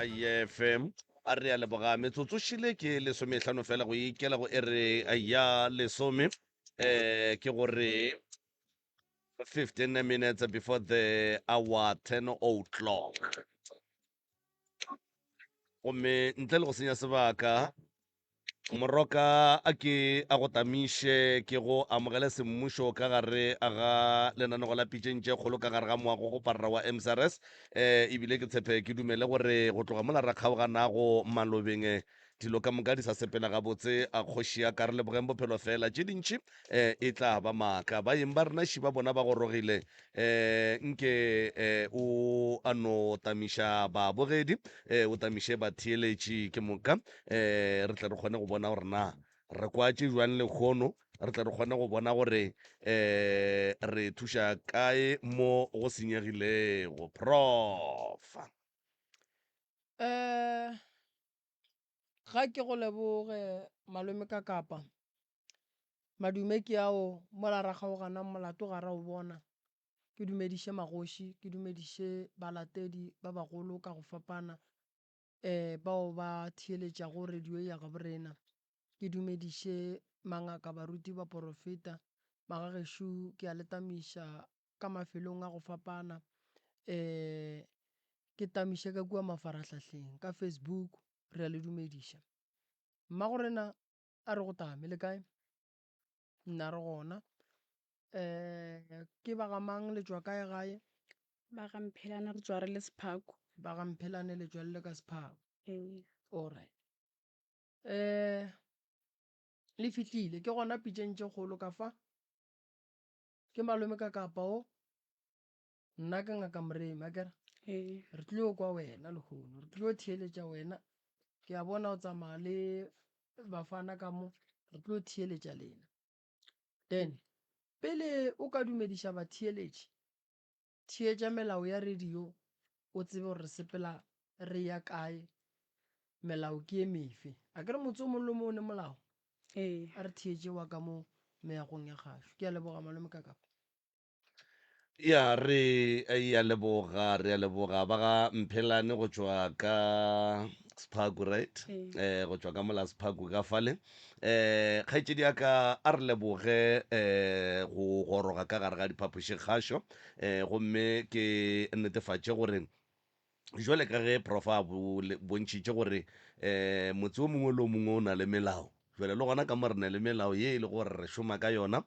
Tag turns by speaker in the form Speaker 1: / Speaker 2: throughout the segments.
Speaker 1: IFM a re a leboga metsotso šile ke lesomehlano fela go ikela go ere ya lesome ke gore 15 minutes before the hour 10 o'clock gomme ntle le go senya sebaka moroka a ke a go tamiše ke go amogela semmušo ka gare a ga lenanego la pitšentše kgolo ka gare ga moago go parra wa MSRS ebile ke tshepe ke dumele gore go tloga mola ra kgaoganago malobeng dilo ka moka di sa sepela gabotse a kgoši ya ka re lebogeng bophelo fela tše dintšhi e tla ba maaka baeng ba rena šiba bona ba gorogile nke o a no tamiša babogedi o tamiše batheeletši ke moka re tle re kgone go bona gore na re kwatše jwang lekgono re tle re kgone go bona gore re thuša kae mo go senyegilego profa
Speaker 2: ga ke go leboge malome ka kapa madume ke ao mola ra kgaogana molato ga ra o bona ke dumediše magoši ke dumediše balatedi ba bagolo ka go fapana bao ba theeletšago radio ya ga borena ke dumediše mangaka baruti ba porofeta magagešo ke a letamiša ka mafelong a go fapana ke tamiše ka kua mafarahlahleng ka Facebook re a le dumediša mmagorena a re go tame le kae nna re gona ke bagamang le tšwa kae gae
Speaker 3: ba ga mphelane re tswa re le sephako
Speaker 2: bagamphelane le tšwa le le ka sephako alright le fihlile ke gona pitšentše kgolo ka fa ke malome ka kapa o nna ke ngaka moremi akere re tlile kwa wena lehono re tlile theeletša wena ke a bona o tsamaya le bafana ka mo re tlile theeletša lena then pele o ka dumediša batheeletši theetša melao ya radio o tsebe gore re sepela re ya kae melao ke e mefe a kere motse o mongwe le mongwe ne molao a re theetše wa ka mo meagong ya gašo ke a leboga malome ka kapa
Speaker 1: ya re a leboga ba ga mphelane go tšwa ka Spago right go tšwa ka mola Spago ka fale kgaetšedi ya ka a re leboge go goroga ka gare ga diphapoši kgašo gomme ke netefatše gore jwale ka ge profa bontšhitše gore motse o mongwe le o mongwe o na le melao jwale le gona ka mo re ne le melao ye e le gore re šoma ka yona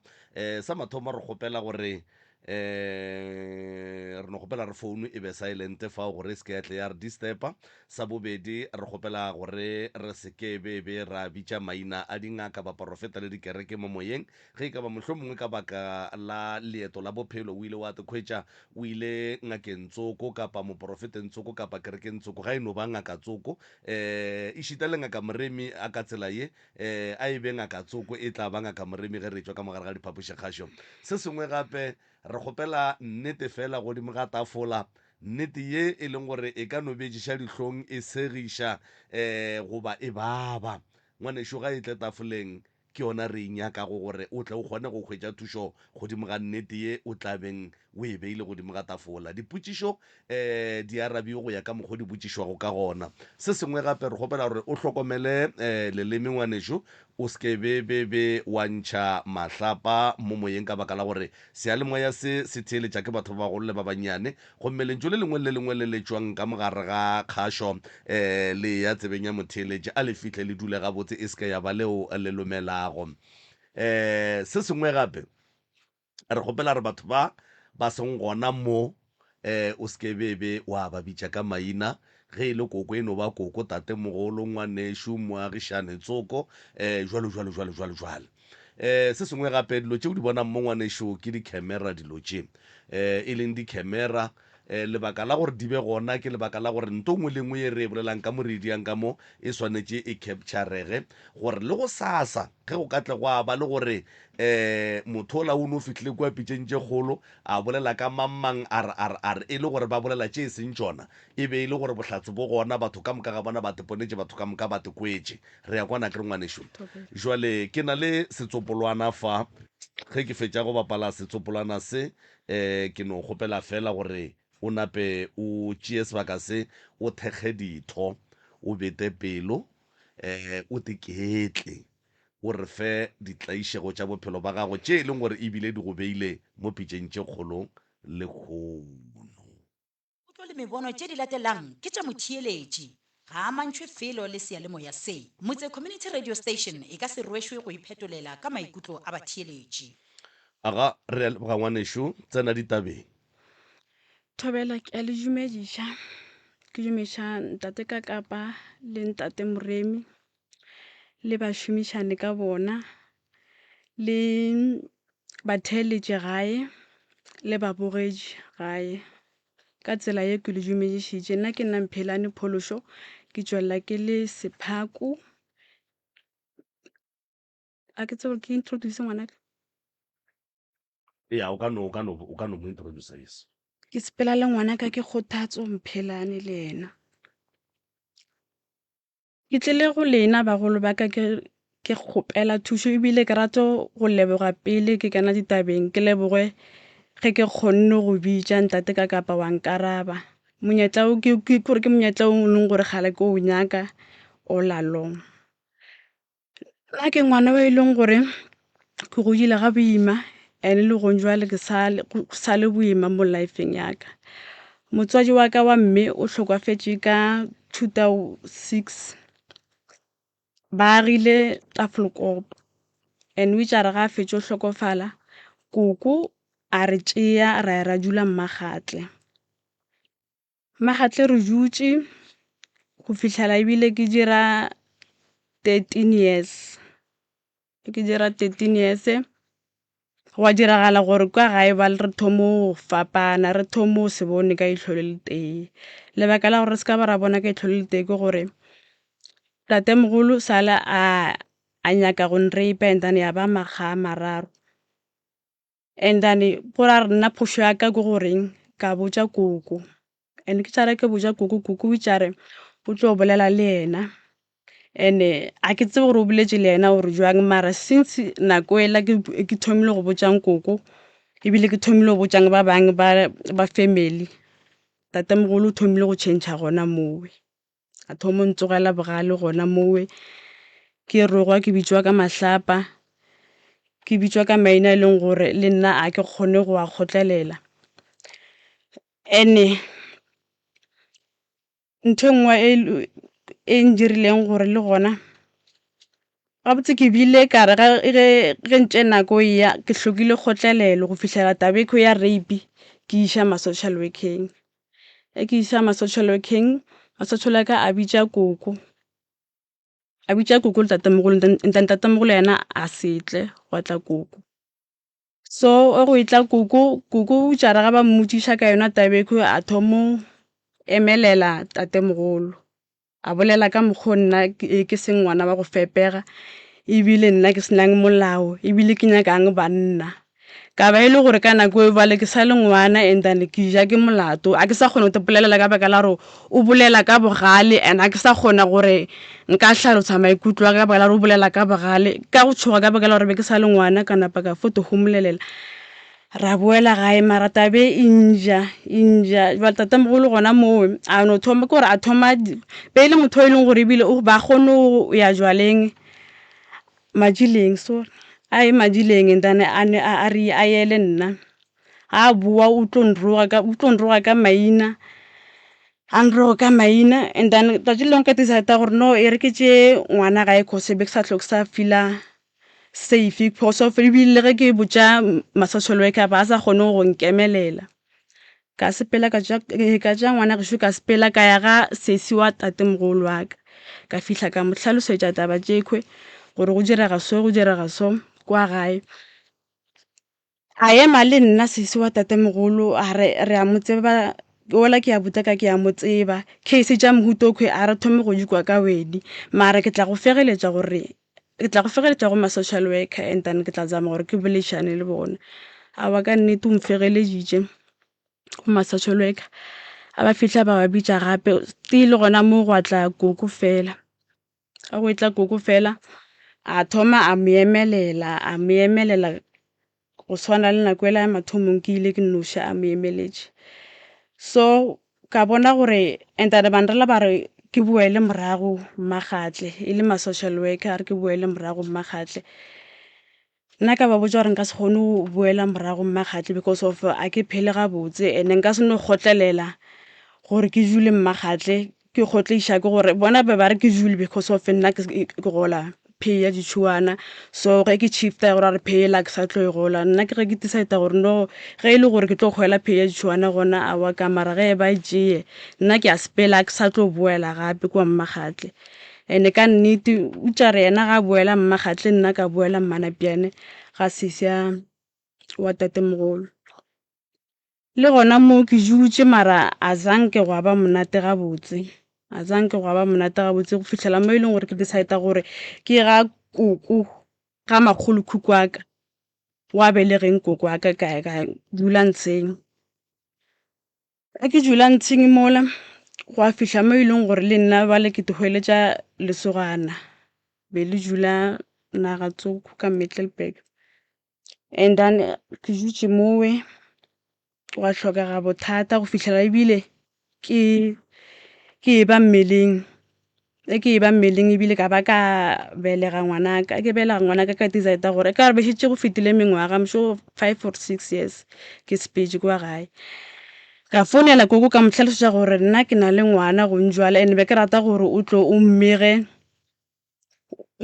Speaker 1: sa mathomo re kgopela gore re no kgopela re phone e be silent fao gore e se ke ya tle ya re disturba sa bobedi re kgopela gore re se ke be ra bitša maina a dingaka ba porofeta le dikereke mo moyeng ge e ka ba mohlho mongwe ka baka la leeto la bophelo o ile wa tekhwetša o ile ngakeng tsoko kapa moporofeteng tsoko kapa kerekeng tsoko ga e no ba ngaka tsoko e šita le ngaka moremi a ka tsela ye a e be ngaka tsoko e tla ba ngaka moremi ge re tšwa ka mogare ga diphapošikgašo se sengwe gape re kgopela nnete fela godimo ga tafola nnete ye e leng gore e ka no bejiša dihlong e segiša goba e baba ngwanešo ga e tle tafoleng ke yona re inyakago gore o tle o kgone go hwetša thušo godimo ga nnete ye o tlabeng o e beile godimo ga tafola dipotšišo di arabiwe go ya ka mokgwa di botšišwago ka gona se sengwe gape re kgopela gore o hlokomele leleme ngwanešo o seke be wa ntšha mahlapa mo moyeng ka baka la gore sealemoya se theeletša ke batho ba bagolo le ba bannyane gomme lentšu le lengwe le lengwe le letšwang ka mogare ga kgašo le ya tsebeng ya motheeletši a le fihle le dule gabotse e seke ya ba leo le lomelago se sengwe gape re kgopela re batho ba seng gona mo o seke be wa ba bitša ka maina ge e le koko e no ba koko tate mogolo ngwanešo moagišane tsoko jwalo se sengwe gape dilo tšeo di bonang mo ngwanešo ke di-camera dilo tše e leng di-camera lebaka la gore di be gona ke lebaka la gore nto ngwe le ngwe ye re e bolelang ka morediang ka mo e swanetše e capturege gore le go sasa ge go ka tle go a ba le gore motho o la o ne o fitlhile kua pitšeng tše kgolo a bolela ka mamang are e le gore ba bolela tše e seng tšona e be e le gore bohlatse bo gona batho ka moka ga bona ba teponetše batho ka moka ba tekwetše re ya kwana kere ngwanešo jwale ke na le setsopolwana fa ge ke fetša go bapala setsopolwana se ke no kgopela fela gore o nape o tšee sebaka se o thekge ditho o bete pelo o teketle o re fe ditlaišego tša bophelo ba gago tše e leng gore ebile di go beile mo pitšeng tše kgolong le kgono.
Speaker 4: Utlo le mebono tše di latelang ke tša motheeletši ga a mantšhwe felo le seyalemoya se. Motse Community Radio Station e ka se rwešwe go iphetolela ka maikutlo a batheeletši.
Speaker 1: Aga re ga ngwanešo tsena ditabeng.
Speaker 3: Thobela ke a le dumediša. Ke dumeša ntate ka kapa le ntate Moremi le bašomišane ka bona le batheeletši gae le babogedi gae. Ka tsela ye ke le dumedišitše nna ke nna Mphelane Phološo ke tšwela ke le Sephako. A ke tsebe ke introduce ngwanaka.
Speaker 1: Ya o ka no mo introduce yes.
Speaker 3: Ke sepela le ngwanaka ke Kgothatso Mphelane le yena. Ke tlile go lena bagolo ba ka ke kgopela thušo ebile ke rato go leboga pele ke kana ditabeng ke leboge ge ke kgonne go bitša ntate ka kapa wa nkaraba. Monyetla o ke gore ke monyetla o leng gore gale ke o nyaka all along. Nna ke ngwana o e leng gore ke godile ga boima ene le gong jwale ke sa le boima mo lifeng yaka. Motswadi wa ka wa mme o hlokafetše ka 2006 ba agile Tafelkop and which are ga fetše o hlokofala koko a re tšea ra dula Mmakgatle re dutše go fihlela ebile ke dira 13 years. Ke dira 13 years wa diragala gore kwa gae ba re thomo fapana re thomo se bone ka ihlole le tee. Lebaka la gore se ka ba ra bona ka ihlole le tee ke gore tatemogolo sala a nyaka go nreipa and then ya ba makga mararo. And then go ra nna phošo ya ka ke goreng ka botša koko and ke tšara ke botša koko o tšare o tlo bolela le yena ene a ke tsebe gore o boletše le yena gore jwang mara since nako ela ke thomile go botšang koko ebile ke thomile go botšang ba bangwe ba family tatemogolo o thomile go tšhentšha gona mowe a thomo ntsogela bogale gona mowe ke rogwa ke bitšwa ka mahlapa ke bitšwa ka maina e leng gore le nna a ke kgone go a kgotlelela. Ene ntho nngwe e ndirileng gore le gona gabotse ke bile ka re ge ntše nako ya ke hlokile kgotlelelo go fihlela tabeko ya rape ke iša ma-social working. Ke iša ma-social working ma-social worker a bitša koko le tatemogolo ntatemogolo yena a setle wa tla koko. So go itla koko o tšara ga ba mmotšiša ka yona tabeko a thomo emelela tatemogolo a bolela ka mokgwa nna ke seng ngwana wa go fepega ebile nna ke senang molao ebile ke nyakang banna ka ba ile gore ka nako e bale ke sa le ngwana and then ke ja ke molato a ke sa kgona go tepolelela ka baka la gore o bolela ka bogale and a ke sa kgona gore nka hlalosa maikutlo ka baka la gore o bolela ka bogale ka go tshoga ka baka la gore be ke sa le ngwana ka napa ka foto homolelela ra boela gae mara tabe inja ba tatemogolo gona mo a no thoma gore a thoma be ile motho e leng gore ebile o ba kgone o ya jwaleng majileng sorry majileng ndane a re a yele nna a bua o tlo nroga ka maina ka maina and then tatsi long ka decide gore no e re ke tše ngwana ga e khose be ke sa tlhoke sa fila safe because of ebile ge ke botša ma-social worker ba sa kgone go nkemelela ka sepela ka tša ngwana gešo ka sepela ka ya ga sesi wa tatemogolo wa ka fihla ka mo hlalosetša taba tšekhwe gore go direga so kwa gae a ema le nna sesi wa tatemogolo a re a mo tseba ola ke a botsa ka ke a mo tseba case tša mohuto khwe a re thome go dikwa ka wedi mara ke tla go fegeletša go ma-social worker and then ke tla zama gore ke bolešane le bona a wa ka nnete o mfegeleditše go ma-social worker a ba fihla ba bitša gape still gona mo go tla koko fela a go itla koko fela a thoma a mo emelela go swana le nako ela ya mathomong ke ile ke noša a mo emeletše so ka bona gore entane bandrela ba re ke buele morago Mmagatle e le ma social worker ke buele morago Mmagatle nna ka ba botsa gore nka se kgone go buela morago Mmagatle because of a ke phele ga botse ene nka se no gotlelela gore ke jule Mmagatle ke gotleisha ke gore bona ba re ke jule because of nna ke gola pay ya ditšhuana so ge ke shifta gore re pay la ke sa tlo e gola nna ke ge ke decide gore no ge e le gore ke tlo goela pay ya ditšhuana gona a wa ka mara ge ba tšee nna ke a spela ke sa tlo boela gape kwa Mmagatle ene ka nnete o tša re yena ga boela Mmagatle nna ka boela Mmanapiane ga sesya wa tatemogolo le gona mo ke jutše mara a zanke go ba monate ga botse a zanke go ba monate ga botse go fihlela mo e leng gore ke decide gore ke ga koko ga magolo khuku wa ka wa belegeng koko wa ka ka dula ntsheng ke dula ntsheng mola go a fihla mo e leng gore le nna ba le ke tlogeletša lesogana be le dula Nagatsoko ka Middelburg and then ke jutše mowe wa tlhokega bothata go fihlela ebile ke e ba mmeleng ke e ba mmeleng ebile ka ba ka belega ngwanaka ke belega ngwanaka ka decide gore ka re bešitše go fetile mengwaga msho 5 or 6 years ke speech kwa gae ka founela koko ka motlhalosetša gore nna ke na le ngwana go njwala ene be ke rata gore o tlo o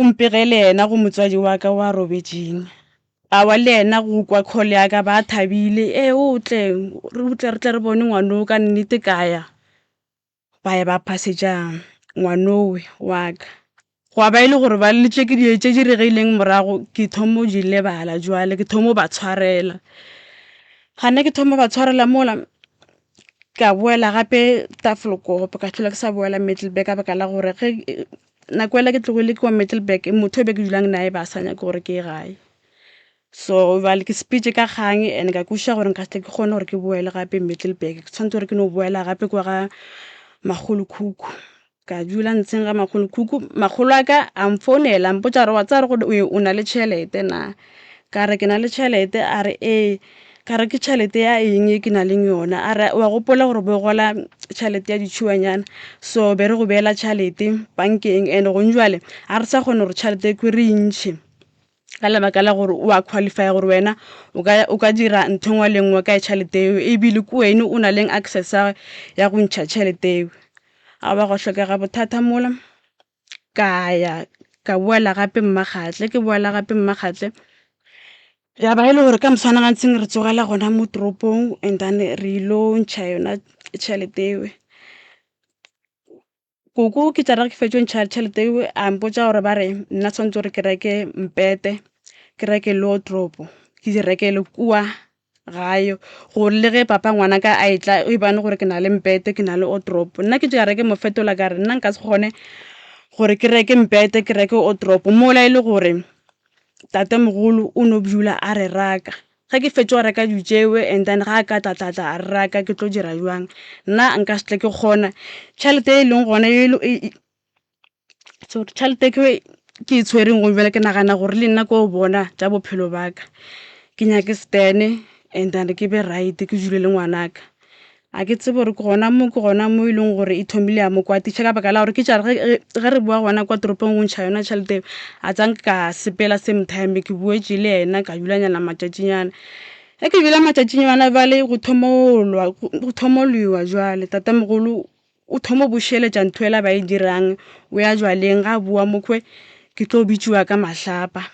Speaker 3: mpegele yena go motswadi wa ka wa robetšeng a wa le yena go kwa call ya ka ba thabile o tle re tle re bone ngwanoo ka nnete kaya ba ya ba phasetša ngwanowe wa ka go ba ile gore ba le tšeke di tše di regileng morago ke thomo di lebala jwale ke thomo ba tshwarela gane ke thomo ba tshwarela mola ka boela gape Tafelkop ka tlhola ke sa boela Middelburg ka baka la gore ge nakwela ke tlogile ke wa Middelburg motho be ke dulang nae ba sanya ke gore ke gae so ba le ke speech ka kgang ene ka kuša gore nka se ke kgone gore ke boele gape Middelburg ke tshwanetse gore ke no boela gape kwa ga Magolo Khuku ka dula ntsheng ga Magolo Khuku magolo a ka a mfounela mpotša re wa tsa re o na le tšhelete na ka re ke na le tšhelete a re ka re ke tšhelete ya eng e ke na leng yona a re wa gopola gore bo gola tšhelete ya ditšhuanyana so be re go beela tšhelete bankeng ene go njwale a re sa kgone gore tšhelete kwe re ntšhi ka lebaka la gore o a qualify gore wena o ka dira ntho ngwe le nngwe ka tšhelete eo ebile ko wena o na leng access ya go ntšha tšhelete eo a ba go hlokega bothata mola ka ya ka boela gape Mmagatle ke boela gape Mmagatle ya ba ile gore ka moswana ga ntseng re tsogela gona mo toropong and then re ilo ntšha yona tšhelete eo koko ke tšara ke fetšo ntšha tšhelete eo a mpotša gore ba re nna tshwanetse gore ke reke mpete ke reke wardrobe ke di rekele kua gae gore le ge papa ngwana ka a etla o bane gore ke na le mpete ke na le wardrobe nna ke tša reke mo fetola ka re nna nka se kgone gore ke reke mpete ke reke wardrobe mola ile gore tatemogolo o no bjula a re raka ge ke fetšo reka ditšewe and then ga ka tlatlatla a re raka ke tlo dira jwang nna nka se tle ke kgona tšhelete e leng gona tšhelete ke e tshwereng go bjale ke nagana gore le nna ko bona tša bophelo baka ke nyake stene and then ke be right ke jule le ngwanaka a ke tsebe gore ke gona mo e leng gore e thomile ya mo kwatiša ka baka la gore ke tša ge re boa gona kwa toropong go ntšha yona tšhelete a tsang ka sepela same time ke boetše le yena ka dulanyana matšatšinyana ge ke dula matšatšinyana bale go thomolwiwa jwale tatamogolo o thomo bošeletša ntho ela ba e dirang o ya jwaleng ga boa mokwe ke tlo bitšiwa ka mahlapa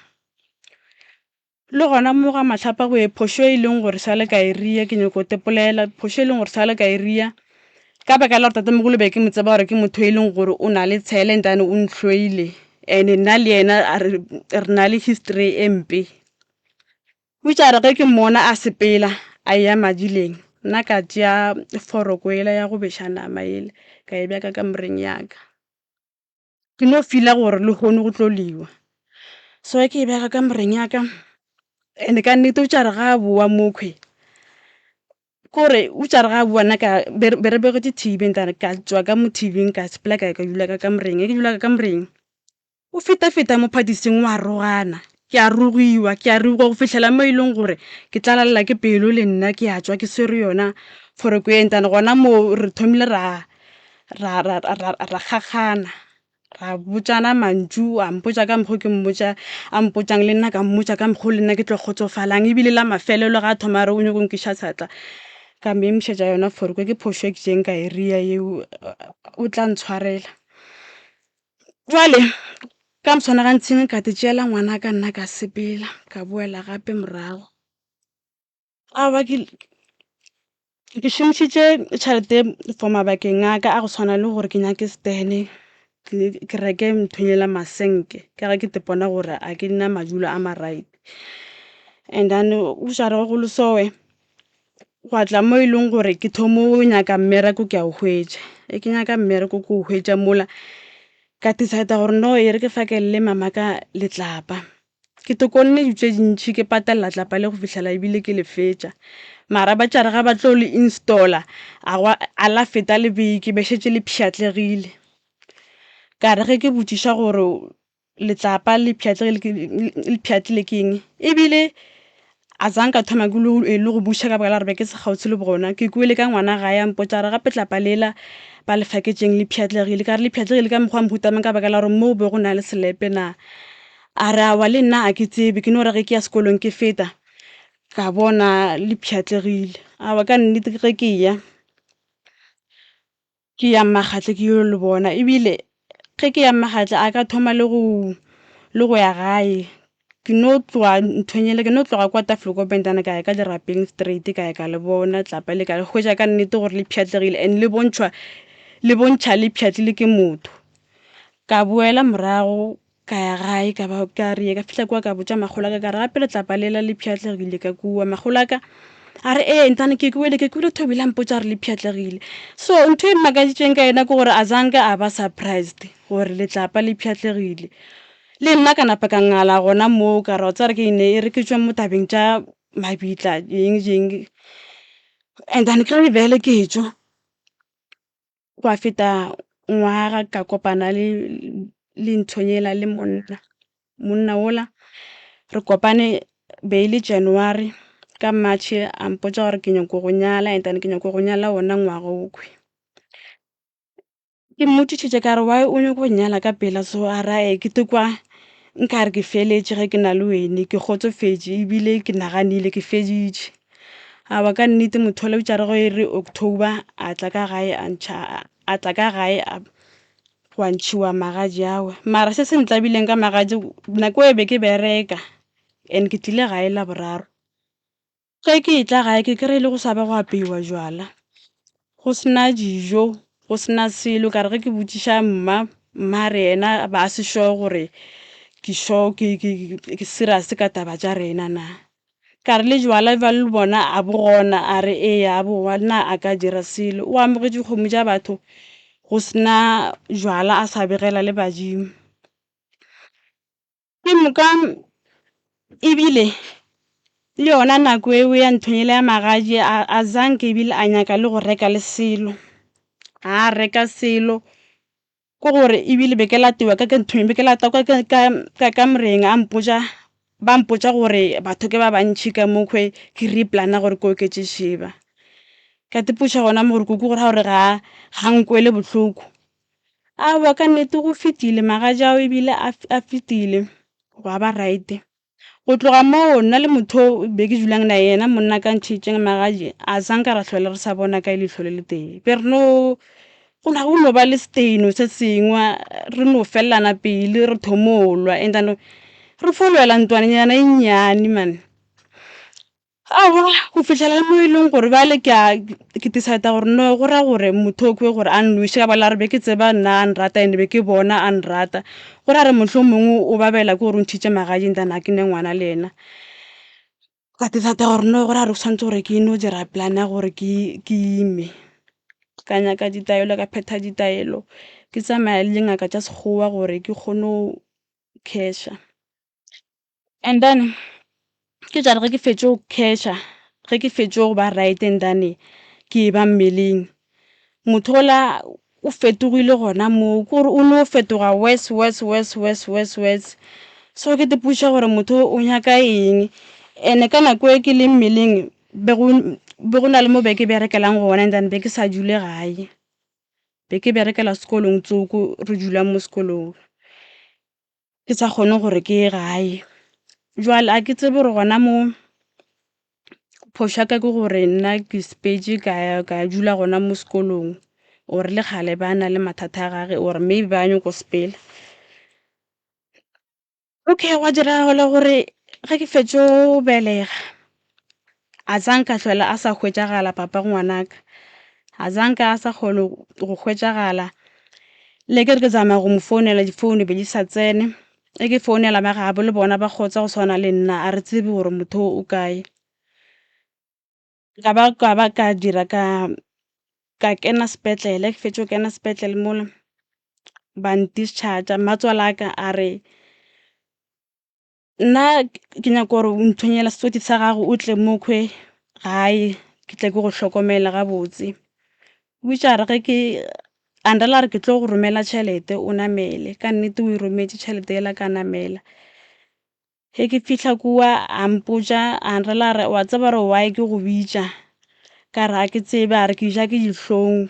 Speaker 3: le gona mo ga mahlapa go e phošo e leng gore sale ka e ria ke nyako tepolela phošo e leng gore sale ka e ria ka baka la gore tatamogolo be ke mo tseba gore ke motho e leng gore o na le tshele ntane o ntlhoile ene nna le yena re na le history e mpe o tša re ge ke mmona a sepela a ya madileng nna ka tšea foroko ela ya go beša nama ele ka e bjaka ka moreng yaka ke no fila gore le kgone go tlo liwa so ke e bjaka ka moreng yaka ene ka nnete o tša re ga a boa mokhwe kore o tša re ga a boa nna be re begetše tv ntane ka tswa ka mo tv ka sepela ka dula ka moreng ke dula ka moreng o feta mo phatiseng wa rogana ke a rugiwa go fihlela mo e leng gore ke tlalalela ke pelo le nna ke a tswa ke swere yona for ko entana gona mo re thomile ra gagana ra botsana mantšu a mpotsa ka mokgwa ke mmotsa a mpotsang le nna ka mmotsa ka mokgwa le nna ke tlo kgotsofalang ebile la mafelelo ga a thoma re o nyakong ke šhatšhatla ka mo emišetša yona for ko ke phošo e ke jeng ka eria yeo o tla ntshwarela jwale ka moswana gantsheng ka te tšeela ngwana ka nna ka sepela ka boela gape morago aba ke šomišitše tšhelete for mabakeng a ka a go tshwana le gore ke nyake stene ke reke nthonyela masenke ka ge ke tepona gore a ke nna madulo a ma-right and then o šare go lesowe gwa tla mo e leng gore ke thomo o nyaka mmereko ke a o hwetša ke nyaka mmereko ke o hwetša mola ka decide gore no e re ke fakelele mama ka letlapa ke tokonne ditše dintšhi ke patalela tlapa le go fihlela ebile ke le fetša mara ba tšare ga ba tlo le installa a la feta le beke be šetše le pšhatlegile ka re ge ke botšiša gore letlapa le pšhatlile ke eng ebile a zang ka thoma ke le go buša ka baka la re be ke se kgaotse le bona ke kuele ka ngwana gae a mpotsa re gape tlapa lela ba le faketšeng le pšhatlegile ka re le pšhatlegile ka mokgwa mputamang ka baka la gore mo be go na le selepe na a re awa le nna a ke tsebe ke no re ge ke ya sekolong ke feta ka bona le pšhatlegile awa ka nnete ge ke ya Mmakgatle ke yo le bona ebile ge ke ya Mmakgatle a ka thoma le go ya gae ke no tloga nthonyele ke no tloga kwa Tafelkopantana ka ya ka Dirapeng straight ka ya ka le bona tlapa le ka le hwetša ka nnete gore le pšhatlegile and le bontšha le pšhatlile ke motho ka boela morago ka ya gae ka re ka fihla kwa ka botša magolo ka re gape letlapa lela le pšhatlegile ka kua magolo ka a re ntane ke kuele thobile a mpotsa re le pšhatlegile so ntho e mmakaditšeng ka ena ke gore a zanka a ba surprised gore letlapa le pšhatlegile le nna ka napa ka ngala gona moo ka ra tsa re ke ine e re ke tšwa mo tabeng tša mabitla jeng and then ke re bele ke tšwa kwa feta ngwaga ka kopana le nthonyela le monna ola re kopane be ile January ka March a mpotsa gore ke nyako go nyala and then ke nyako go nyala ona ngwaga okhwe ke mmotšišitše ka re why o nyako go nyala ka pela so a rae ke tekwa nka re ke feletše ge ke na le wene ke kgotsofetše ebile ke naganile ke feditše aba ka nnete motho le tšare go e re October a tla ka gae a wa ntšhiwa magadie awe mara se se ntlabileng ka magadie nako e be ke bereka and ke tlile gae la boraro ge ke tla gae ke kry-ile go sa ba go apeiwa jwala go sena dijo go sena selo ka re ge ke botšiša mma re ena ba se sure gore ke serious ka taba tša rena na ka re le jwala ba le bona a bo gona a re a bo nna a ka dira selo o amogetše dikgomo tša batho go sena jwala a sa begela le badimo ke moka ebile le yona nako eo ya nthonyela ya magadie a zanke ebile a nyaka le go reka le selo a reka selo ko gore ebile be ke latiwa ka nthonyela be ke lata ka moreng ba mpotsa gore batho ke ba bantšhi ka mokhwe ke re plana gore ke oketše šiba ka tepuša gona mo gore kuku gore gore ga nkwele bohloko awa ka nnete go fetile magadie ao ebile a fetile gwa ba right go tloga moo nna le motho be ke dulang na yena monna ka ntšhitšeng magadie a zanka ra tlhole re sa bona ka leitlho le le tee be re no go no ba le steino se sengwe re no felelana pele re thomolwa and then re folwela ntwanenyana e nnyane man awa go fitlhela mo e leng gore bale ke decide gore no go ra gore motho o kwe gore a nnoše ka bala re be ke tseba nna a nrata ene be ke bona a nrata go ra re motlho mongwe o babela ke gore o ntšhitše magadie ntana ke ne ngwana le ena ka decide gore no go ra re tshwanetse gore ke no dira plana gore ke ime ka nyaka ditaelo ka phetha ditaelo ke tsamaya le dingaka tša sekgowa gore ke kgone go casha and then ke tšare ge ke fetše go casha ge ke fetše go ba right and then ke ba mmeleng motho ola o fetogile gona moo kore o no fetoga worse so ke tepuša gore motho o nyaka eng ene ka nako e ke le mmeleng be go na le mo be ke berekelang gona and then be ke sa dule gae be ke berekela sekolong tsoko re dula mo sekolong ke sa kgone gore ke ye gae jwale a ke tsebe gore gona mo phošaka ke gore nna ke spetse ka dula gona mo sekolong or le kgale ba na le mathata a gage or maybe ba nyako sepela okay wa dira gore ga ke fetše o belega a zanka tlhola a sa hwetšagala papa ngwanaka a zanka a sa kgone go hwetšagala le ke re ke tsamaya go mo founela difounu be di sa tsene e ke founela ba gabo le bona ba kgotsa go swana le nna a re tsebe gore motho o kae ka ba ka dira ka kena sepetlele ke fetše go kena sepetlele mola ba ntischarge matswala ka a re nna ke nyaka gore o nthonyela setsoti sa gago o tle mokhwe gae ke tle ke go hlokomela gabotse o itse a re ge ke andela re ke tlo go romela tšhelete o namele ka nnete o e rometse tšhelete ela ka namela ge ke fihla kua a mpotša a ndela re wa tseba re why ke go bitša ka re a ke tsebe a re ke ja ke dihlong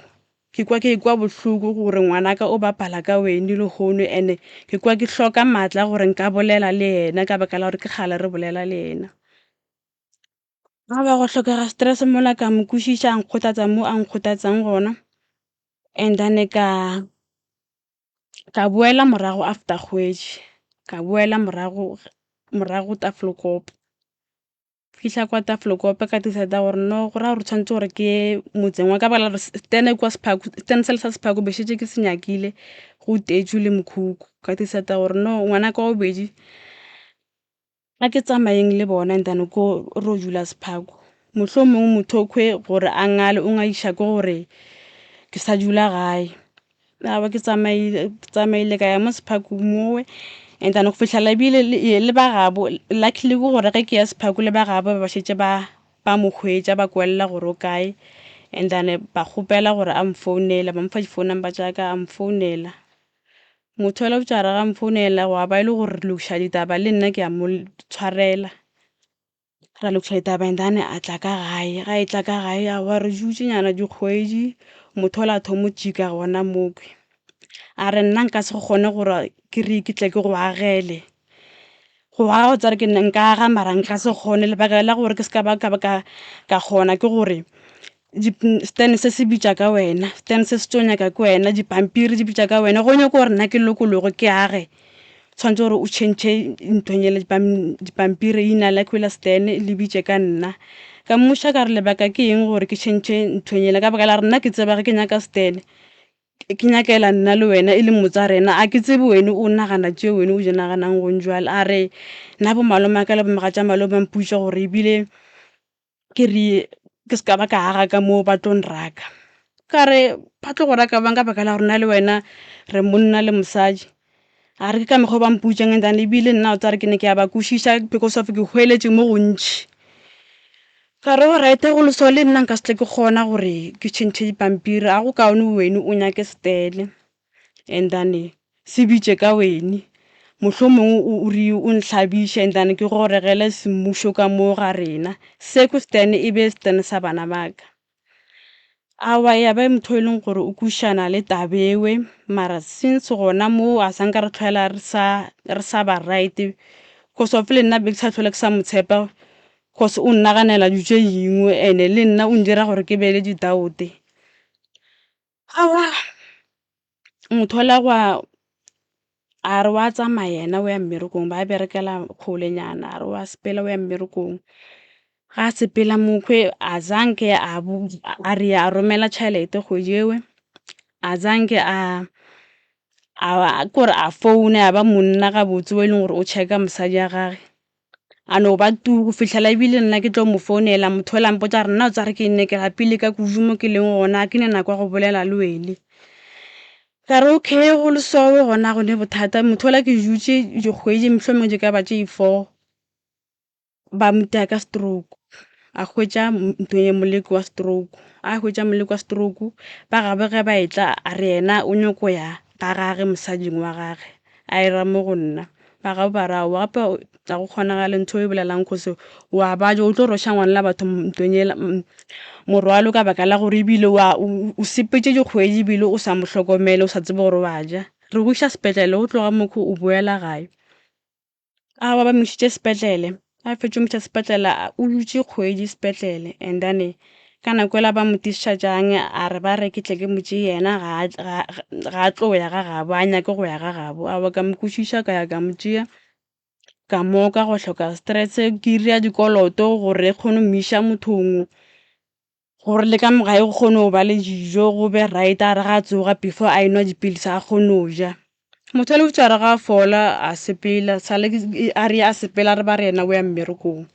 Speaker 3: ke kwa bohloko gore ngwanaka o bapala ka wene le gono ene ke kwa ke hloka matla gore nka bolela le yena ka baka la gore ke kgale re bolela le yena ga ba go hlokega stress mola ka mo kwešiša a nkgothatsa mo a nkgothatsang gona and then ka boela morago after kgwedi ka boela morago Tafelkop fihla kwa Tafelkop ka decide gore no go ra gore tshwantse gore ke motseng wa ka bala re stene kwa Sephako stene sa Sephako be shetse ke senyakile go tetšwe le Mkhukhu ka decide gore no ngwana ka o bedi a ke tsamayeng le bona and then ko ro dula Sephako mohlomong motho khwe gore a ngale o ngaiša go gore ke sa dula gae ba ke tsamaile ka ya mo Sephako mowe and then go fihlela bile le ba gabo luckily go gore ge ke ya Sephako le ba gabo ba šetse ba mo hwetša ba kwella gore o kae and then ba kgopela gore a mfounela ba mfa di-phone number tša ka a mfounela motho la botšara ga mfounela go ba ile gore lokša ditaba le nna ke a mo tshwarela ra lokša ditaba and then a tla ka gae ga e tla ka gae a wa re jutsenyana dikgwedi motho la thomo tšika gona mokwe a re nna nka se go kgone gore ke re ke tle ke go agele go aga go tsare ke nka aga mara nka se kgone lebaka la gore ke se ka ba ka kgona ke gore stene se se bitša ka wena stene se se tlo nyaka ke wena dipampiri di bitša ka wena go nyaka gore nna ke lokologo ke age tshwanetse gore o change nthonyele dipampiri ina la kwela stene le bitše ka nna ka mmuša ka re lebaka ke eng gore ke change nthonyele ka baka la re nna ke tseba ge ke nyaka stene ke nyakela nna le wena e le motsa rena a ke tsebe wena o nagana tšeo wena o je naganang go njwale a re nna bo malome ka le bomaga tša malome ba mputša gore ebile ke re ke se ka ba ka aga ka moo ba tlo nraka ka re ba tlo go raka bang ka baka la gore nna le wena re monna le mosadi a re ke ka mekgwa ba mputšang and then ebile nna o tsare ke ne ke ya ba kwešiša because of ke hweletše mo gontši ka re o right go leso le nna nka se tle ke kgona gore ke change dipampiri a go kaone wene o nyake stele and then se bitše ka wene mohlomong o re o nhlabiše and then ke go regele semmušo ka moo ga rena se ko stene e be stene sa bana baka awa ya ba motho e leng gore o kušana le tabewe mara since gona moo a sanka re tlhoela re sa ba right because of le nna be ke sa tlhole ke sa motshepa because o nnaganela ditše dingwe ene le nna o ndira gore ke be le didaote awa motho la gwa a re wa tsamaya yena o ya mmerekong ba berekela kgolenyana a re wa sepela o ya mmerekong ga sepela mokhwe a zanke a re a romela tšhelete kgwedi ewe a zanke kore a foune a ba monna gabotse o e leng gore o checka mosadi ya gage a no ba tu go fihlela ebile nna ke tlo mo founela motho la mpotša re nna o tsare ke nne ke gapile ka kudumo ke leng gona ke ne nako ya go bolela le wele ka re okay go lesowe gona go ne bothata motho la ke jutše dikgwedi mohlomong di ka ba tše 4 ba muta ka stroke a hwetša ntwenye moleko wa stroke a hwetša moleko wa stroke ba gabe ge ba etla a re yena o nyako ya ga gage mosading wa gage a ira mo go nna ba gago ba rao gape ga go kgonagale ntho e bolelang kgose wa baja o tlo roša ngwana la batho ntonyela morwalo ka baka la gore ebile o sepetse dikgwedi ebile o sa mo tlhokomele o sa tsebe gore wa ja re go iša sepetlele o tloga mokgwa o boela gae a ba mošitše sepetlele a fetše moša sepetlele o dutše kgwedi sepetlele and then ka nako ela ba mo tiša jang a re ba re ke tle ke motse yena ga a tlo ya ga gabo a nyake go ya ga gabo a ba ka mo kwešiša ka ya ka motšea ka moka go hloka stress ke ria dikoloto gore e kgone mo iša mothong gore le ka mogae go kgone go ba le dijo go be right a re ga a tsoga before a enwa dipilisi a kgone go ja motho le botšare ga a fola a sepela sale a re a sepela re ba re ena o ya mmerekong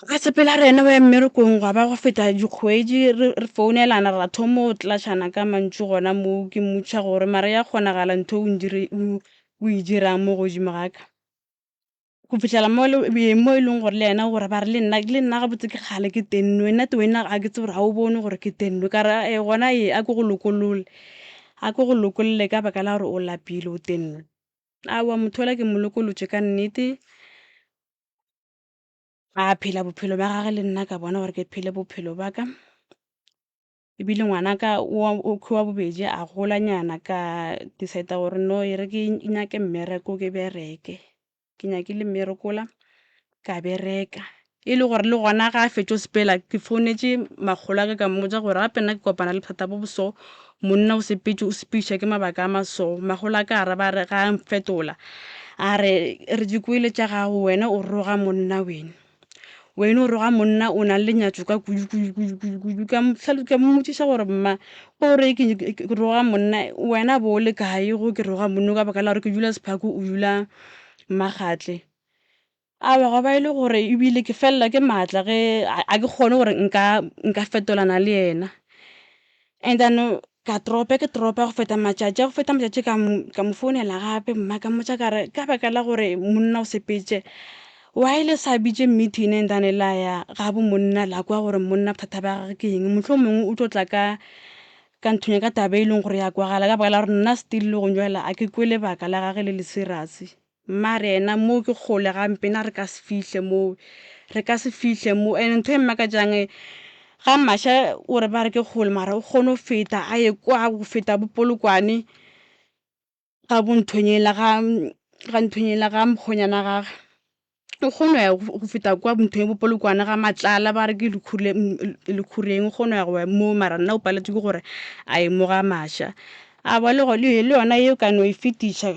Speaker 3: ga sepela re ena o ya mmerekong ga ba go feta dikgwedi re founelana ra thoma o tlašana ka mantšu gona moo ke motšha gore mara ya kgonagala ntho o e dirang mo godimo gaka go fitlhela mo e leng gore le ena gore ba re le nna ga botse ke kgale ke tennwe nna te wena ga ke tse gore ga o bone gore ke tennwe ka re gona a ke go lokolole ka baka la gore o lapile o tennwe aowa motho ola ke mo lokolotše ka nnete a phela bophelo ba gage le nna ka bona gore ke phele bophelo ba ka ebile ngwana ka o wa bobedi a golanyana ka decide gore no e re ke nyake mmereko ke bereke ke nyakile mmerekola ka bereka e le gore le gona ga a fetšo sepela ke founetse magolo a ka mmotsa gore gape nna ke kopana le bothata bo boso monna o sepiša ke mabaka a maso magolo a ka re ba re ga a mfetola a re di kwele tša gago wena o roga monna wena o roga monna o na le nyatso ka kudu ka mmotšiša gore mma gore ke roga monna wena bo le kae go ke roga monna ka baka la gore ke dula sephako o dula mmaгаtle a ba ba ile gore ebile ke felela ke maatla ge a ke kgone gore nka fetolana le yena and then ke tropa go feta matšatši ka mo founela gape mma ka mmotša kare ka baka la gore monna o sepetse wa ile sa bitše meeting and then la ya ga bo monna la kwa gore monna bothata ba gage ke eng motlho mongwe o tlo tla ka nthong ka taba e leng gore ya kwagala ka baka la gore nna still le go nywela a ke kwele baka la gage le le serious mare ena mo ke kgole gampe na re ka se fihle mo and ntho e mmakatšang ga mmasha o re ba re ke kgole mara o kgone go feta a ye kwa go feta bopolokwane ga bonthonyela ga mokgonyana gage o kgone ya go feta kwa bonthong bopolokwane ga matlala ba re ke lekhureng o kgone ya go ya mo mara nna o paletswe ke gore a e moga masha a ba le yona eo ka no e fetiša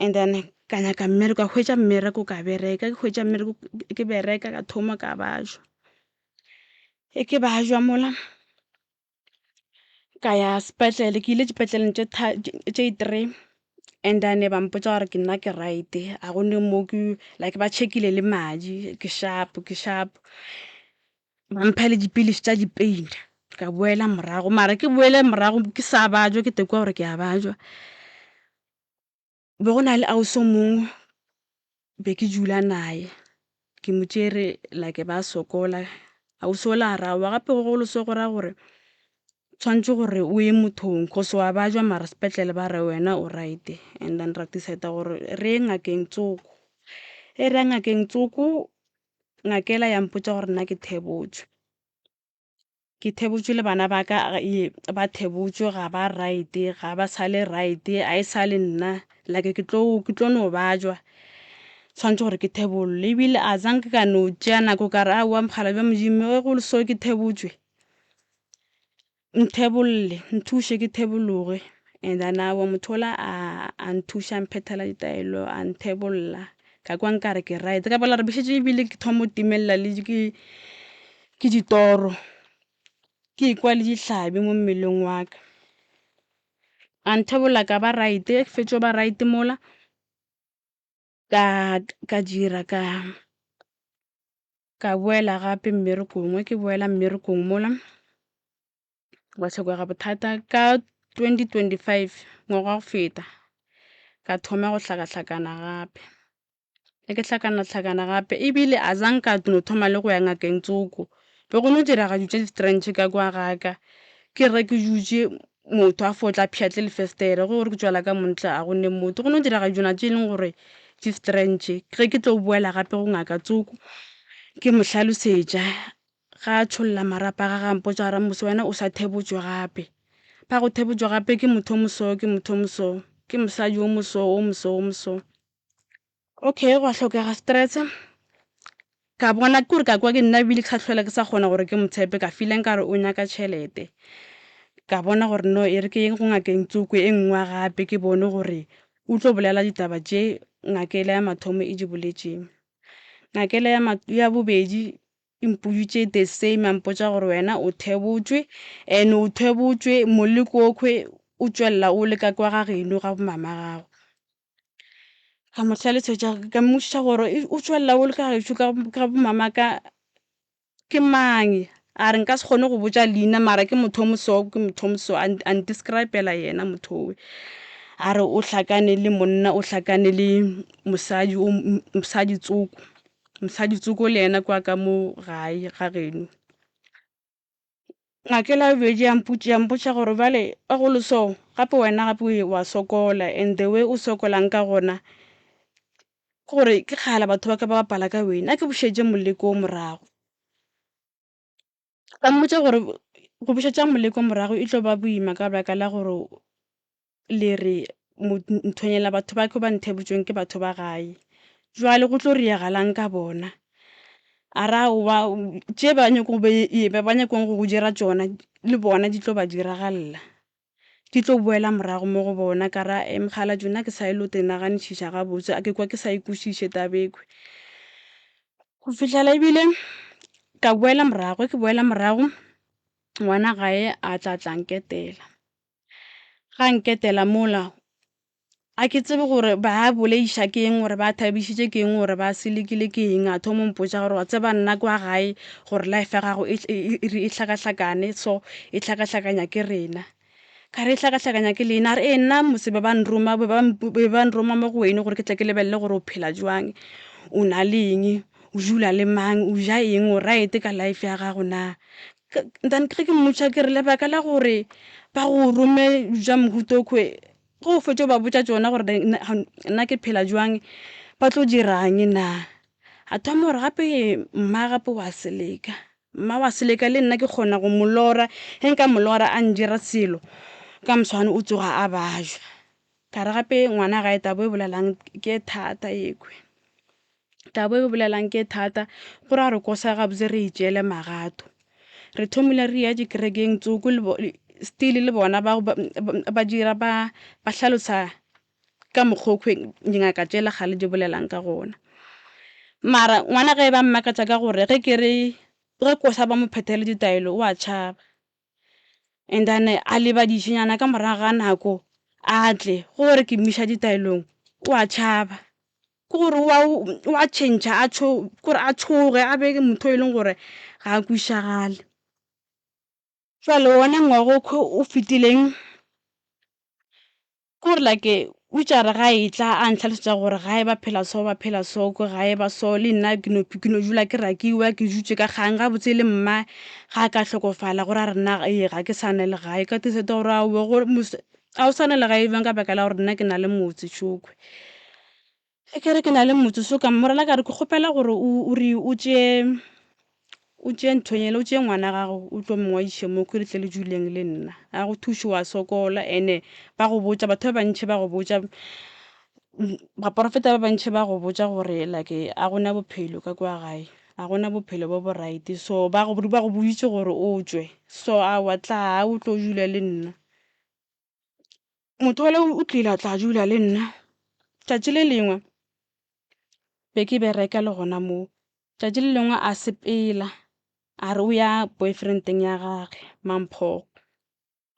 Speaker 3: and then ka nyaka mmereko ka hwetša mmereko ka bereka ke hwetša mmereko ke bereka ka thoma ka bajwa ke bajwa mola ka ya sepetlele ke ile dipetleleng tše 3 and then ba mpotsa gore ke nna ke right a gone mo ke like ba checkile le madi ke sharp ba mpha le dipilisi tša di-pain ka boela morago mara ke boele morago ke sa bajwa ke tekwa gore ke a bajwa be go na le auso mongwe be ke dula naye ke mo tšere like ba sokola auso la rawa gape go goloso go ra gore tshwantse gore o ye mothong cause wa bajwa mara sepetlele ba re wena o right and then ra decide gore re ye ngakeng tsoko re ngakeng tsoko ngakela ya mpotsa gore nna ke thebotswe le bana ba ka ba thebotswe ga ba right ga ba sale right a e sale nna like ke tlo no bajwa tshwantse gore ke thebolle ebile a zanke ka no tšea nako ka re a wa mogala bja modimo ge go le so ke thebotswe nthebolle nthuše ke thebologe and then wa motho ola a nthuša mphethela ditaelo a nthebolla ka kwa nkare ke right ka bola re bešetse ebile ke thomo timelela le ke ditoro ke ikwa le dihlabi mo mmeleng wa ka a nthebolla ka ba right ke fetšo ba right mola ka dira ka boela gape mmerekong ke boela mmerekong mola wa tlhokega bothata ka 2025 ngwaga go feta ka thoma go hlakahlakana gape ke hlakana gape ebile a zanka no thoma le go ya ngakeng tsoko be go no diraga ditše di-strange ka kwa gaka ke re ke dutše motho a fotla pšhatle le festere go gore ke tswala ka montla a gonne motho go no diraga dijona tše e leng gore strange ge ke tlo boela gape go ngaka Tsuku ke mo hlalosetša ga tsholla marapa ga gampotša ra mose wena o sa thebotswe gape ba go thebotswe gape ke motho moso ke mosadi o moso okay go hlokega stress ka bona kore ka kwa ke nna bile ke sa tlhola ke sa kgona gore ke motshepe ka feeling ka re o nyaka tšhelete ka bona gore no e re ke yeng go ngakeng Tsuku e nngwe gape ke bone gore o tlo bolela ditaba tše ngakela ya mathomo e di boletšeng ngakela ya bobedi impuditše the same ampotša gore wena o thebotswe and o thebotswe moleko okwe o tšwella o le ka kwa ga geno ga mama gago ka mo hlalosetša ka mmotšiša gore o tšwella o le ka gešo ka mama ka ke mang a re nka se kgone go botša leina mara ke motho moso undescribela yena motho we a re o hlakane le monna o hlakane le mosadi Tsuku le yena kwa ka mo gae ga geno ngakela bedi ya mpotša gore bale a go le so gape wena gape wa sokola and the way o sokolang ka gona gore ke kgala batho ba ka ba bapala ka wena a ke bušetše moleko o morago ka mmotša gore go bušetša moleko morago e tlo ba boima ka baka la gore le re nthonyela batho ba ke ba nthebotsweng ke batho ba gae jwale go tlo reagalang ka bona a ra tše ba nyakong go dira tšona le bona di tlo ba diragalela di tlo boela morago mo go bona ka ra mogala jona ke sa ilo tenaganišiša gabotse a ke kwa ke sa ikwešiše tabekwe go fihlela ebile ka boela morago ke boela morago ngwana gae a tla nketela ga nketela mola a ke tsebe gore ba boleiša ke eng gore ba thabišitše ke eng gore ba selekile ke eng a thomo mpotša gore wa tseba nna kwa gae gore life ya gago e hlakahlakane so e hlakahlakanya ke rena ka re hlakahlakanya ke lena re nna mose ba nroma mo go wena gore ke tle ke lebelele gore o phela jwang o na le eng o jula le mang o ja eng o right ka life ya gago na then ke mmotša ke re lebaka la gore ba go rome ja mohutokwe go fetše ba botša tšona gore nna ke phela jwang ba tlo dirang na a thoma gore gape mma gape wa seleka le nna ke kgona go molora ge nka molora a ndira selo ka moswane o tsoga a bajwa ka re gape ngwana gae tabo e bolelang ke thata ekwe tabo e bolelang ke thata gore a re kosa gabotse re itšeele magato re thomile re ya dikerekeng Tsuku still le bona ba dira ba hlalosa ka mokgokgwe dingaka tšela gale di bolelang ka gona mara ngwana ge ba mmakatša ka gore ge kosa ba mo phethele ditaelo o a tšhaba and then a leba dišinyana ka morago ga nako a tle gore ke mmiša ditaelong o a tšhaba ke gore wa tšhentšha gore a tshoge a beke motho e leng gore ga a kwišagale jwale wona ngwago o fetileng gore like o tšare ga e tla a ntlhalosetša gore gae ba phela so ko gae ba so le nna ke no dula ke rakiwa ke jutše ka kgang ga botse le mma ga a ka hlokofala gore a re nna ga ke sa ne le gae ka tiseta gore a o sa ne le gae bang ka baka la gore nna ke na le motse tšokwe e kere ke na le motse so ka mmorela ka re ke kgopela gore o tšee nthonyele o tšee ngwana gago o tlo mongwadiše mo ke ritle le juleng le nna a go thuše wa sokola ene ba go botša batho ba bantšhi ba go botša baporofeta ba bantšhi ba go botša gore like a gona bophelo ka kwa gae a gona bophelo bo right so ba go boditše gore o tswe so a wa tla o tlo jula le nna motho ole o tlile a tla jula le nna tšatši le lengwe be ke bereka le gona moo tšatši le lengwe a sepela a re o ya boyfriendeng ya gage Mamphogo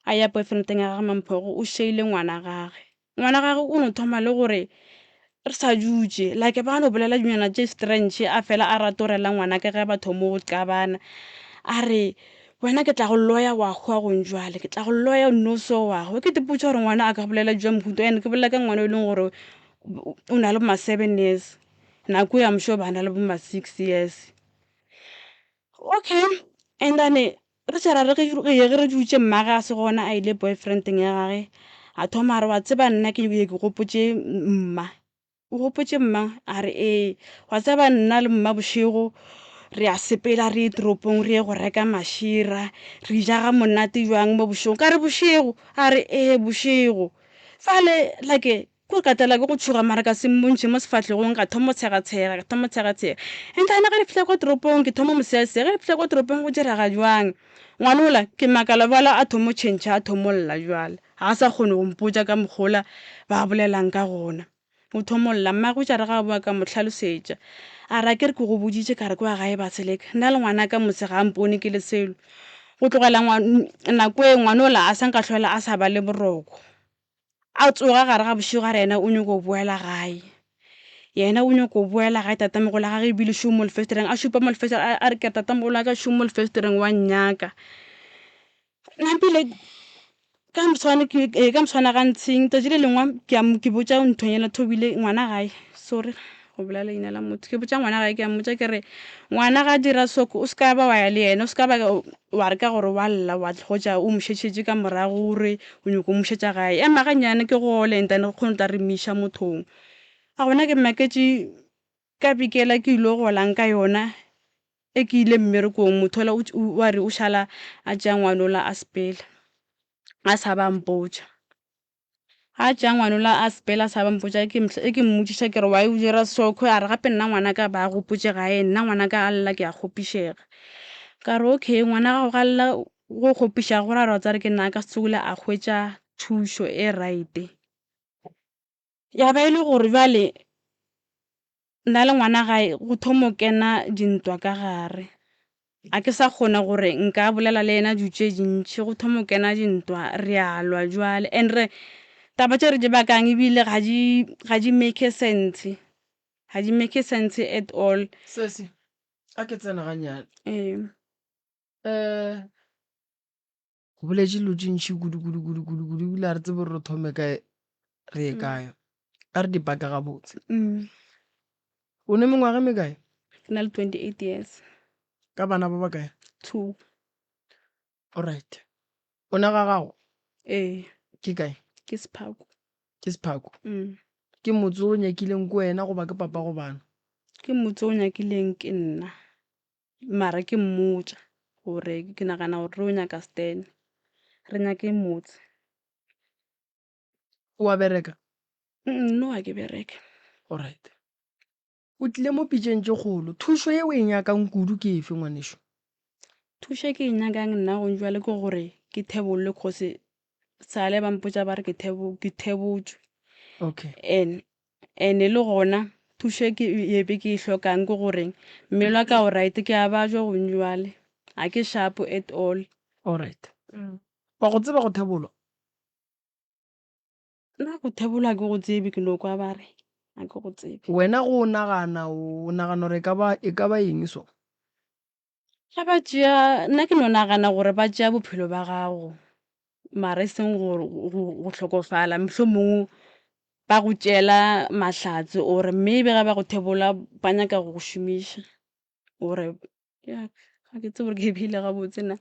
Speaker 3: a ya boyfriendeng ya gage Mamphogo o sheile ngwana gage o no thoma le gore re sa jutše like ba no bolela dinyana tše strange a fela a ratorela ngwana ke ge batho mo go qabana a re wena ke tla go loya wa hwa go njwale ke tla go loya no so wa go ke dipotša gore ngwana a ka bolela jwa mohuto ene ke bolela ka ngwana e leng gore o na le 7 years nako ya msho bana le 6 years okay and then re tšara re dutše mmaga a se gona a ile boyfriendeng ya gage a thoma re wa tseba nna ke gopotše mma o gopotse mma a re wa tseba nna le mma Bošego re a sepela re ye toropong re ye go reka mašira re jaga monate jwang mo Bošego ka re Bošego a re Bošego fale like ko katela ke go tshuga mara ka se mmontšhe mo sefatlegong ka thomo tshegatshega entane ge re fitlha kwa toropong ke thomo mosese ge re fitlha kwa toropong go direga jwang ngwana ola ke makala bala a thomo tšhentšha a thomolla jwale ga a sa kgone go mpotsa ka mokgola ba bolelang ka gona o thomolla mma go tšare ga boa ka mo tlhalosetša a ra ke re ke go boditše ka re kwa gae ba tseleka nna le ngwana ka mose ga mpone ke le selo go tlogela nako e ngwana ola a sa nka tlhola a sa ba le boroko a tsoga gare ga Bošego a re yena o nyako go boela gae yena o nyako go boela gae tatamogola ga ge ebile šo mo lefestereng a šupa mo lefestereng a re ke tatamogola ka šo mo lefestereng wa nnyaka nampile ka moswana ga ntsheng tatsi le lengwe ke botsa nthonyela Thobile ngwana gae sorry go bolela leina la motho ke botsa ngwana gae ke a mmotsa ke re ngwana ga dira soko o ska ba wa ya le yena o ska ba wa re ka gore wa lla wa tlhotša o mošetšetse ka morago gore o nyako mošetša gae ema ganyane ke gole ntane go kgone tla re miša mothong a gona ke maketše ka bikela ke ile golang ka yona e ke ile mmerekong motho ola wa re o šala a tšea ngwanola a sepela a sa ba mpotša a tšea ngwanola a sepela a sa ba mpotša e ke mmotšiša ke re wa e o dira soko a re gape nna ngwana ka ba gopotše gae nna ngwana ka a lla ke a kgopišega ka re okay ngwana ga go ga lla go kgopiša go ra tsa re ke nna ka setsogole a hwetša thušo e right ya ba e le gore bjale nna le ngwana gae go thomo kena dintwa ka gare a ke sa kgona gore nka bolela le yena dutse dintšhi go thomo kena dintwa re a lwa jwale and re taba tše re di bakang ebile ga di make sense at all
Speaker 2: sese a ke tsena ganyane go boletše dilo tše ntšhi kudu ebile a re tsebe re thome kae re ye kae a re dipaka gabotse o ne mengwaga me kae
Speaker 3: ke na le 28 years
Speaker 2: ka bana ba ba kae
Speaker 3: 2
Speaker 2: alright o na ga gago ke kae
Speaker 3: ke Sephako
Speaker 2: ke Sephako ke motse o nyakileng ko wena goba ke papa go bana
Speaker 3: ke motse o nyakileng ke nna mara ke mmotsa gore ke nagana gore o nyaka Stan re nyake motse
Speaker 2: o a bereka
Speaker 3: no a ke bereke
Speaker 2: alright o tlile mo pitšeng tše kgolo thušo ye o e nyakang kudu ke efe ngwanešo
Speaker 3: thušo ke e nyakang nna go jwale ke gore ke thebolle kgose sale ba mpotsa ba re ke thebotswe
Speaker 2: okay
Speaker 3: and le gona thušo e be ke e hlokang ke goreng mmelo wa ka o right ke a bajwa go njwale a ke sharp at all
Speaker 2: alright wa go tseba go thebolwa
Speaker 3: nna go thebolwa ke go tsebe ke no kwa bare a ke go tsebe
Speaker 2: wena go o nagana gore e ka ba eng so
Speaker 3: ga ba tšea nna ke no nagana gore ba tšea bophelo ba gago mara e seng go hlokofala mohlomongwe ba go tšeela mahlatse ore maybe ga ba go thebola ba nyaka go go šomiša ore ga ke tse gore ke ebile gabotse na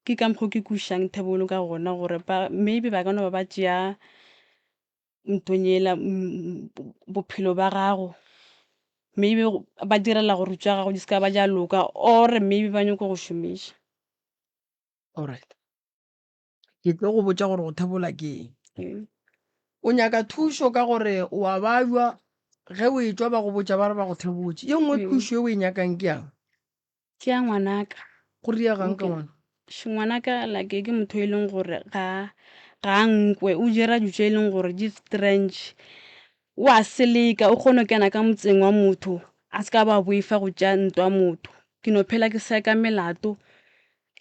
Speaker 3: ke ka mokgwa ke kušang thebolo ka gona gore maybe ba ka no ba tšea ntonyela bophelo ba gago maybe ba direla gore tša gago di ska ba ja loka or maybe ba nyako go šomiša
Speaker 2: alright ke tlo go botša gore go thebola ke eng o nyaka thušo ka gore o a bajwa ge o e tšwa ba go botša ba re ba go thebotse ye nngwe thušo ye o e nyakang ke yang
Speaker 3: ke ya ngwanaka
Speaker 2: go riagang ka ngwana
Speaker 3: ngwanaka like ke motho e leng gore ga nkwe o dira dilo tse e leng gore di strange o a seleka o kgone kena ka motseng wa motho a se ka ba boifa go tšea ntwa motho ke no phela ke seka melato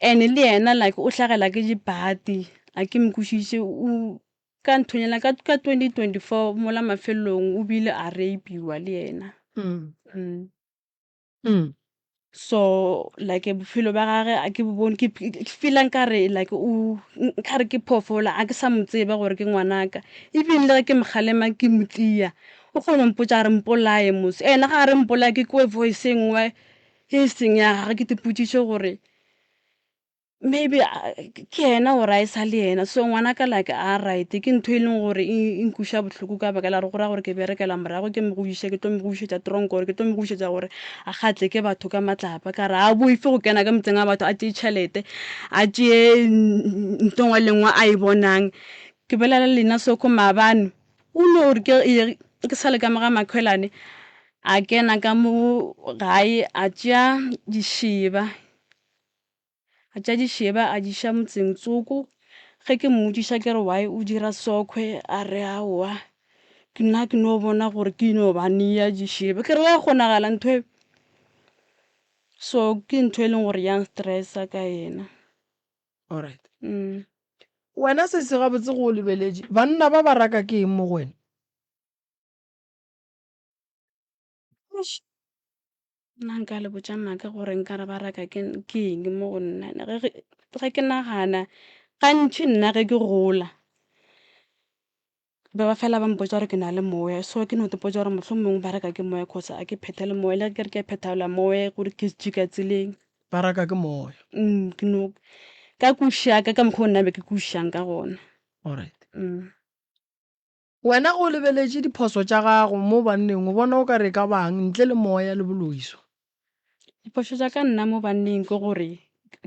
Speaker 3: and le yena like o tlhagela ke dipati a ke mokwešiše ka nthonyela ka 2024 mola mafelong o bile a rapiwa le yena so like bophelo ba gage a ke bone ke feela nkare like nkare ke phofola a ke sa mo tseba gore ke ngwanaka even le ge ke mogalema ke motlia o kgone mpotsa a re mpolae mose ena ga a re mpolae ke kwe voice e nngwe e seng ya gage ke tepotšiše gore maybe ke yena gore a e sa le yena so ngwana ka like a right ke ntho e leng gore e nkuša botlhoko ka baka la re gore ke berekela morago ke mogoiša ke tlo mogoišetša tronko gore ke tlo mogoišetša gore a gatle ke batho ka matlapa ka re a boife go kena ka motseng a batho a tšee tšhelete a tšee ntongwe lengwe a e bonang ke bolela lena so ko maabane o no gore ke sa le ka moga makhwelane a kena ka mo gae a tšea dišiba a tša dišeba a diša motseng tsoko ge ke mmotšiša ke re why o dira sokhwe a re aowa ke nna ke no bona gore ke no ba nea dišeba ke re ya kgonagala ntho e so ke ntho e leng gore yang stressa ka yena
Speaker 2: alright wena se se gabotse go o lebeletše banna ba raka ke eng mo go wena
Speaker 3: nna nka le botša maaka gore nka re ba raka ke eng mo go nna ge ke nagana gantši nna ge ke gola ba fela ba mpotsa gore ke na le moya so ke no tepotsa gore motlho mongwe ba reka ke moya kgotsa a ke phethele moya le ke re ke phethela moya gore ke ka tseleng
Speaker 2: ba raka ke moya
Speaker 3: ke no ka kušaka ka mokgwa o nna be ke kušang ka gona
Speaker 2: alright wena go lebeletše diphoso tša gago mo banneng o bona o ka re ka bang ntle le moya le boloiso
Speaker 3: diphoso tša ka nna mo banneng ke gore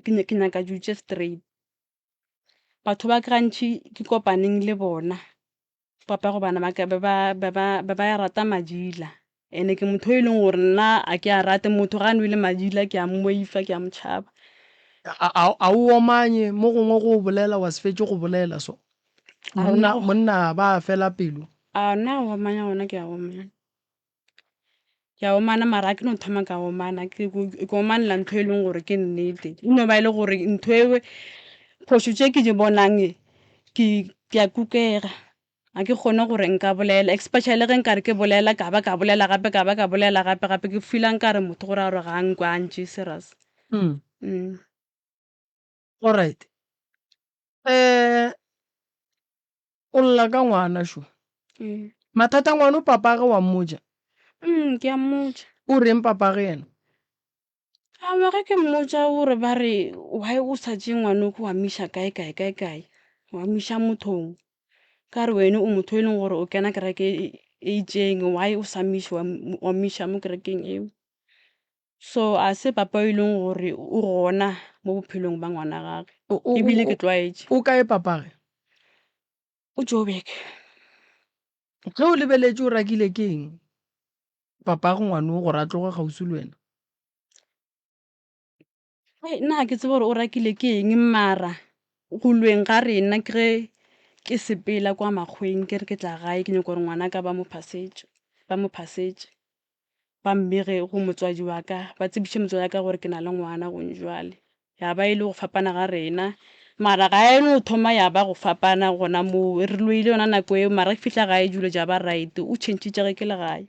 Speaker 3: ke nyaka jutše straight batho ba gantši ke kopaneng le bona papa go bana ba ba ya rata madila ene ke motho e leng gore nna a ke a rate motho ga a nwele madila ke a moifa ke a motšhaba
Speaker 2: a o omanye mo gongwe go bolela wa se fetse go bolela so monna ba fela pelo
Speaker 3: a nna a omanya gona ke a omanya ke a omana mara ke no thoma ka omana ke omanela ntho e leng gore ke nnete e no ba e le gore ntho ewe phoso tše ke di bonang ke a kukega a ke kgone gore nka bolela especially ge nka re ke bolela ka ba ka bolela gape ke feela nka re motho gore a re ga nkwantše serious
Speaker 2: alright o lla ka ngwana šo mathata ngwana o papage wa mmotša
Speaker 3: ke a mmotša
Speaker 2: o reng papage yena
Speaker 3: awa ge ke mmotša gore ba re why o sa tšee ngwanoko wa miša kae wa miša mothong ka re wene o motho e leng gore o kena kereke e itšeng why o sa miše wa miša mo kerekeng eo so a se papa e leng gore o gona mo bophelong ba ngwana gage ebile ke tlwaetše
Speaker 2: o kae papage
Speaker 3: o Joburg
Speaker 2: ge o lebeletše o rakile ke eng papage ngwane o gore a tloge kgausi le wena
Speaker 3: nna ke tsebe gore o rakile ke eng mara go lweng ga rena ke ge ke sepela kwa makgweng ke re ke tla gae ke nyako gore ngwana ka ba mo phasetse ba mmege go motswadi wa ka ba tsebiše motswadi wa ka gore ke na le ngwana gong jwale ya ba e le go fapana ga rena mara ga e no thoma ya ba go fapana gona moo re loile yona nako eo mara ke fitlha gae dilo ja ba right o change-itše ge ke le gae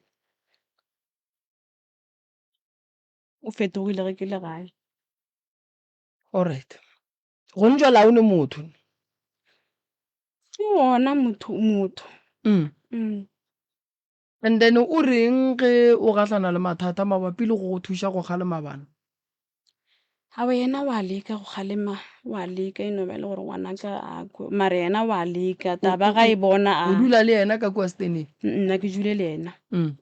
Speaker 3: o fetogile ge ke le gae
Speaker 2: alright go ntšwala o ne motho
Speaker 3: ke gona motho
Speaker 2: and then o reng ge o gatlana le mathata mabapi le go go thuša go kgalema bana
Speaker 3: gawe yena wa leka go kgalema wa leka e no ba le gore ngwanaka a kwe mara yena wa leka taba ga e bona
Speaker 2: o dula le yena ka kwa steneng
Speaker 3: nna ke dule le yena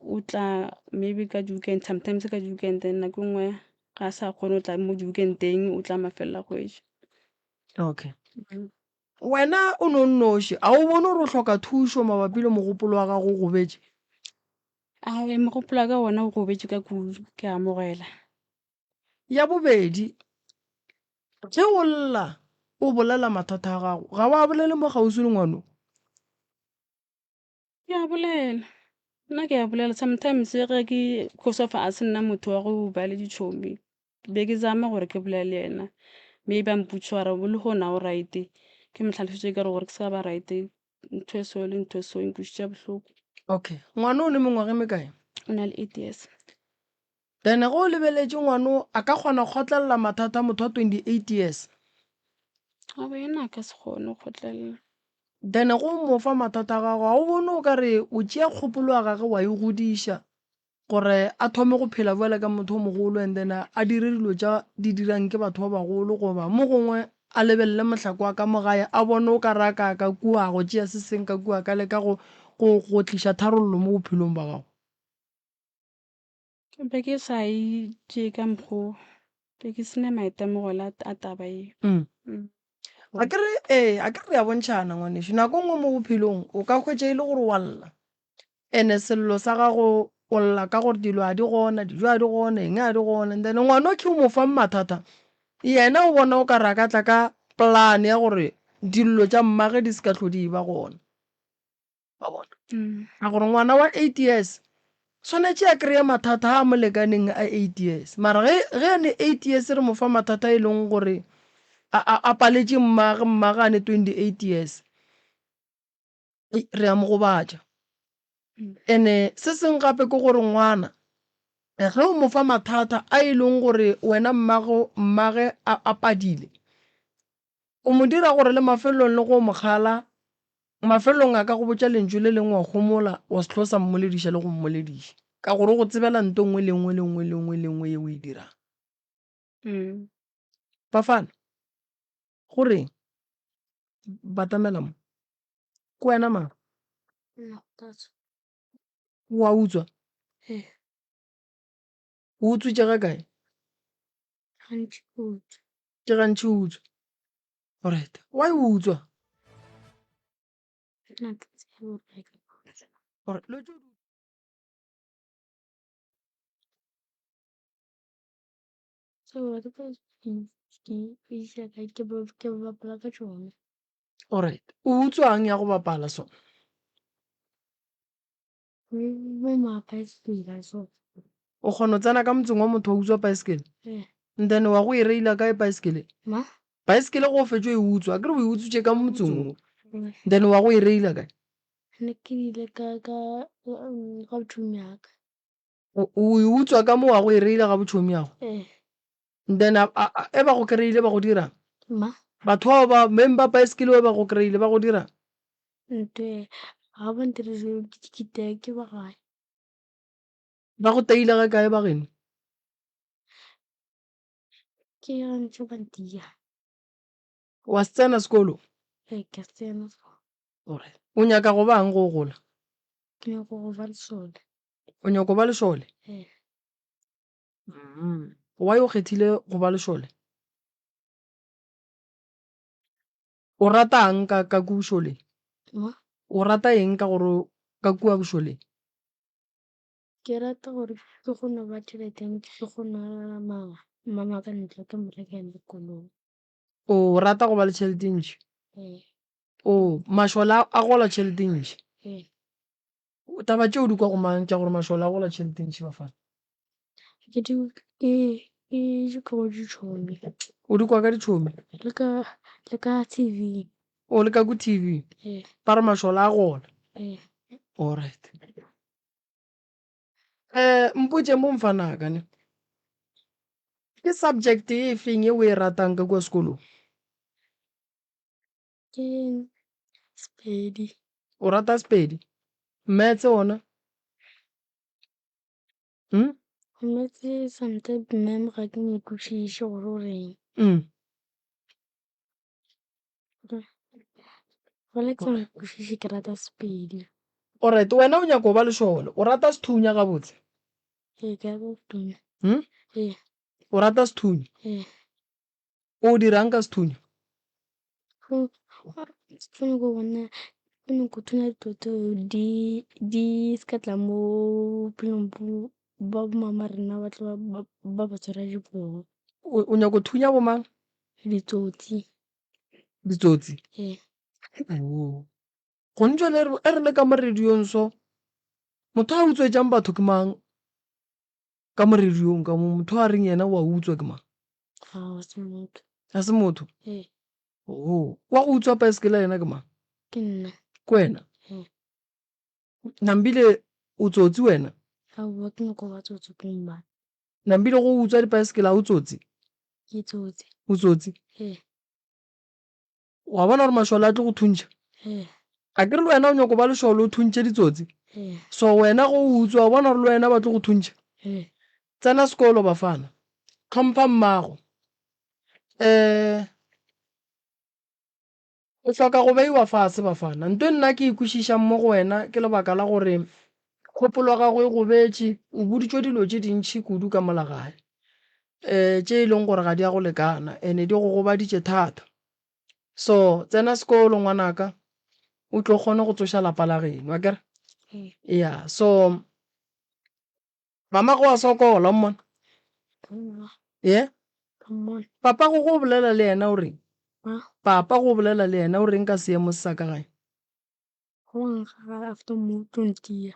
Speaker 3: o tla maybe ka weekend sometimes ka weekend nna ke nngwe ga a sa kgone o tla mo weekendeng o tla mafelela kgwedi
Speaker 2: okay wena o no nnoši a o bone gore o tlhoka thušo mabapi le mogopolo wa gago go gobetše
Speaker 3: mogopolo wa ka ona o gobetše ka kudu ke amogela
Speaker 2: ya bobedi ge o lla o bolela mathata a gago ga wa bolele mo kgausi le ngwano
Speaker 3: ke a bolela nna ke a bolela sometimes ge ke kosofa a se nna motho wa go ba le ditšhomi be ke zama gore ke bolele yena maybe a mputse ware o le gona o right ke motlhalosetse ka re gore ke se ka ba right ntho e so le ntho e so nkušitša bohloko
Speaker 2: okay ngwana o le mengwage mekae
Speaker 3: o na le 8 years
Speaker 2: then go o lebeletše ngwano a ka kgona go kgotlelela mathata motho wa 28 years
Speaker 3: gabe yena a ka se kgone go kgotlelela
Speaker 2: then go mo fa mathata a gago ga o bone o ka re o tšea kgopolo ya gage wa e godiša gore a thome go phela fela ka motho o mogolo and then a dire dilo tša di dirang ke batho ba bagolo goba mo gongwe a lebelele mohlako wa ka mo gae a bone o ka raka ka kua go tšea se seng ka kua ka leka go tliša tharollo mo bophelong ba gago.
Speaker 3: be ke sa itše ka mokgwa be ke sene maitemogelo a taba eo.
Speaker 2: a ke re ya bontšhana ngwanešo nako nngwe mo bophelong o ka hwetša e le gore wa lla ene sello sa gago o lla ka gore dilo a di gona dijo a di gona eng a di gona and then ngwana o ke o mo fang mathata yena o bona o ka re a ka tla ka polane ya gore dilo tša mmage di se ka tlho di ba gona ba bona a gore ngwana wa 8 years tshwanetse a kry-e mathata a mo lekaneng a 8 years mara ge ane 8 years re mo fa mathata e leng gore a paletše mmage ane 28 years re a mo gobatša ene se seng gape ke gore ngwana ge o mo fa mathata a e leng gore wena mmage a padile o mo dira gore le mafelong le go mogala mafelong a ka go botša lentšu le lengwe wa gomola wa se tlhosa mmolediša le go mmolediša ka gore go tsebela nto ngwe le ngwe ye o e dirang Bafana gore batamela mo ke wena ma wa utswa o utswitše ga kae ke gantši o utswa alright why o utswa alright o utswang ya go bapala sona o kgona go tsena ka motseng wa motho wa utswa baesekele then wa go e reila kae baesekele baesekele go fetšo e utswa a kere o e utswitše ka motseng then wa go e reila kae o e utswa ka mo wa go e reila ga botšhomi yago then e ba go kry-ile ba go dirang batho ba meng ba baesekele e ba go kry-ile ba go dirang ba go taile ga kae ba geno wa se tsena sekolo o nyaka go bang go gola o nyaka go ba lesole why o kgethile go ba lesole o rata eng ka ku bošoleng o rata eng ka gore ka kua bošoleng
Speaker 5: ke rata gore ke kgone ba tšheleteng ke kgone mama ka ntle ke mo rekele koloi
Speaker 2: o rata go ba le tšhelete ntši o mašola a gola tšhelete ntši taba tšeo di kwa go mang tša gore mašola a gola tšhelete ntši Bafana
Speaker 5: ke di kwa ditšhomi
Speaker 2: o di kwa ka ditšhomi
Speaker 5: le ka TV
Speaker 2: o le ka ku TV ba re mašola a gola alright mpotše mo Mfanakane ke subject e feng e o e ratang ka kwa sekolong
Speaker 5: ke Sepedi
Speaker 2: o rata Sepedi Maths ona
Speaker 5: mmetse sometimes mem ga ke mo kwešiše gore o reng go le ke mo kwešiše ke rata Sepedi
Speaker 2: alright wena o nyaka go ba lesole o rata sethunya gabotse
Speaker 5: ka botona
Speaker 2: o rata sethunya o dirang ka sethunya
Speaker 5: sethunya ko bona ke no go thunya dilo di se ka tla mo pelong ba mama rena ba tla ba tshwara dipoo
Speaker 2: o nyaka go thunya bo mang
Speaker 5: ditsotsi
Speaker 2: go ntse e re le ka mo radiong so motho a utswetsang batho ke mang ka mo radiong ka mo motho a reng yena wa utswa ke mang a se motho wa go utswa baesekele yena ke mang
Speaker 5: ke nna
Speaker 2: ke wena nambile o tsotsi wena
Speaker 5: aowa ke nyako ba tsotsi ke mmane
Speaker 2: nambile go utswa dibaesekele a o tsotsi
Speaker 5: ke tsotsi
Speaker 2: o tsotsi wa bona gore mašola a tle go thuntšha a ke re le wena o nyako ba lešole o thuntše ditsotsi so wena go utswa wa bona re le wena ba tlo go thuntša tsena sekolo bafana tlhompha mmago o hloka go beiwa fase bafana nto nna ke ikwešišang mo go wena ke lebaka la gore kgopolo gago e go betše o boditšwe dilo tše dintšhi kudu ka molagae tše e leng gore ga di a go lekana ene di go gobaditše thata so tsena sekolo ngwanaka o tlo kgone go tsoša lapa la geno akere ya so mama go a sokola mmona ye papa go bolela le yena o reng papa go bolela le yena o reng ka seemo se sa ka gae
Speaker 5: after mo 20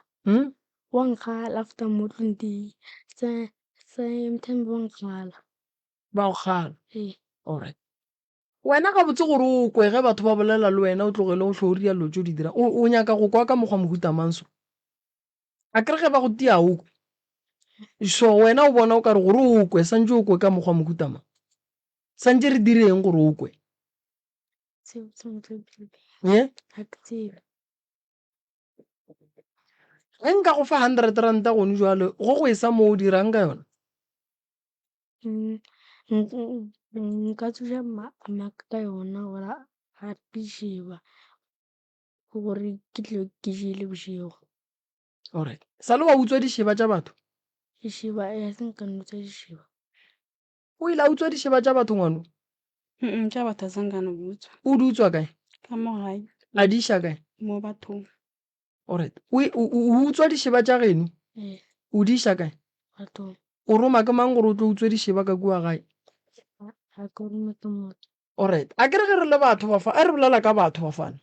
Speaker 5: after mo 20 same time
Speaker 2: ba go kgala alright wena ga botse gore o kwe ge batho ba bolela le wena o tlogele go tlhoria lo tse o di dira o nyaka go kwa ka mokgwa mohuta manso a kere ge ba go tia o kwe so wena o bona o kare gore o kwe santse o kwe ka mokgwa mohuta mang santse re direng gore o kwe ge nka go fa 100 ranta gone jwale go go e sa mo o dirang ka yona
Speaker 5: nka tsoša maka ka yona gore a pisheba gore ke tle ke jele bošego
Speaker 2: alright sa le wa utswa dišeba tša batho
Speaker 5: dišeba se nka notsa dišeba
Speaker 2: o ile a utswa dišeba tša batho ngwano
Speaker 3: tša batho sankane botswa
Speaker 2: o di utswa kae
Speaker 3: ka mo gae
Speaker 2: a di iša kae
Speaker 3: mo bathong
Speaker 2: alright o utswa dišeba tša geno o di iša kae
Speaker 5: bathong
Speaker 2: o roma ke mang gore o tlo utswe dišeba ka kua gae
Speaker 5: a ka roma ke motho
Speaker 2: alright a kere ge re le batho a re bolela ka batho bafana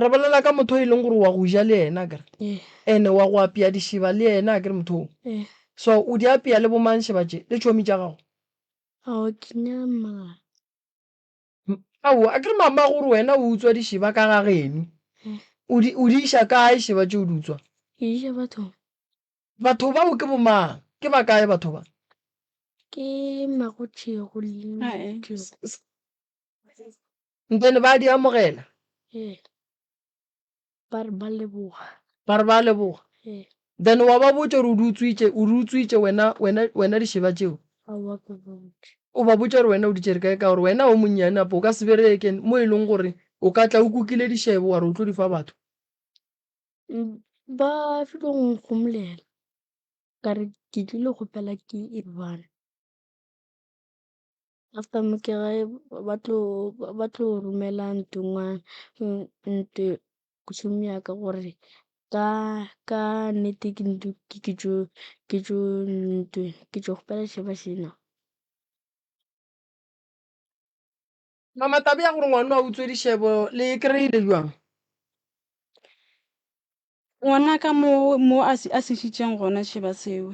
Speaker 2: re bolela ka motho e leng gore wa go ja le ena kere ene wa go apea dišeba le ena a kere motho so o di apea le bomang šeba tše le tšhomi tša gago
Speaker 5: ao kenya mma
Speaker 2: ao a kere mama gore wena o utswa dišeba ka ga geno o di iša kae šeba tše o di utswa
Speaker 5: iša bathong
Speaker 2: batho bao ke bomang ke ba kae batho ba
Speaker 5: ke magotšego le
Speaker 2: ntene ba di amogela
Speaker 5: ba re ba leboga
Speaker 2: ba re ba leboga then wa ba botša gore o di utswitše wena dišeba tšeo o ba botša gore wena o di tšere kae ka gore wena o monnyane apo o ka se bereke mo e leng gore o ka tla o kukile dišebe wa re o tlo di fa batho
Speaker 5: ba file go nkgomolela ka re ke tlile kgopela ke Irvana after mo ke gae ba tlo romela ntongwana nte kutšhomi yaka gore ka nnete ke tšo kgopela šeba šena
Speaker 2: mama tabe ya gore ngwana a utswe dišebo le kry-ile jwang
Speaker 3: ngwana ka mo a sešitšeng gona šeba seo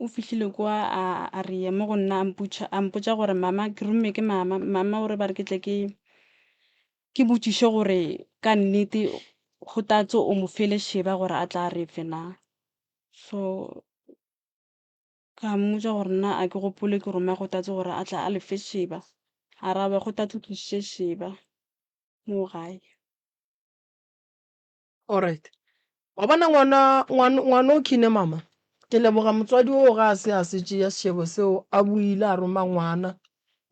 Speaker 3: o fihlile kwa a re ye mo go nna a mpotša gore mama ke romme ke mama gore ba re ke tle ke botšiše gore ka nnete go tatse o mo fele šeba gore a tla re fe na so ka mmotša gore nna a ke gopole ke roma go tatse gore a tla a lefe šeba a rabe go tatse tlišiše šeba mo gae
Speaker 2: alright wa bona ngwana o khine mama ke leboga motswadi o ga se a setse ya šebo seo a buile a roma ngwana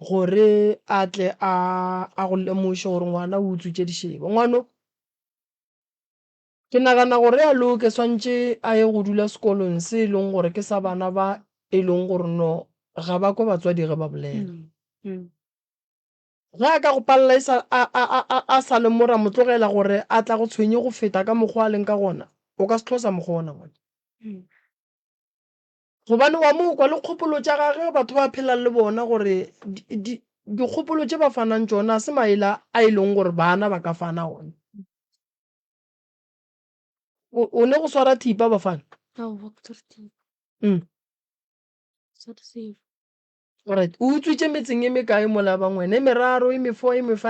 Speaker 2: gore a tle a go lemoše gore ngwana o utswitše dišeba ngwano ke nagana gore a loke swantše a ye go dula sekolong se e leng gore ke sa bana ba e leng gore no ga ba kwa batswadi ge ba bolela ge a ka go palela a sa lemora motlogela gore a tla go tshwenye go feta ka mokgwa a leng ka gona o ka se tlhosa mokgona ngwana gobane wa mo kwa le kgopolo tša gage batho ba phelang le bona gore dikgopolo tše ba fanang tšona a se maela a e leng gore bana ba ka fana gona o ne go swara thipa bafana alright o utswitše metseng e mekae mola bangwene e meraro e me-4 e me-5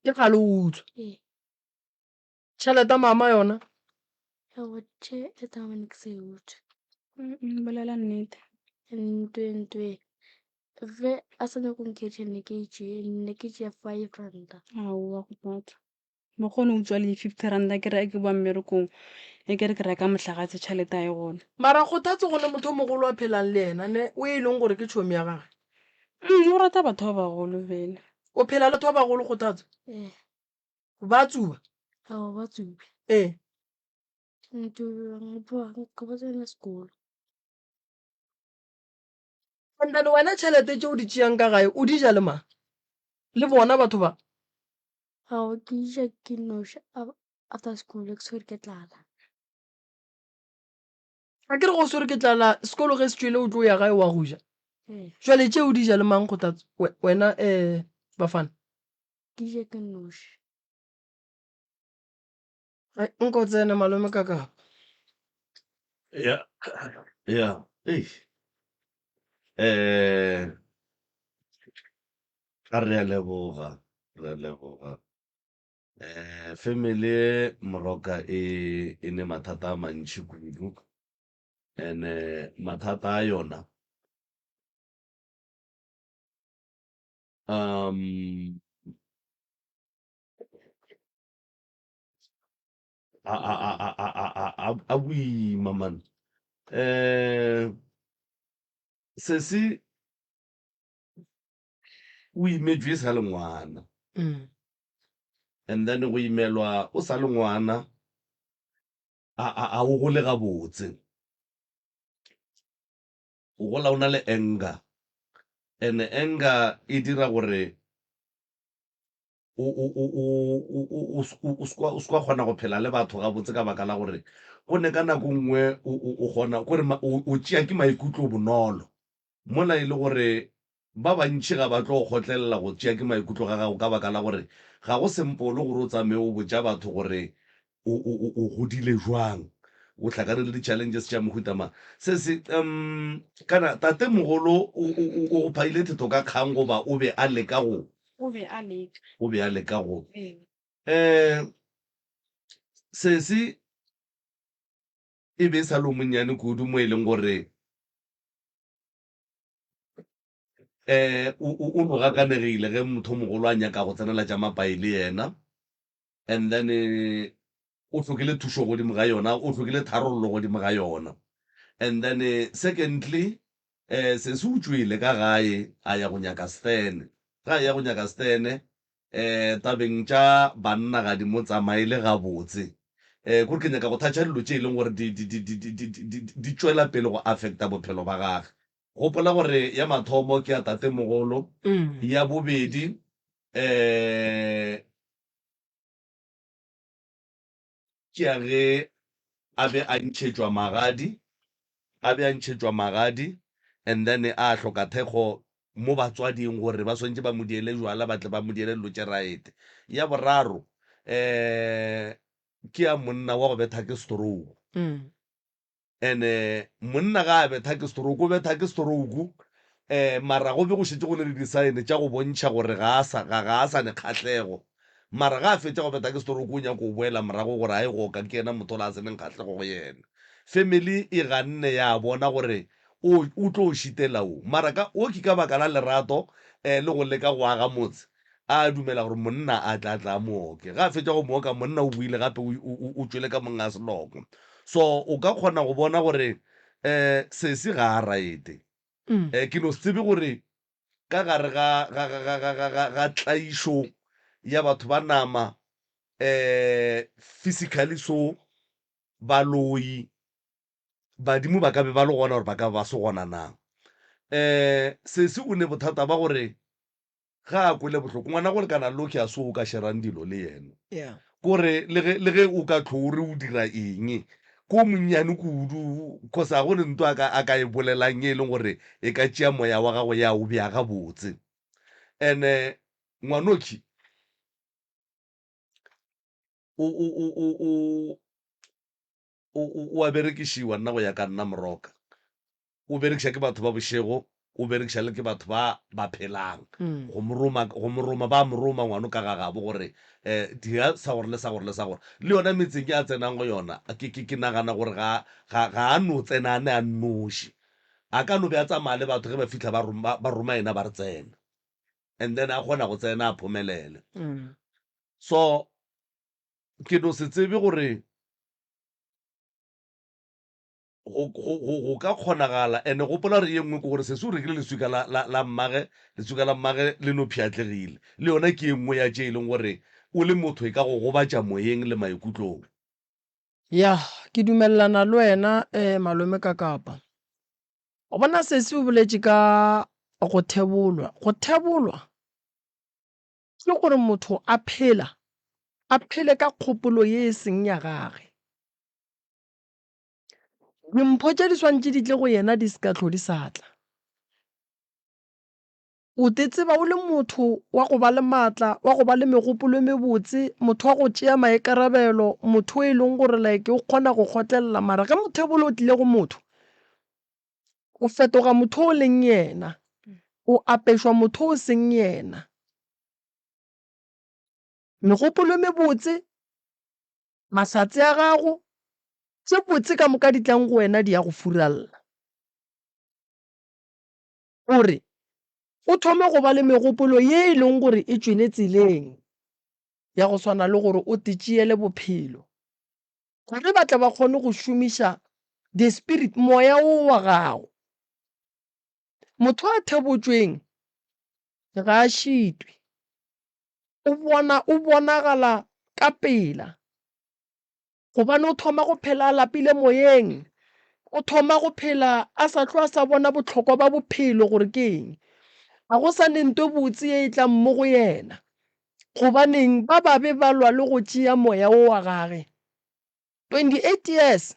Speaker 2: ke gale o utswa tšhelete mama yona
Speaker 3: bolela nnete
Speaker 5: ntwe ge a sa nyako nketše nne ke tšea 5 ranta.
Speaker 3: Aowa go thata. Mokgone o tswa le 50 ranta ke re ke boa mmerekong e ke re ke reka motlakase tšhelete a e gona.
Speaker 2: mara kgothatse go ne motho o mogolo a phelang le ena ne o e leng gore ke tšhomi ya gage
Speaker 3: O rata batho ba bagolo fela.
Speaker 2: o phela le batho ba bagolo kgothatse ba tsuba
Speaker 5: Ao ba tsube
Speaker 2: ee
Speaker 5: ka ba tsena sekolo.
Speaker 2: andane wena tšhelete tše o di tšeang ka gae o di ja le mang le bona batho ba
Speaker 5: Ao ke ija ke noša after school ke swere ke tlala.
Speaker 2: ga ke re go swere ke tlala sekolo ge se tšwele o tlo ya gae wa go ja jale tše o di ja le mang kgothatse wena Bafana
Speaker 5: Ke ija ke noša.
Speaker 2: nko tsene malome ka kapa
Speaker 1: ya ei a re a leboga family e Moroka e ne mathata a mantši kudu and mathata a yona a boima man sesi o imetswe e sa le ngwana and then go imelwa o sa le ngwana a o gole gabotse o gola o na le anger and anger e dira gore o ska kgona go phela le batho gabotse ka baka la gore go ne ka nako nngwe o kgona kore o tšea ke maikutlo bonolo mola e le gore ba bantši ga ba tlo go kgotlelela go tšea ke maikutlo ga gago ka baka la gore ga go sempolo gore o tsamaye o botša batho gore o godile jwang o tlhakane le di-challenges tša mohutama se se kana tate mogolo o phaile theto ka kgang goba o be a leka go
Speaker 3: O be a leka.
Speaker 1: o be a leka go sesi e be sa lo monnyane kudu mo e leng gore o no gakanegile ge motho mogolo a nyaka go tsenela tša mapai le yena and then o tlhokile thušo godimo ga yona o tlhokile tharollo godimo ga yona and then secondly se se utswile ka gae a ya go nyaka stene ga a ya go nyaka stene tabeng tša banna ga di mo tsamaile gabotse kore ke nyaka go thatša dilo tše e leng gore di tšwela pele go affecta bophelo ba gage gopola gore ya mathomo ke ya tate mogolo ya bobedi ke ya ge a be a ntšhetšwa magadi and then a hloka thekgo mo batswading gore ba swantse ba mo diele jwala ba tle ba mo diele dilo tše raete ya boraro ke ya monna wa go betha ke stroke and monna ga a betha ke stroke o betha ke stroke mara go be go šetse go le di-sign tša go bontšha gore ga a sa ne kgatlego mara ga a fetša go betha ke stroke o nyako o boela morago gore a e goka ke ena motho la a seneng kgatlego go yena family e ganne ya bona gore o tlo o šitela o mara o ke ka baka la lerato le go leka go aga motse a dumela gore monna a tla mooke ga a fetša go mooka monna o buile gape o tswele ka monga seloko so o ka kgona go bona gore sesi ga a raete ke no se tsebe gore ka gare ga tlaišo ya batho ba nama physically so baloi badimo ba ka be ba le gona gore ba ka ba se gona nang sesi o ne bothata ba gore ga a kwele bohloko ngwana go lekana le ke a se o ka sherang dilo le yena kore le ge o ka tlhore o dira eng ko monnyane kudu cause a gone nto a ka e bolelang e leng gore e ka tšea moya wa gago ya o bja gabotse and ngwanoki o a berekišiwa nna go ya ka nna Moroka o berekiša ke batho ba bošego o berekiša le ke batho ba phelang go moroma ba moroma ngwano ka gagabo gore dia sa gore le sa gore le yona metseng ke a tsenang go yona ke nagana gore ga a no tsenane a nnoši a ka no be a tsamaya le batho ge ba fitlha ba roma ena ba re tsena, and then a kgona go tsena a phomelele. So ke no se tsebe gore go ka kgonagala, and gopola re ye nngwe ke gore se se o rekile lesuka la mmage le no phiatlegile, le yona ke e nngwe ya tše e leng gore o le motho e ka go gobatša moyeng le maikutlong.
Speaker 2: ya ke dumelelana le wena malome ka kapa o bona se se o boletše ka go thebolwa. Go thebolwa ke gore motho a phele ka kgopolo ye e seng ya gage. Dimpho tše di swantše di tle go yena di se ka tlho di satla. O te tseba o le motho wa go ba le maatla, wa go ba le megopolo e mebotse, motho wa go tšea maikarabelo, motho e leng gore like o kgona go kgotlelela, mara ge mothebolo o tlile go motho o fetoga motho o leng yena, o apešwa motho o seng yena. Megopolo e mebotse, mahlatse a gago tse botse ka moka di tlang go wena di ya go furalla. Gore o thome go ba le megopolo ye e leng gore e tswile tseleng ya go swana le gore o te tšeele bophelo, gore ba tle ba kgone go šomiša the spirit, moya o wa gago. Motho a thebotsweng ga a šitwe, o bonagala ka pela, gobane o thoma go phela a lapile moyeng, o thoma go phela a sa tlo a sa bona botlhokwa ba bophelo gore ke eng. Ga go sa ne nto botse e tlang mo go yena, gobaneng ba babe ba lwa le go tšea moya o wa gage. 28 years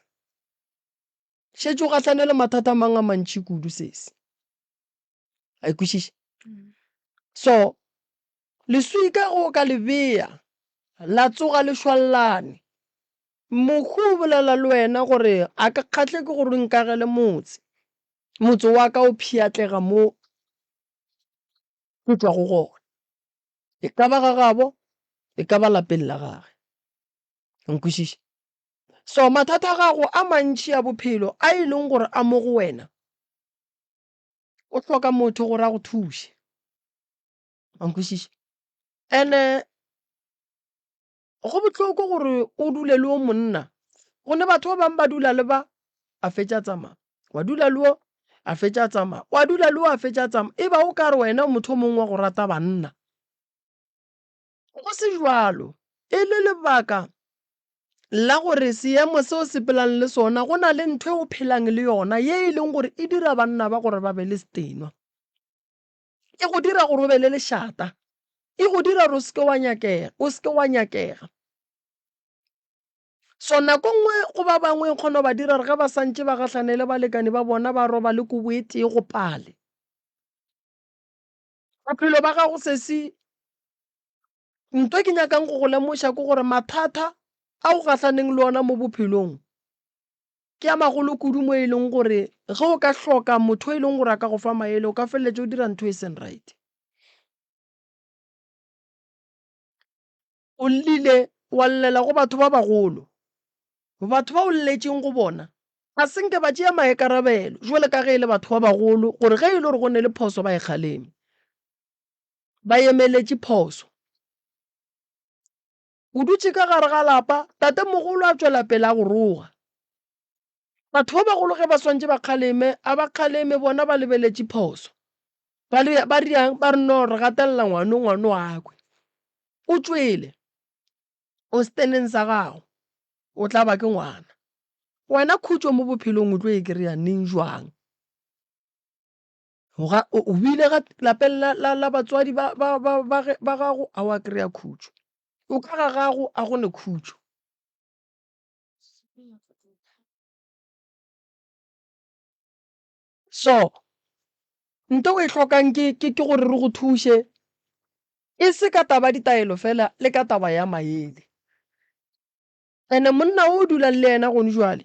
Speaker 2: šetše o gahlane le mathata a mang a mantši kudu sese, a ikwešiše. So leswi ka go ka lebea la tsoga le šwallane, mokhu o bolela le wena gore a ka kgahle ke gore nkagele motse wa ka o phiatlega mo ke tswa go gona, e ka ba ga gabo, e ka ba lapeng la gage, nkwešiše. So mathata a gago a mantši a bophelo a e leng gore a mo go wena, o hloka motho gore a go thuše, nkwešiše. And go bohloko gore o dule le o monna, gone batho ba bangwe ba dula le ba a fetša tsamaya, wa dula le o a fetša tsamaya, wa dula le o a fetša tsamaya, e ba o ka re wena motho mongwe wa go rata banna. Go se jwalo, e le lebaka la gore seemo se o sepelang le sona go na le ntho e o phelang le yona ye e leng gore e dira banna ba gore ba be le setenwa, e go dira gore o be le lešata, e go dira gore o seke wa nyakega. So nako nngwe go ba bangwe e kgona go ba dira re ge ba santše ba gahlane le balekane ba bona ba roba le kobo e tee go pale. Bophelo ba gago sesi, ntho ke nyakang go go lemoša ke gore mathata a o gahlaneng le ona mo bophelong ke a magolo kudu mo e leng gore ge o ka hloka motho e leng gore a ka go fa maele o ka feleletse o dira ntho e seng right. O llile wa llela go batho ba bagolo, batho ba o lletšeng go bona ga senke ba tšea maikarabelo jwale ka ge e le batho ba bagolo gore ge e le gore go ne le phoso ba e kgaleme, ba emeletše phoso. O dutše ka gare ga lapa, tate mogolo a tšwela pele a go roga. Batho ba bagolo ge ba swantše ba kgaleme, a ba kgaleme bona ba lebeletše phoso, ba riang ba re no re gatelela ngwano wakwe. O tšwele o steneng sa gago, o tla ba ke ngwana. Wena khutšo mo bophelong o tlo e kry-a neng jwang? O bile ga lapeng la batswadi ba gago a wa kry-a khutšo, o ka ga gago a gone khutšo. So nto o e hlokang ke gore re go thuše, e se ka taba ditaelo fela le ka taba ya maele. Ene monna o dulang le ena gone jwale,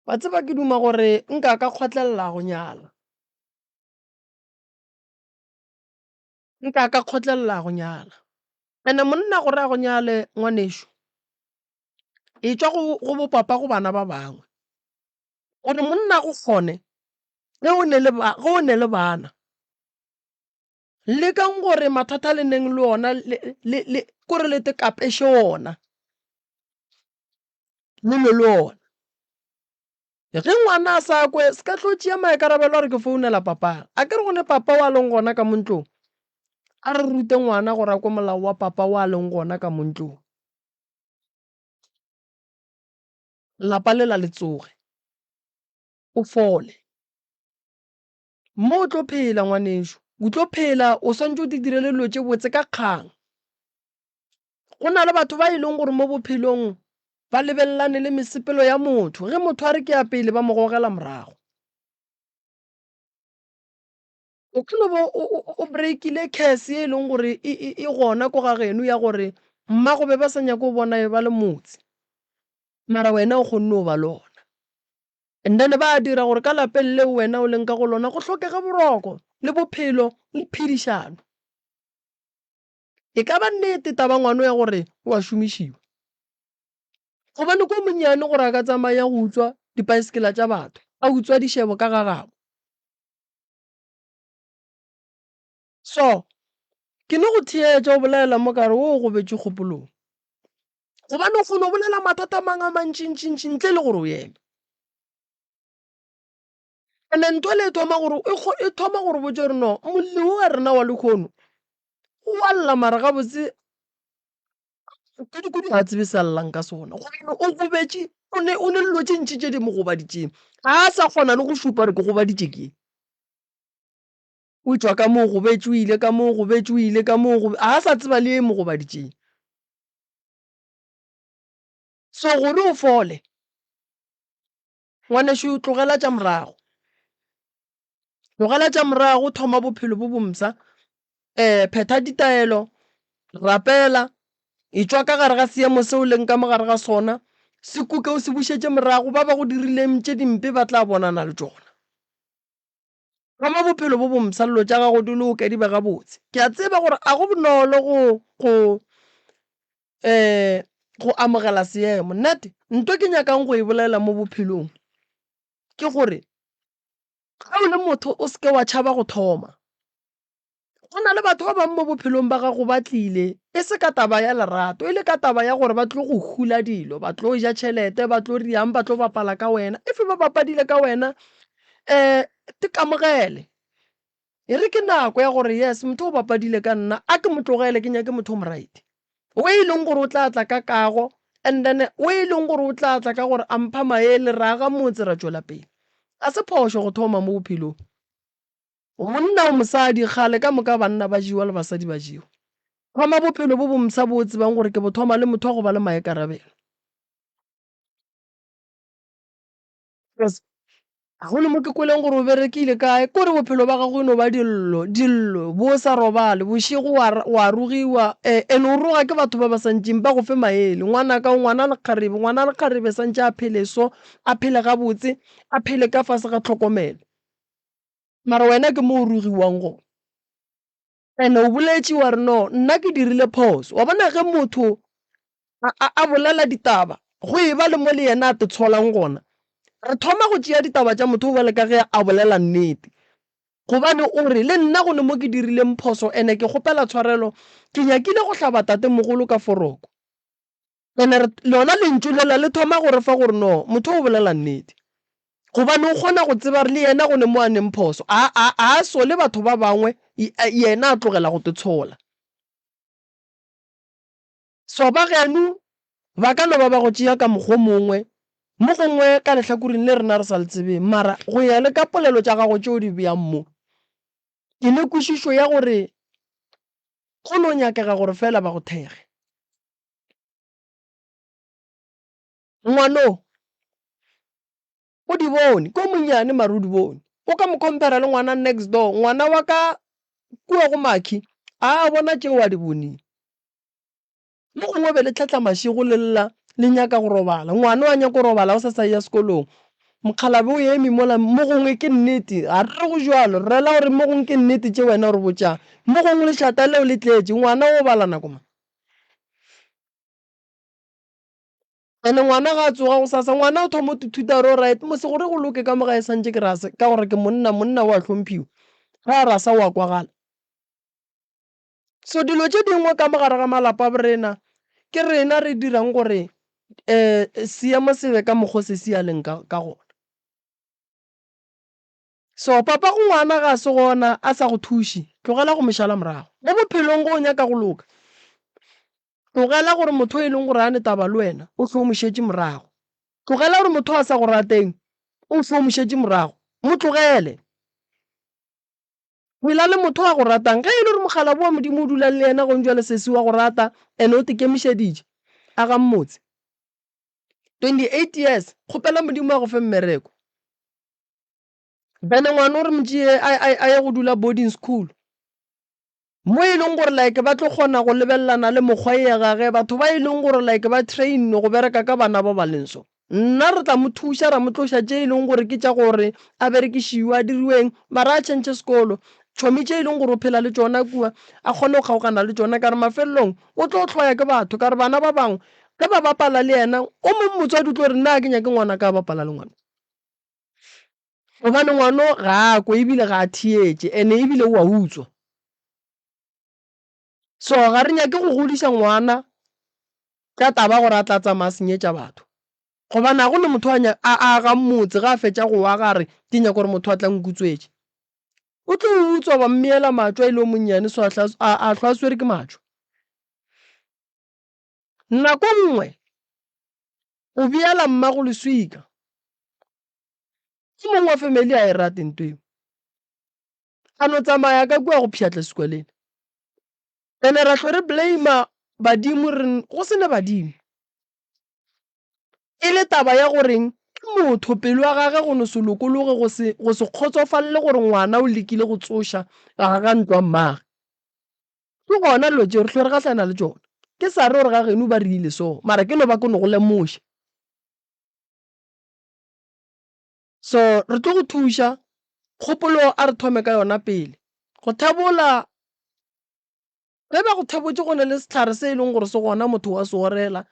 Speaker 2: wa tseba ke duma gore nka ka kgotlelela go nyala, nka ka kgotlelela go nyala. Ene monna gore a go nyale ngwanešo, e tšwa go bopapa go bana ba bangwe, gore monna go kgone ge o ne le bana le kang gore mathata le neng le ona kore le tekapeshe ona le ona ge ngwana a sa kwe se ka tlo tšea maikarabelo gore ke founela papa a ke re gone papa wa leng gona ka montlong a re rute ngwana gore a kwe molao wa papa wa leng gona ka montlong lapa le la letsoge o fole mo o tlo phela ngwanešo o tlo phela o swantse o di direle dilo tse botse ka kgang go na le batho ba e leng gore mo bophelong ba lebelelane le mesepelo ya motho ge motho a re ke ya pele ba mo gogela morago o kile bo o breakile curse e leng gore e gona ko ga geno ya gore mmago be ba sa nyako o bona ba le motse mara wena o kgonne o ba lona and then ba dira gore ka lapeng leo wena o leng ka go lona go tlhokega boroko le bophelo le phedišano e ka ba nnete taba ngwano ya gore o a šomišiwa gobane ko monnyane gore a ka tsamaya go utswa dipaesekela tša batho a utswa dišebo ka gagabo so ke ne go theetša o bolela mo kare o go betse kgopolong gobane o kgone o bolela mathata mang a mantšintšintši ntle le gore o eme ande ntho le e thoma gore botse gore no molli o wa rena wa lekgono o alla mara gabotse kudu ga tsebe se allang ka sona gobane o gobetse o ne dilo tše ntši tše di mo gobaditšeng ga a sa kgona le go šupa re ke gobaditše ke o tswa ka moo gobetse o ile ka moo gobetse o ile ka moo ga a sa tseba le e mo gobaditšeng so gore o fole ngwanešo tlogela tša morago thoma bophelo bo bomsa phetha ditaelo rapela e tswa ka gare ga seemo se o leng ka mogare ga sona se kuke o se bušetše morago ba ba go dirileng tše dimpe ba tla bonana le tsona thoma bophelo bo bomsa lelo tša gago di loke di be gabotse ke a tseba gore a go bonolo go amogela seemo nnete ntho ke nyakang go e bolela mo bophelong ke gore ga o le motho o seke wa tšhaba go thoma go na le batho ba bangwe mo bophelong ba gago ba tlile e se ka taba ya lerato e le ka taba ya gore ba tlo go hula dilo ba tlo ja tšhelete ba tlo riang ba tlo bapala ka wena if ba bapadile ka wena te kamogele e re ke nako ya gore yes motho o bapadile ka nna a ke motlogele ke nyake motho o moraite o e leng gore o tla tla ka kago and then o e leng gore o tla tla ka gore a mpha maele ra ga motse ra tswela pele a se phošo go thoma mo bophelong monna o mosadi kgale ka moka banna ba jiwa le basadi ba jiwa thoma bophelo bo bomsa bo o tsebang gore ke bo thoma le motho wa go ba le maekarabelo ga gone mo ke kweleng gore o berekile kae kore bophelo ba gago e no ba dillo bo o sa robale bošego wa rogiwa and o roga ke batho ba ba santseng ba go fe maele ngwana lekgarebe santse a phele so a phele gabotse a phele ka fase ga tlhokomelo mara wena ke mo o rogiwang gone and o boletše wa re no nna ke dirile phoso wa bona ge motho a bolela ditaba go e ba le mo le yena a te tsholang gona re thoma go tšea ditaba tša motho o bale ka ge a bolela nnete gobane o re le nna go ne mo ke dirileng phoso ene ke kgopela tshwarelo ke nyakile go hlaba tate mogolo ka foroko ene lona lentšu lela le thoma gore fa gore no motho o bolela nnete gobane o kgona go tseba re le yena go ne mo a neng phoso a so le batho ba bangwe yena a tlogela go te tshola so ba geno ba ka no ba go tšea ka mokgwa mongwe mo gongwe ka lehlakoreng le rena re sa le tsebeng mara go ya le ka polelo tša gago tšeo di bjang mo ke ne kwešišo ya gore go no nyakega gore fela ba go thege ngwano o di bone ko monnyane mare o di bone o ka mo compara le ngwana next door ngwana wa ka kua go makhi a bona tšeo a di boneng mo gongwe be le tlhatla mašego le lla le nyaka go robala ngwana wa nyaka go robala o sa sa ya sekolong mokgalabe o eme mola mo gongwe ke nnete ga re go jalo re rela gore mo gongwe ke nnete tše wena gore botšang mo gongwe lešata leo le tletše ngwana o bala nako ma ane ngwana ga a tsoga go sasa ngwana o thomo tuthuta re o right mose gore go loke ka mo ga e santse ke rase ka gore ke monna wa tlhomphiwa ga a rasa wa kwagala. So dilo tse dingwe ka mogare ga malapa a borena ke rena re dirang gore seemo se be ka mokgwa se se leng ka gona. So papa go ngwana ga se gona a sa go thuši tlogela go mošala morago mo bophelong go o nyaka go loka tlogela gore motho e leng gore a ne taba le wena o tlho mošetse morago tlogela gore motho a sa go rateng o tlho mošetse morago mo tlogele phela le motho a go ratang ge e le gore mogala boa modimo o dulang le ena go ntjwa le sesi wa go rata ene o tekemišeditše a ga mmotse 28 years kgopela modimo a go fe mmereko bene ngwana o re motšee a ye go dula boarding school mo e leng gore like ba tlo kgona go lebelelana le mokgwa e gage batho ba e leng gore like ba train go bereka ka bana ba ba leng so nna re tla mo thuša ra mo tloša tše e leng gore ke tša gore a berekišiwa a diriweng mara a tšhentšhe sekolo tšhomi tše e leng gore o phela le tšona kua a kgone go kgaogana le tšona ka re mafelelong o tlo tlhoya ke batho ka re bana ba bangwe ge ba bapala le ena o mongwe motswadi o tlo re nna a ke nyake ngwana ka bapala le ngwana gobane ngwano ga a kwe ebile ga a thietše ene ebile o a utswa. So ga re nyake go godiša ngwana ka taba gore a tla tsamaya senyetša batho gobane a gone motho a aga mmotse ga a fetša go wa gare ke nyaka gore motho a tla nkutswetše o tlo utswa ba mmeela matšwa e le o monnyane so a tlho a swere ke matšwa. Nako nngwe o beela mmago leswika ke mongwe wa family a e rate nto eo a no tsamaya ka kua go pšhatla sekwaleng ene ra tlho re blame badimo re go sene badimo e le taba ya goreng ke motho pelo ya gage go no se lokologe go se kgotsofalele gore ngwana o lekile go tsoša ga ga ntwa mmage ke gona dilo tšeo re tlho re gatlana le tšona ke sa re gore ga geno ba rile so mara ke no ba kono go lemoša so re tlo go thuša kgopolo a re thome ka yona pele go thebola ge ba go thebotse go ne le setlhare se e leng gore se gona motho wa se orela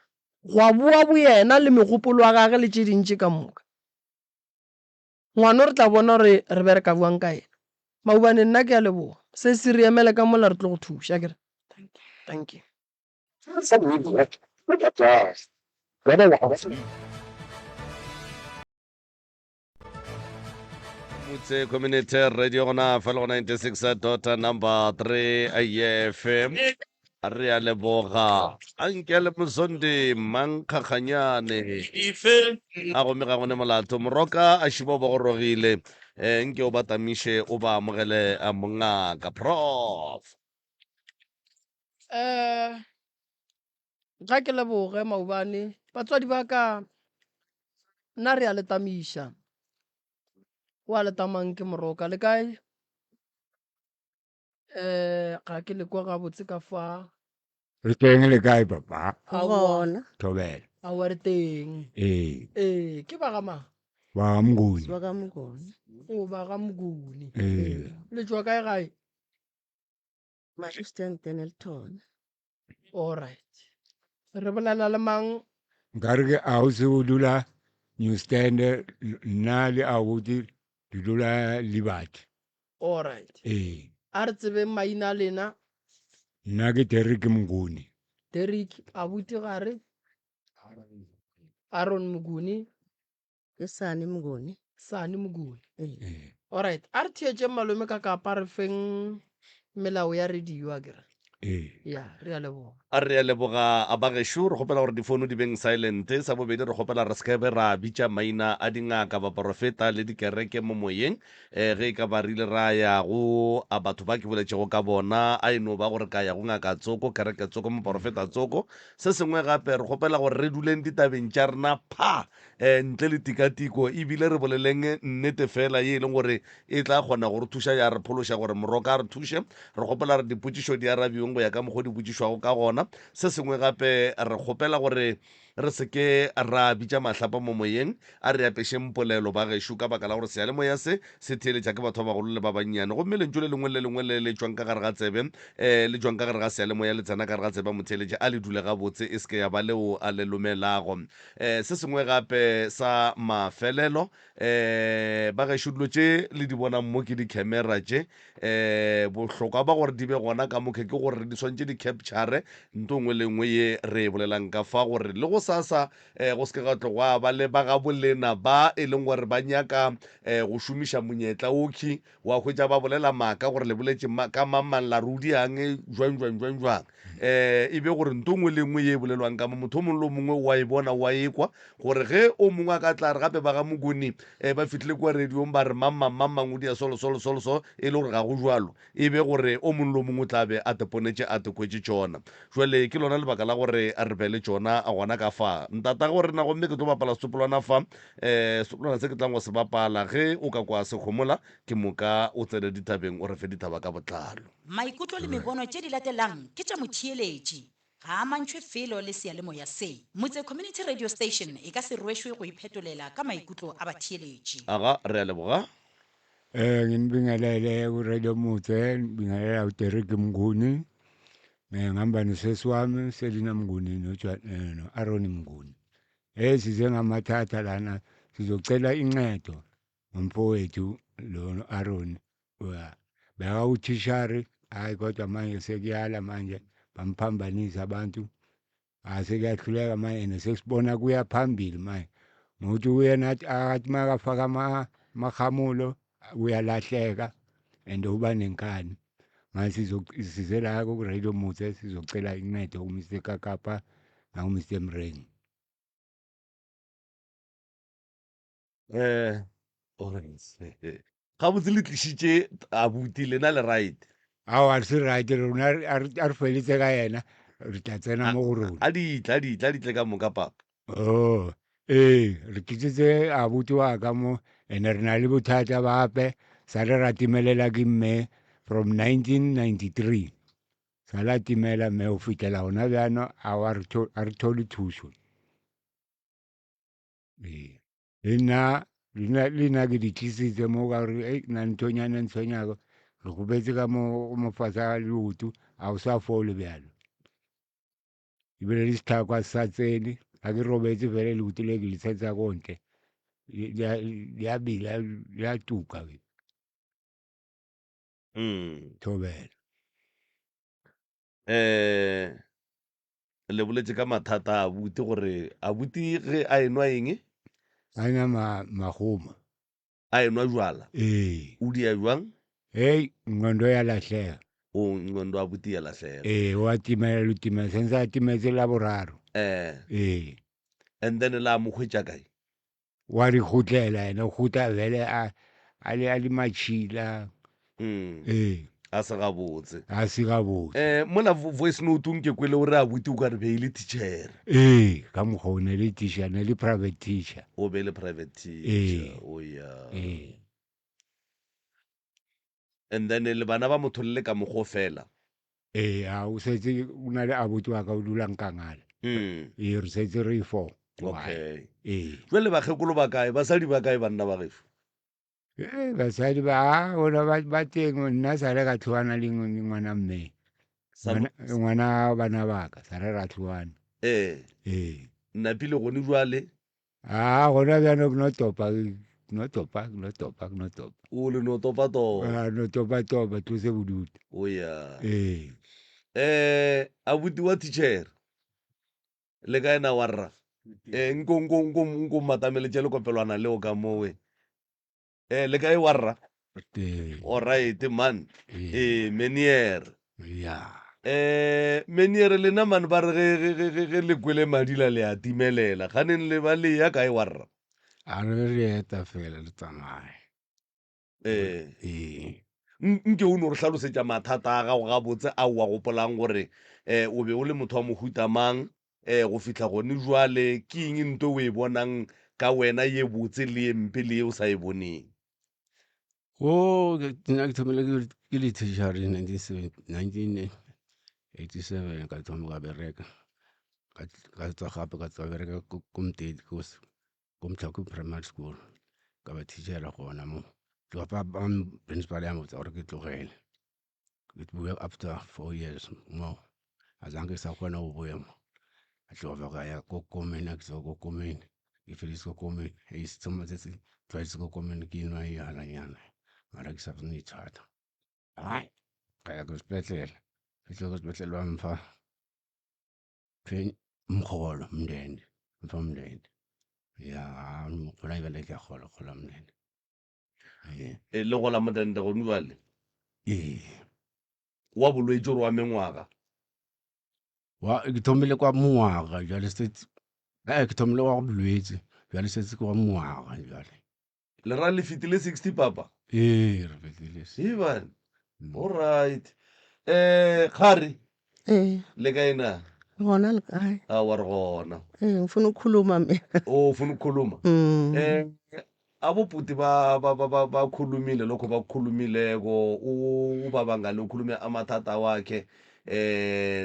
Speaker 2: gwa boa boyena le megopolo wa gage le tše dintši ka moka ngwana re tla bona gore re bereka buang ka ena maubane nna ke a leboga se se re emele ka mola re tlo go thuša kere thank you.
Speaker 1: Motse Community Radio gona fela go 96.3 FM re a leboga a nke le mosondi mankgakganyane a gome ga gone molato moroka a šibo ba go rogile nke o ba tamiše o ba amogele a mongaka prof.
Speaker 2: Ga ke leboge maubane batswadi ba ka nna re a le tamiša wa le tamang ke moroka le kae ga ke le kwa gabotse ka fa
Speaker 6: re teng le kae papa
Speaker 2: gona
Speaker 6: thobela
Speaker 2: a wa re teng ke ba gama
Speaker 6: ba mnguni
Speaker 2: o ba ga moguni le tswa kae gae all right re bolela le mang
Speaker 6: nkare ke a o se o dula new stand nna le a o di dula libati
Speaker 2: all right a re tsebe maina a lena
Speaker 6: nna ke Derrick Mnguni
Speaker 2: Derrick abuti gare Aaron Mnguni
Speaker 7: ke Sani Mnguni
Speaker 2: all right a re thietše malome ka kapa re feng melao ya radio a kere ya re a leboga
Speaker 1: a re a leboga a bagešo re kgopela gore difounu di beng silent sa bobedi re kgopela re sekebe ra bitša maina a dingaka baporofeta le dikereke mo moyeng ge e ka ba rile ra ya go a batho ba ke boletšego ka bona a eno ba gore ka ya go ngaka tsoko kereke tsoko moporofeta tsoko se sengwe gape re kgopela gore re duleng ditabeng tša rena pha ntle le tikatiko ebile re boleleng nnete fela ye e leng gore e tla kgona gore thuša ya re phološa gore moroka a re thuše re kgopela re dipotšišo di arabiweng go ya ka mokgwa dipotšišwago ka gona se sengwe gape re kgopela gore re seke ra bitša mahlapa mo moyeng a re apešeng polelo ba gešo ka baka la gore seyalemoya se theeletša ke batho ba bagolo le ba bannyane gomme lentšu le lengwe le tšwang ka gare ga tsebe le tšwang ka gare ga seyalemoya le tsena ka gare ga tsebe motheeletše a le dule gabotse e seke ya ba leo a le lomelago se sengwe gape sa mafelelo ba gešo dilo tše le di bonang mo ke di-camera tše bohlokwa ba gore di be gona ka mokhe ke gore di swantše di capture nto ngwe le ngwe ye re e bolelang ka fa gore le go sasa go seke ga tlo go a ba le ba ga bolena ba e leng gore ba nyaka go šomiša monyetla okhi wa hwetša ba bolela maaka gore le boletše ka mamang la rudi ang jwang e be gore nto ngwe le ngwe ye e bolelwang ka mo motho o mongwe le o mongwe wa e bona wa ekwa gore ge o mongwe a ka tla re gape ba ga mokoni ba fitlhile kwa radiong ba re mamang o dia solo e le gore ga go jwalo e be gore o mongwe le o mongwe o tla be a teponetse a tekwetse tšona jwale ke lona lebaka la gore a re bele tšona a gona ka fa ntata gore na gomme ke tlo bapala setopolwana fa setopolwana se ke tlang go se bapala ge o ka kwa se kgomola ke moka o tsene dithabeng o re fe dithaba ka botlalo
Speaker 4: maikutlo le mebono tše di latelang ke tša motheeletši ga a mantšhwe felo le seyalemoya se motse community radio station e ka se rwešwe go iphetolela ka maikutlo a batheeletši
Speaker 1: aga re a leboga
Speaker 6: nginibingelele uradio mutse ngibingelela uDerek Mnguni ngihamba nosesi wami Selina Mnguni no Aaron Mnguni size ngamathatha lana sizocela incedo ngomfowethu lo Aaron beka uthishari hayi kodwa manje sekuyala manje bamphambanisa abantu asekuyahluleka manje nesesibona kuya phambili manje ngokuthi uyena athi makafaka amahamulo uyalahleka and uba nenkani manje size la ku-radio mutse sizocela incedo ku-Mr Kakapa naku-Mr Mrengi
Speaker 1: ga botse le tlišitše abuti lena le right
Speaker 6: ao a se right rona a re feletse ka yena re tla tsena mo go rona
Speaker 1: a ditle ka moka papa
Speaker 6: re tlisitse abuti wa ka mo ene re na le bothata bape sa re ra timelela ke mme from 1993 sa la timela mme o fitlhela gona bjano a re thole thuso le nna ke di tlisitse mo ka gore na nthonyana ntshwenyako re gobetse ka mo fasa leoto a o sa fole bjalo ebile le sethakwa sa tsene ga ke robetse fele leoto le ke le tshetsa kontle le a bila le a tuka thobela
Speaker 1: le boletse ka mathata a abuti gore abuti ge a enwa eng
Speaker 6: a na magoma
Speaker 1: a enwa jwala o dia jwang
Speaker 6: ngqondo ya lahleka
Speaker 1: o ngqondo abuti ya lahleka
Speaker 6: wa timela sense a timetse la boraro
Speaker 1: and then la mo hwetša kae
Speaker 6: wa di gotlela ene o gota vele a le matšhila
Speaker 1: a se gabotse
Speaker 6: a se gabotse
Speaker 1: mola voice note nke kwele o re abuti o ka re beile teacher
Speaker 6: ka mokgwa o ne le teacher ne le private teacher
Speaker 1: o be le private teacher o ya and then le bana ba motho le ka mogo fela
Speaker 6: a o setse o na le abuti wa ka o dulang ka ngala re setse re 4
Speaker 1: okay jwale bakgekolo ba kae basadi ba kae banna ba geso
Speaker 6: basadi ona ba teng nna sa le ka tlhoana le ngwana mme ngwana bana baka sa re ra tlhoana
Speaker 1: nnapile gone jwale
Speaker 6: gona bjano no topa
Speaker 1: o le no
Speaker 6: topa tlose bodutu
Speaker 1: o ya abuti wa teacher le ka ena wa rra nko matameletše lekopelwana leo ka mowe le kae wa rra alright man meniere meniere lena mane ba re ge le kwele madila le a timelela ganeng le ba le ya kae wa rra
Speaker 6: a re re eta fela le tsamaye
Speaker 1: nke o ne re hlalosetša mathata a gago gabotse a wa gopolang gore o be o le motho wa mohuta mang go fitlha gone jwale ke eng nto o e bonang ka wena ye botse le ye mpe le ye o sa e boneng
Speaker 8: nna ke thomile ke le teacher 1987 ka thoma ka bereka ka tswa gape ka tswa bereka ko Mtedi ko Mtlhako Primary School ka ba teachera gona mo tloga ba principal ya motsa gore ke tlogele ke boya after 4 years mo azange sa kgona go boya mo a tloga ka ya ko Komeni a ke tswa ko Komeni ke feditse ko Komeni e isitse matsatsi tlwaetse ko Komeni ke inwa yana mara ke sa bone ithata ka ya ko sepetlele fitlhe ko sepetlele ba mfa mrholo mndende mfa mndende ya gona ebile ke a gola mndende
Speaker 1: e le gola modende go nuale
Speaker 8: ee
Speaker 1: wa bolwetse gore wa mengwaga
Speaker 8: ke thomile kwa mongwaga jale setse ke thomile wa go bolwetse jale setse ke wa mongwaga jale
Speaker 1: le ra le fitile 60 papa
Speaker 8: ee re fetile
Speaker 1: Ivan alright khari le kaina
Speaker 7: Gona le kae?
Speaker 1: a wa re gona
Speaker 7: Ngifuna ukukhuluma mina.
Speaker 1: o ufuna ukukhuluma abobuti bakhulumile lokho bakukhulumileko ubaba ngale ukhulume amathata wakhe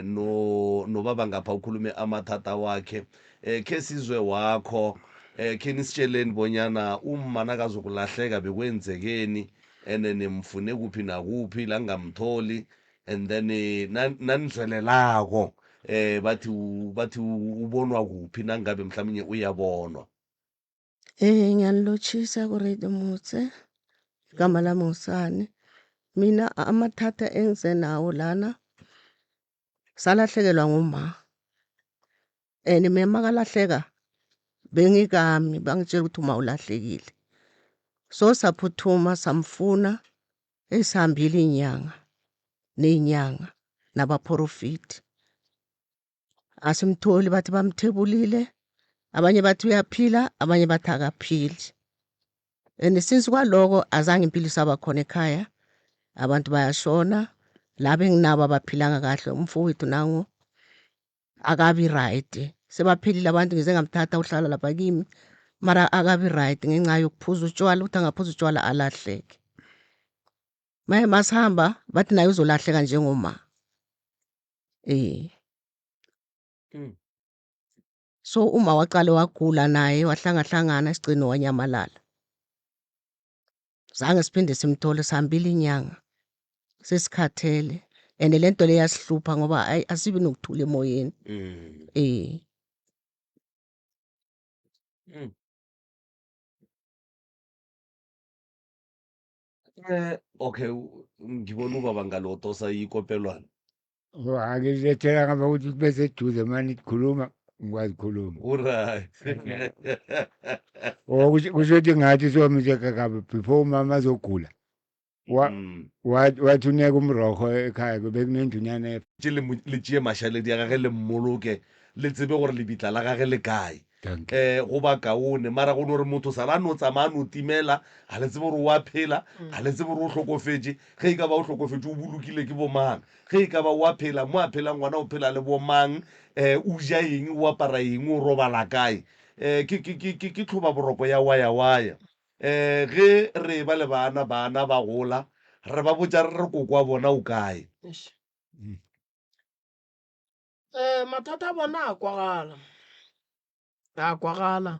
Speaker 1: nobaba ngapha ukhulume amathata wakhe ke sizwe wakho ke nisitsheleni bonyana umma kazokulahleka bekwenzekeni ene nimfune kuphi nakuphi la ngamtholi and then nanizwelelako bathi ubonwa kuphi nangabe mhlawumnye uyabonwa
Speaker 7: Ngiyanilotshisa ku-Radio Motse. Igama lami nguSani. Mina amathatha engize nawo lana salahlekelwa nguma. And mina makalahleka bengikami bangitshela ukuthi uma ulahlekile. So saphuthuma samfuna esihambile inyanga nenyanga nabaprofiti. Asimtholi bathi bamthebulile. Abanye bathi uyaphila, abanye bathi akaphili. And since kwaloko azange impilo isaba khona ekhaya. Abantu bayashona, laba enginabo abaphilanga kahle, umfowethu nangu akabi right. Sebaphelile abantu ngize ngamthatha uhlala lapha kimi, mara akabi right ngenxa yokuphuza utshwala, uthi angaphuza utshwala alahleke. Maye masihamba bathi naye uzolahleka njengoma. So uma waqale wagula naye wahlangahlangana isigcino wanyamalala. Zange siphinde simthole sihambile inyanga. Sesikhathele and lento le yasihlupha ngoba asibi nokuthula emoyeni.
Speaker 1: okay ngibona ubaba ngalotosa ikopelwana
Speaker 6: angilethela ngaba ukuthi bese eduze manje ikhuluma ngikwazi ukukhuluma
Speaker 1: right
Speaker 6: kusho ukuthi ngathi somise kakabi before umama azogula wathi uneka umrogo ekhaya bekunendunyana
Speaker 1: le tšee mašaledi ya gage le mmoloke le tsebe gore lebitla la gage le kae go ba kaone mara go no re motho sala a no tsamaya no timela ga le tsebe gore wa phela ga le tsebe gore o tlhokofetse ge e ka ba o tlhokofetse o bolokile ke bomang ge e ka ba wa phela mo a phelang ngwana o phela le bomang o ja eng o apara eng o robala kae ke tlhoba boroko ya waya ge re ba le bana ba gola re ba botsa re re koko wa bona o kae
Speaker 2: mathata a bona a kwagala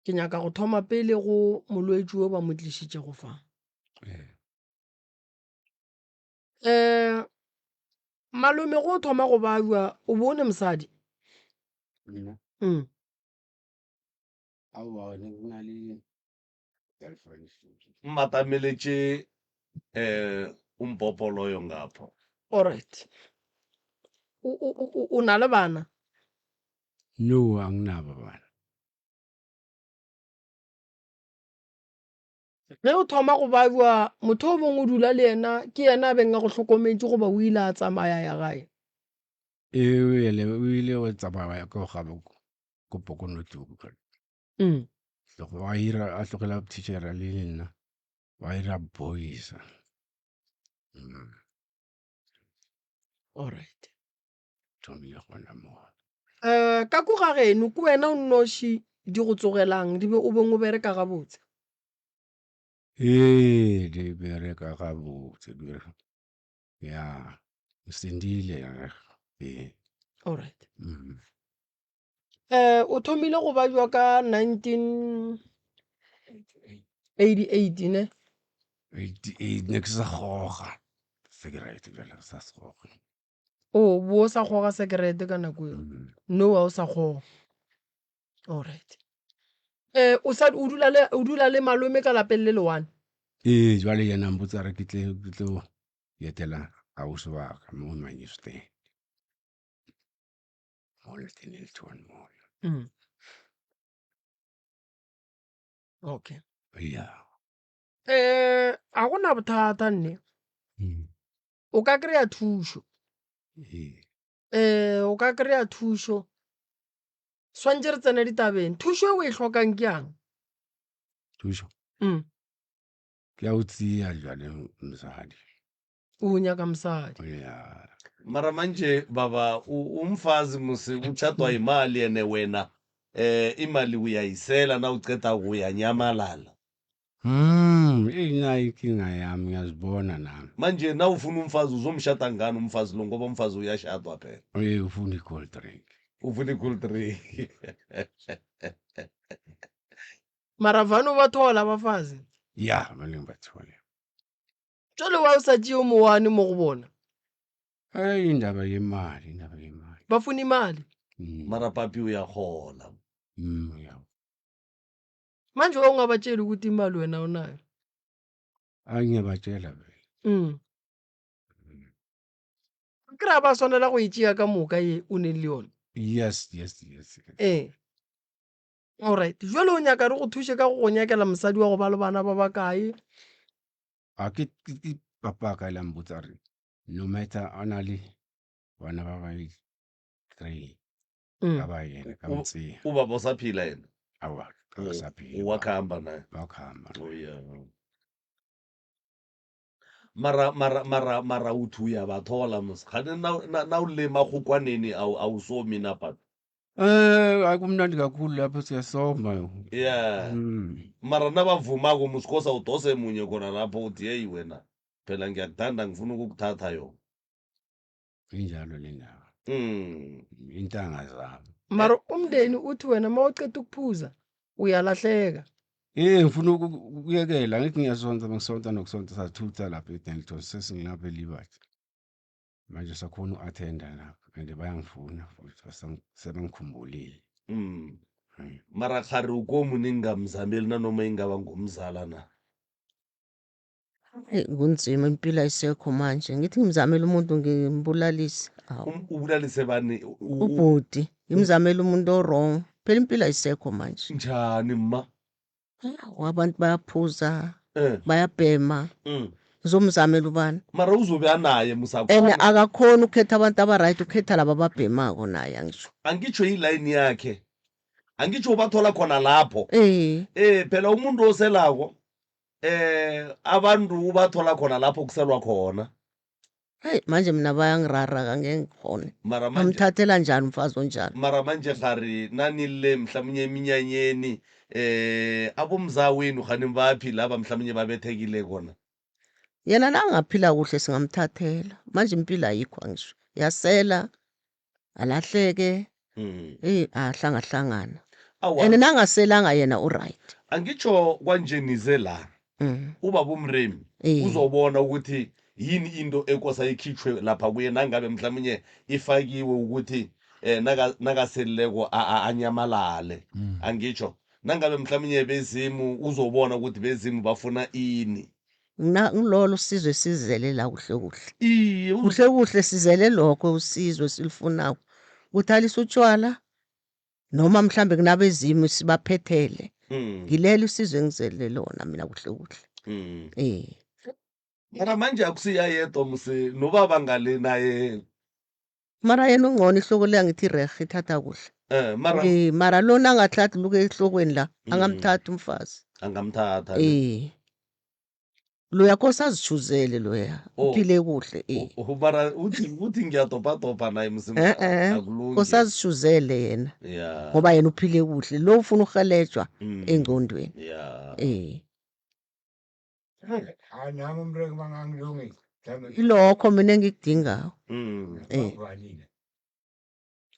Speaker 2: ke nyaka go thoma pele go molwetši o ba mo tlišitše go fa malome go thoma go babja o bone mosadi
Speaker 1: mmatameletše umpopolo yo ngapho
Speaker 2: alright o na le bana
Speaker 8: no anginabo bana
Speaker 2: ge o thoma go babja motho o bongwe o dula le yena ke yena a beng a go hlokometše goba o ile a tsamaya ya gae
Speaker 8: o ile go tsamaya ka go gabe ko Pokonotuku a tlogela teachera le nna wa ira boys
Speaker 2: alright
Speaker 8: thomile gona mo
Speaker 2: ka ko ga geno ke wena o nnoši di go tsogelang di be o beng o bereka gabotse
Speaker 8: di bereka gabotse ya sendile
Speaker 2: alright
Speaker 8: Mm.
Speaker 2: o thomile go bajwa ka 1988 ne
Speaker 8: 88 ne ke sa goga cigarette jalo ke sa se goge.
Speaker 2: o bo sa goga sekerete ka nako eo
Speaker 8: Mm.
Speaker 2: no wa o sa goga alright o dula le malome ka lapeng le le one
Speaker 8: Jwale yena mpotsa re ke tlo etela ausi wa ka mo Manchester mo Littleton mo.
Speaker 2: okay
Speaker 8: Yeah.
Speaker 2: a gona bothata nne o ka kry-a thušo o ka kry-a thušo swantse re tsene ditabeng thušo e o e tlhokang ke yang
Speaker 8: Thuso ke ya o tsia jwale mosadi.
Speaker 2: o nyaka mosadi
Speaker 8: Yeah.
Speaker 1: mara manje baba umfazi musi uchatwa imali ene wena imali uyayisela na uceda uyanyamalala
Speaker 8: Nayo inkinga yami ngiyazibona nami.
Speaker 1: manje na ufuna umfazi uzomshada ngani umfazi lo ngoba umfazi uyashadwa phela
Speaker 8: Ufuna i-cold drink.
Speaker 1: ufuna i-cool drink
Speaker 2: mara vane o bathola abafazi
Speaker 8: Ya, mali ngibathole.
Speaker 2: jale wa o sa tšee o mowane mo go bona
Speaker 8: Indaba yemali.
Speaker 2: bafuna imali
Speaker 1: mara papi uyahola
Speaker 8: Ya.
Speaker 2: manje wa ungabatsheli ukuthi imali wena unayo
Speaker 8: Ngiyabatshela vele.
Speaker 2: kry-a ba swanela go e tšea ka moka ye o neng le yone
Speaker 8: Yes.
Speaker 2: alright jale o nyaka re go thuse ka go go nyakela mosadi wa go ba le bana ba bakae
Speaker 8: Ke papa ka la mbotsa re no matter a na le bana ba ba 3 ka ba yena ka motse.
Speaker 1: ubaba usaphila yena
Speaker 8: Awa ka saphila.
Speaker 1: wakhamba naye
Speaker 8: Bakhamba.
Speaker 1: oh yeah mara uthi uyabathola mskhane na ulema khukwaneni awusomi napha
Speaker 8: Akumnandi kakhulu lapho siyasoma.
Speaker 1: yeah mara nabavumako musikhosa udose munye khona lapho uthi hey wena phela ngiyakuthanda ngifuna ukukuthatha yo
Speaker 8: Injalo le ndaba. Intanga zami.
Speaker 2: mara umndeni uthi wena ma uceda ukuphuza uyalahleka
Speaker 8: Ngifuna ukuyekela ngithi ngiyasonta ngisonta nokusonta sathutha lapha eDenton sesingilapha eLibathi. Manje sakhona uattenda lapha and bayangifuna futhi sebengikhumbulile.
Speaker 1: mara khari ukomu ningamzameli nanoma ingaba ngumzala na
Speaker 7: kunzima impilo ayisekho manje ngithi ngimzamela umuntu ngimbulalise
Speaker 1: ubulalise bani
Speaker 7: ubhudi ngimzamela umuntu o-wrong phela impilo ayisekho manje
Speaker 1: njani ma
Speaker 7: abantu bayaphuza bayabhema ngizomzamela ubani
Speaker 1: mara uzobe anaye
Speaker 7: and
Speaker 1: musakhona
Speaker 7: akakhoni ukukhetha abantu abaright ukhetha laba ababhemako naye angisho
Speaker 1: angitsho ilayini yakhe angitsho ubathola khona lapho phela umuntu oselako abantu ubathola khona lapho kuselwa khona
Speaker 7: heyi manje mina bayangirara kangengikhone
Speaker 1: mara manje
Speaker 7: amthathela njani umfazi onjani
Speaker 1: mara manje khari nanile mhlawumnye eminyanyeni abomza wenu khani baphi laba mhlawumnye babethekile khona
Speaker 7: yena nangaphila kuhle singamthathela manje impilo ayikho angisho yasela alahleke ahlangahlangana and nangaselanga yena uright
Speaker 1: angitsho kwanje nize la ubaba umremi uzobona ukuthi yini into ekosa ikhitshwe lapha kuye nangabe mhlawumnye ifakiwe ukuthi nakaselileko anyamalale angitsho nangabe mhlawumnye bezimu uzobona ukuthi bezimu bafuna ini
Speaker 7: ngilolo usizo esizele la kuhle kuhle sizele lokho usizo silifunako ukuthi alise utshwala noma mhlambe kunabezimu sibaphethele ngilelo usizo engizele lona mina kuhle kuhle
Speaker 1: mara manje akusiyayedwa mse nobaba ngale naye
Speaker 7: mara yena ungcono ihloko le angithi rehe ithatha kuhle mara lona angathathi luke ehlokweni la angamthatha umfazi
Speaker 1: angamthatha
Speaker 7: loya kose azijuzele loya uphile kuhle
Speaker 1: mara uthi ngiyadobhadobha naye
Speaker 7: kose azijuzele yena ngoba yena uphile kuhle lo ufuna uhelejwa engcondweni
Speaker 6: nami umreki bangangilungisa
Speaker 7: ilokho mina engikudingayo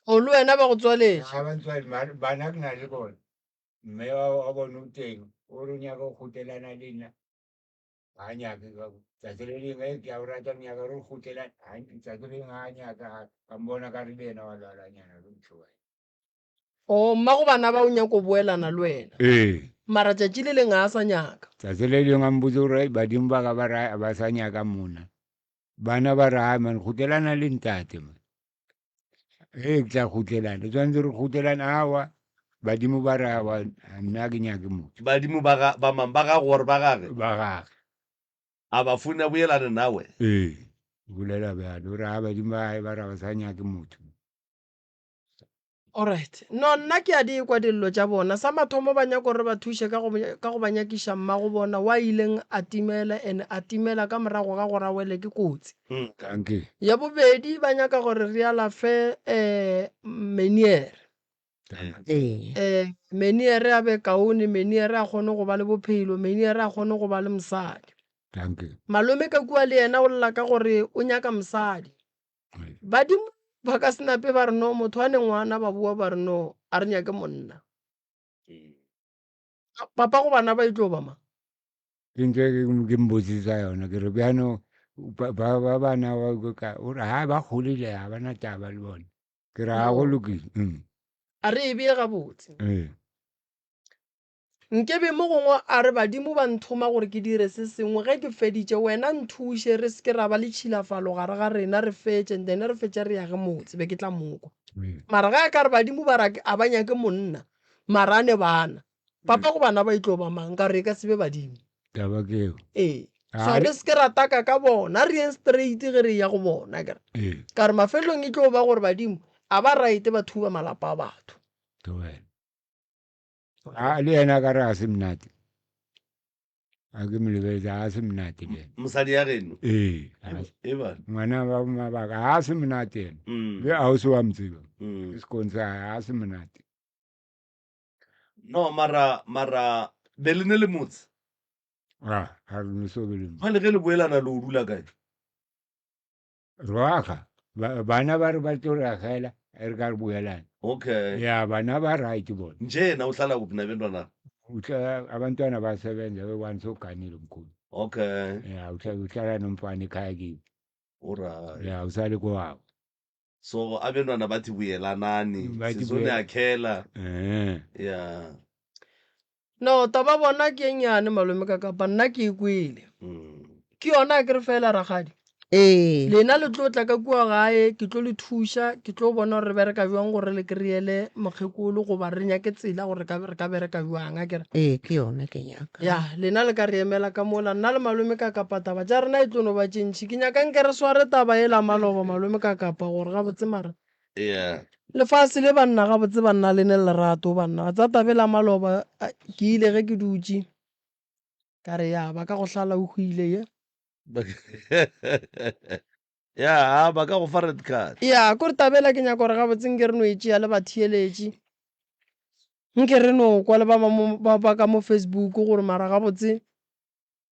Speaker 2: o le wena ba go tswaletse
Speaker 6: ga ba ntswale bana ke na le bona mme wa bone o teng o re o nyaka go gotelana le nna ga nyake tsatsi le lengwe ke a o rata nyaka re gotelana tsatsi le lengwe ga nyaka ka mbona ka re le ena wa lwalanyana le mtlhoa
Speaker 2: o mma go bana ba o nyaka go boelana le wena
Speaker 6: ee
Speaker 2: mara tšatši le leng a sa nyaka
Speaker 6: tsatsi le lengwe a mbotse gore badimo ba ka ba sa nyaka mona bana ba re a man gotelana le ntate man ke tla gotelana tshwanetse re gotelana awa badimo ba re awa nna ke nyake motho
Speaker 1: badimo ba mang ba ga gore ba gage
Speaker 6: ba gage
Speaker 1: a ba funa boelane nawe
Speaker 6: ee bolela bjalo ore a badimo ba gae ba re ba sa nyake motho
Speaker 2: alright no nna ke a di kwa dillo tša bona sa mathomo ba nyaka gore ba thuše ka go ba nyakiša mma go bona wa ileng a timela and a timela ka morago ga gore a wele ke kotsi
Speaker 6: tanke
Speaker 2: ya bobedi ba nyaka gore re alafe meniere meniere a be kaone meniere a kgone go ba le bophelo meniere a kgone go ba le mosadi
Speaker 6: tanke
Speaker 2: malome ka kua le yena o lla ka gore o nyaka mosadi badimo ba ka senape ba re no motho a ne ngwana ba bua ba re no a re nyake monna papa go bana ba itlo ba ma
Speaker 6: ke ntse ke mbotsisa yona ke re bjano ba bana ore ha ba golile ga bana taba le bone ke re ga go lokile
Speaker 2: a re e bee gabotse nkebe mo gongwe a re badimo ba nthoma gore ke dire se sengwe ge ke feditše wena nthuše re se ke ra ba le tšhilafalo gare ga rena re fetse then re fetse re yage motse be ke tla mokwa mara ga ka re badimo ba ra a ba nyake monna mara a ne bana papa go bana ba itlo ba mang ka re e ka sebe badimo
Speaker 6: taba keo
Speaker 2: ee so re se ke rataka ka bona re yeng straight ge re ya go bona kere ka re mafelong e tlo ba gore badimo a ba raete ba thuba malapa a batho
Speaker 6: le yena ka re a se mnate a ke molebetsa a se mnate le
Speaker 1: mosadi ya geno
Speaker 6: ee ngwana ba mabaka a se mnate ena le a o se wa mtseba ke sekone sa a se mnate
Speaker 1: no mara be le ne le motse
Speaker 6: ga re ne so be le
Speaker 1: ga le ge le boelana le o dula kae
Speaker 6: roaga bana ba re ba tlo re agela re ka re boelana
Speaker 1: okay
Speaker 6: ya bana ba right bona
Speaker 1: nje na uhlala kuphi nabentwana
Speaker 6: abantwana basebenza be-one soganile mkhulu
Speaker 1: okay
Speaker 6: ya uhlala nomfana ekhaya kibo
Speaker 1: alright
Speaker 6: ya usale kwabo
Speaker 1: so abentwana bathi buyelanani sizoniakhela ya
Speaker 2: no taba bona ke e nyane malome ka kapa nna ke e kwele ke yona ke re fela ragadi lena le tlo tla ka kua gae ke tlo le thuša ke tlo bona gore re bereka bjang gore le kry-ele mokgekolo goba re nyake tsela gore re ka bereka bjang a kere
Speaker 7: ke yone ke nyaka
Speaker 2: ya lena le ka re emela ka mola nna le malome ka kapa taba tša rena e tlono ba tšentšhi ke nyaka nke re sware taba e la maloba malome ka kapa gore gabotse mara lefase le banna gabotse banna le ne lerato banna tsa tabe la maloba ke ile ge ke dutše ka re ya ba ka go hlala o go ile ye
Speaker 1: ya ba ka go fa red card
Speaker 2: ya kore tabela ke nyaka gore gabotse nke re no e tšea le batheeletše nke re no kwa le ba ka mo Facebook gore mara gabotse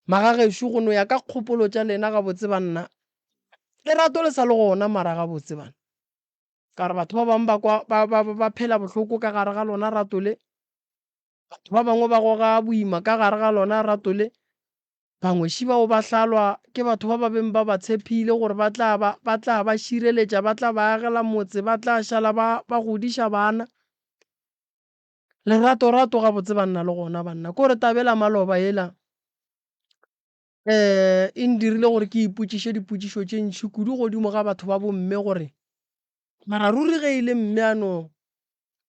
Speaker 2: magagešo go no ya ka kgopolo tša lena gabotse banna lerato le sa le gona mara gabotse bana ka re batho ba bangwe ba phela bohloko ka gare ga lona rato le batho ba bangwe ba goga boima ka gare ga lona rato le bangweši bao ba hlalwa ke batho ba ba beng ba ba tshepile gore ba tla ba šireletša ba tla ba agela motse ba tla šala ba godiša bana lerato gabotse banna le gona banna kore tabela maloba ela e ndirile gore ke ipotšiše dipotšišo tše ntšhi kudu godimo ga batho ba bomme gore mara ruri ge ile mme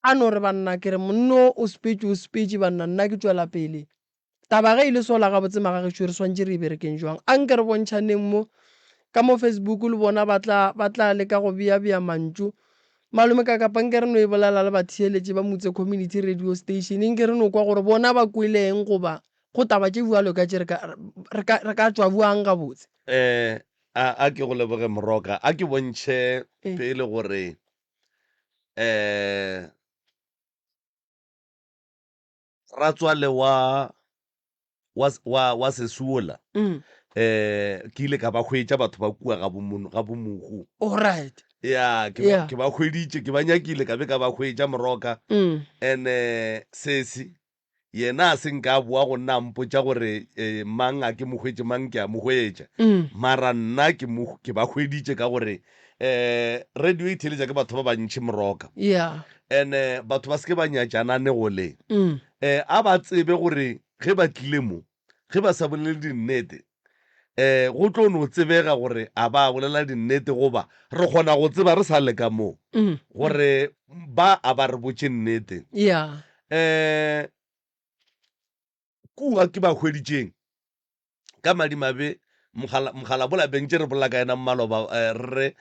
Speaker 2: a no re banna ke re monno o spetse banna nna ke tšwela pele taba ge ile sola gabotse magagešo re swantše re e berekeng jwang a nke re bontšhaneng mo ka mo Facebook le bona ba tla leka go bea mantšu malome ka kapa nke re no e bolela le batheeletše ba motse community radio station nke re no kwa gore bona ba kweleng goba go taba tše bualo ka tše re ka tšwa buang gabotse
Speaker 1: a ke go leboge moroka a ke bontšhe pele gore ratswale wa sesuola ke ile ka ba hwetša batho ba kua ga bomogo
Speaker 2: alright
Speaker 1: ya
Speaker 2: Yeah.
Speaker 1: ke ba hweditše ke ba nyakile ka be ka ba hwetša moroka and sesi yena a seng ka boa go nna mpotša gore mang a ke mokgwetše mang ke a mokgwetša mara nna ke ba hweditše ka gore radio e theletša ke batho ba bantšhi moroka
Speaker 2: Yeah.
Speaker 1: and batho ba seke ba nyatšanane go le a ba tsebe gore ge ba tlile mo ge ba sa bolele dinnete go tlo no tsebega gore a ba bolela dinnete goba re kgona go tseba re sa le ka moo gore ba a ba re botše nnete
Speaker 2: Yeah.
Speaker 1: kua ke ba hweditšeng ka madimabe mogala bola bentše re bolela ka ena mmaloba re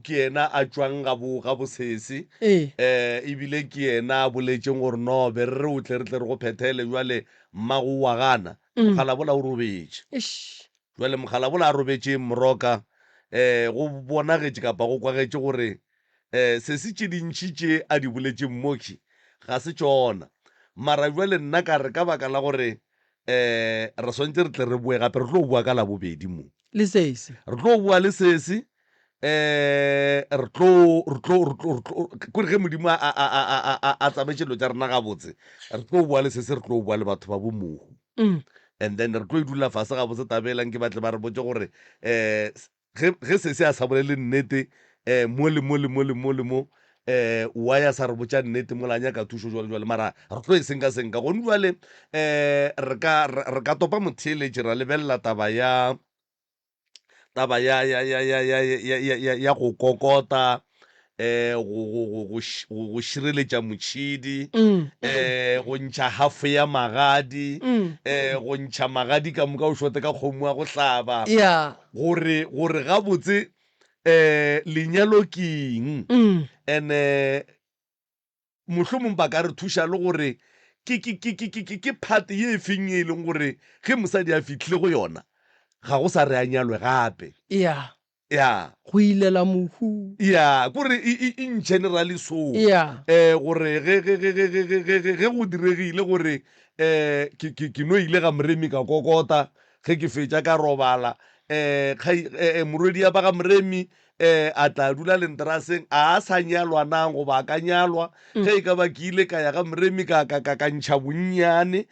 Speaker 1: ke yena a tšwang ga bosese ebile ke yena a boletšeng gore no be re o tle re go phethele jwale mmago wa gana mogala bola o robetše jwale mogala bola a robetše moroka go bonagetše kapa go kwagetše gore se se tše dintšhi tše a di boletše mmoki ga se tšona mara jwale nna ka re ka baka la gore re swantse re tle re bue gape re tlo bua ka labobedi mo
Speaker 2: le sese
Speaker 1: re tlo bua le sese re tlo kore ge modimo a tsametšelo tša rena gabotse re tlo bua le sese re tlo bua le batho ba bomogo and then re tlo e dula fase gabotse tabelang ke batle ba re botse gore ge sese a sa bolele nnete mo wa ya sa re botša nnete mola nyaka thušo jwale mara re tlo e senka gone jwale re ka topa motheeletše ra lebelela taba ya go kokota go šireletša motšhidi go ntšha hafo ya magadi go ntšha magadi ka moka o šote ka kgomo ya go hlaba gore gabotse lenyalo keng and mohlomong ba ka re thuša le gore ke part ye efeng e leng gore ge mosadi a fitlhile go yona ga go sa re a nyalwe gape
Speaker 2: ya
Speaker 1: go
Speaker 2: ilela mohu
Speaker 1: ya kore in generally so gore ge go diregile gore ke no ile ga moremi ka kokota ge ke fetša ka robala morwedi ya baga moremi a tla dula lenteraseng a sa nyalwa nang goba a ka nyalwa ge e ka ba ke ile ka ya ga moremi ka ntšha bonnyane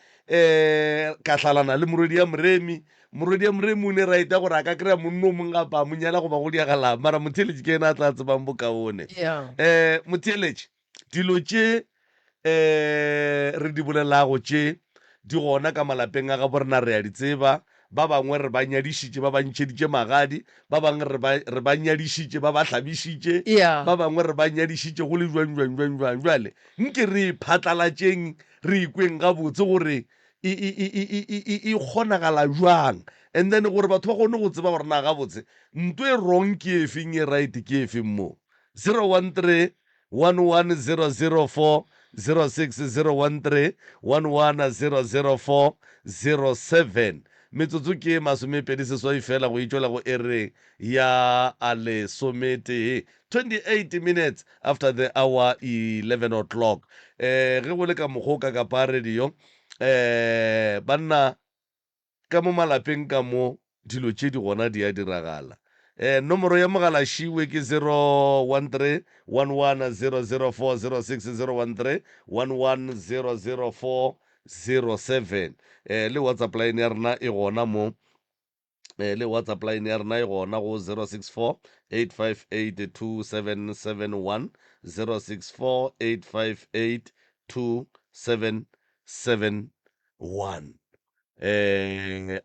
Speaker 1: ka hlalana le morwedi ya moremi o ne raita gore a ka kry-a monno o mongwe gapa a monyala goba go diagala mara motheeletši ke ena a tla tsebang bokaone motheeletši dilo tše re di bolelago tše di gona ka malapeng a ga borena re ya di tseba ba bangwe re ba nyadišitše ba ba ntšheditše magadi ba bangwe re ba nyadišitše ba ba hlabišitše ba bangwe re ba nyadišitše go le jwang jwale nke re phatlalatšeng re ikweng gabotse gore e kgonagala jwang and then gore batho ba kgone go tseba gore na gabotse ntho e wrong ke efeng e right ke efeng mo 013 11004 06013 11004 07 metsotso ke masomepedi seswai fela go itšwela go ere ya a lesomete 28 minutes after the hour 11 o'clock ge go le ka mokgoka ka pa radio banna ka mo malapeng ka mo dilo tše di gona di a diragala nomoro ya mogala šiwe ke 013 11004 06013 11004 07 le whatsapp line ya rena e gona mo le whatsapp line ya rena e gona go 064 858 2771 064 858 2771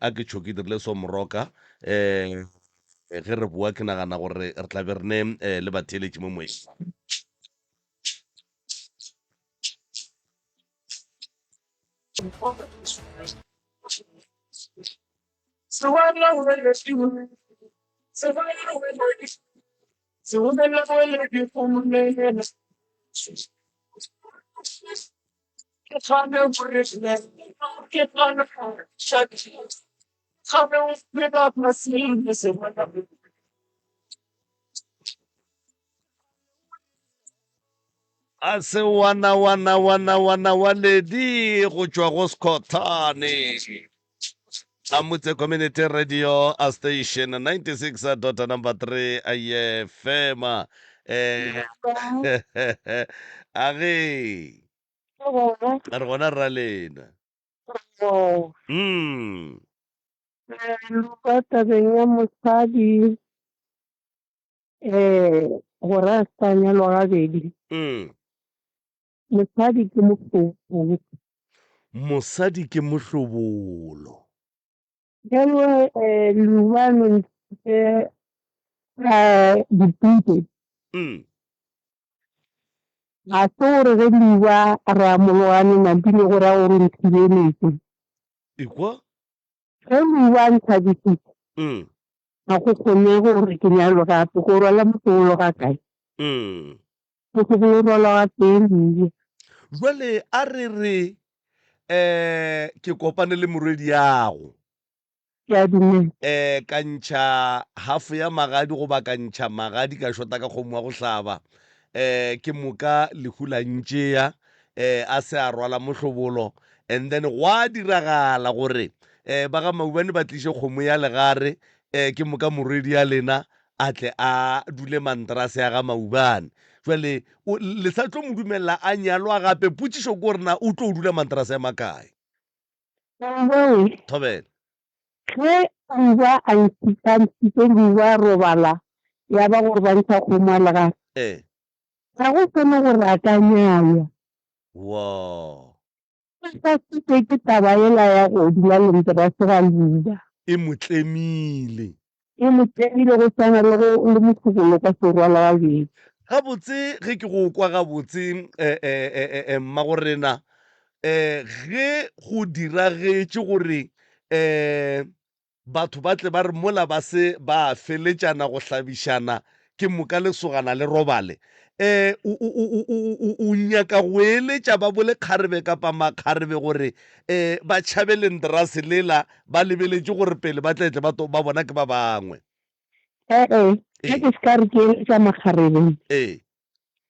Speaker 1: a ke tšho ke dirile so moroka ge re bua ke nagana gore re tla be re ne le batheeletši mo moeng a se wana wa ledi go tšwa go Scottane Amutse Community Radio Station 96.3 IFM. Age re gona rra lena.
Speaker 9: Ka tabeng ya mosadi gore a sa nyalwa gabedi mosadi ke motlhobolo
Speaker 1: Mosadi ke mohlobolo.
Speaker 9: jalo leubano dipute ga se gore ge leiba re a mologane nampile gore a gore nthibeletse
Speaker 1: Ikwa?
Speaker 9: ge leiba ntsha dipute ga go kgone gore ke nyalo gape go rwala motlobolo ga kae motlobolo rwala ga teng
Speaker 1: Jwale a re ke kopane le morwedi yago ka ntšha hafu ya magadi goba ka ntšha magadi ka shota ka kgomo wa go hlaba ke moka lehu la ntšea a se a rwala mohlobolo and then gwa diragala gore ba ga maubane ba tliše kgomo ya legare ke moka morwedi ya lena a tle a dule mantrase ya ga maubane jwale le sa tlo mo dumelela a nyalwa gape potšišo ko gore na o tlo o dula mantrase ya makae thobela
Speaker 9: ge leiba a ntshitse leiba robala ya ba gore ba ntsha kgomo a legare ga go sone gore a ka nyalwa
Speaker 1: wow
Speaker 9: sa se ke taba ela ya go dula lenterase ga leiba
Speaker 1: e motlemile
Speaker 9: go tshwana le motlhobolo ka serwala gabedi
Speaker 1: gabotse ge ke go kwa gabotse mmagorena ge go diragetše gore batho ba tle ba re mola ba se ba feletšana go hlabišana ke moka lesogana le robale o nyaka go eletša ba bole kgarebe kapa makgarebe gore ba tšhabe lenterase lela ba lebeletše gore pele ba tletle ba bona ke ba bangwe
Speaker 9: ge ke se ka re ke eletša makgarebeng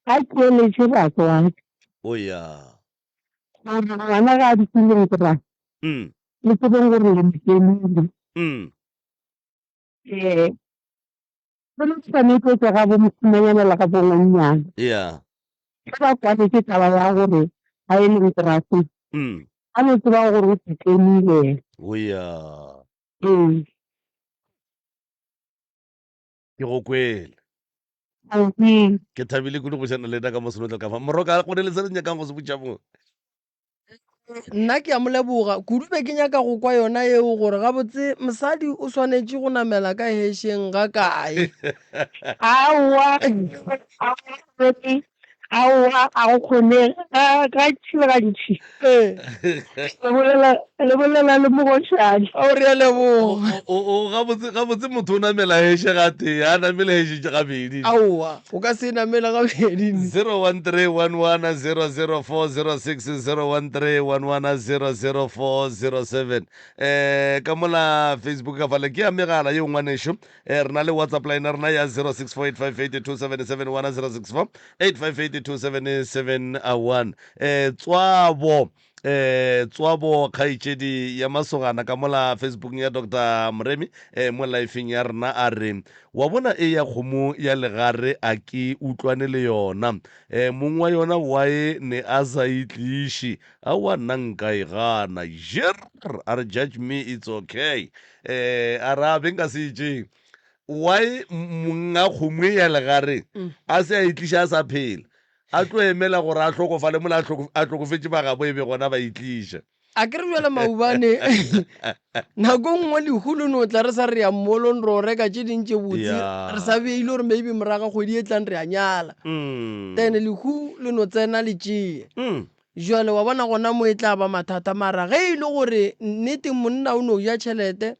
Speaker 9: ga ke eletše batswadi
Speaker 1: o ya
Speaker 9: ngwana ga a dikile lenterase le tsebeng gore le mokemile seno ke tshwanetse tsa ga bo mosimanyana ka bongwannyana
Speaker 1: ya
Speaker 9: ge ba kwane ke taba ya gore ga e leng teraseng a no tseba gore o sekemile
Speaker 1: o ya ke go kwele ke thabile kudu go šana le ka mo senotla ka fa moroka go ne le se re nyakang go se botša mo
Speaker 2: nna ke a moleboga kudu be ke nyaka go kwa yona eo gore gabotse mosadi o swanetše go namela ka hešeng ga kae
Speaker 9: aowa a go kgone ka tšhile gantši le bolela le mogošadi
Speaker 2: a o re a leboga
Speaker 1: gabotse motho o namela heshe ga tee a namele hešitše gabedi
Speaker 2: aowa o ka se namela gabedi
Speaker 1: 01311000407 ka mola Facebook ka fale ke ya megala ye ngwanešo re na le WhatsApp line rena ya 0648582777 0858282771 tswabo kgaitšedi ya masogana ka mola Facebook ya Dr. Mremi mo lifeng ya rena a re wa bona e ya kgomo ya legare a ke utlwane le yona mong wa yona wae ne a sa itliši a wa nna nka e gana jer a re judge me it's okay a ra benka se itšeng wae monga kgomo ya legare a se a itliša a sa phela a tlo emela gore a tlhokofale mola a tlhokofetse bagabo e be gona ba itliša
Speaker 2: a ke re jwale maubane nako nngwe lehu le no tla re sa re ya mmolong re o reka tše dintše botse re sa beile gore maybe moraga kgwedi e tlang re a nyala then lehu le no tsena le tšee jwale wa bona gona mo e tla ba mathata mara ge e le gore nnete monna o no ja tšhelete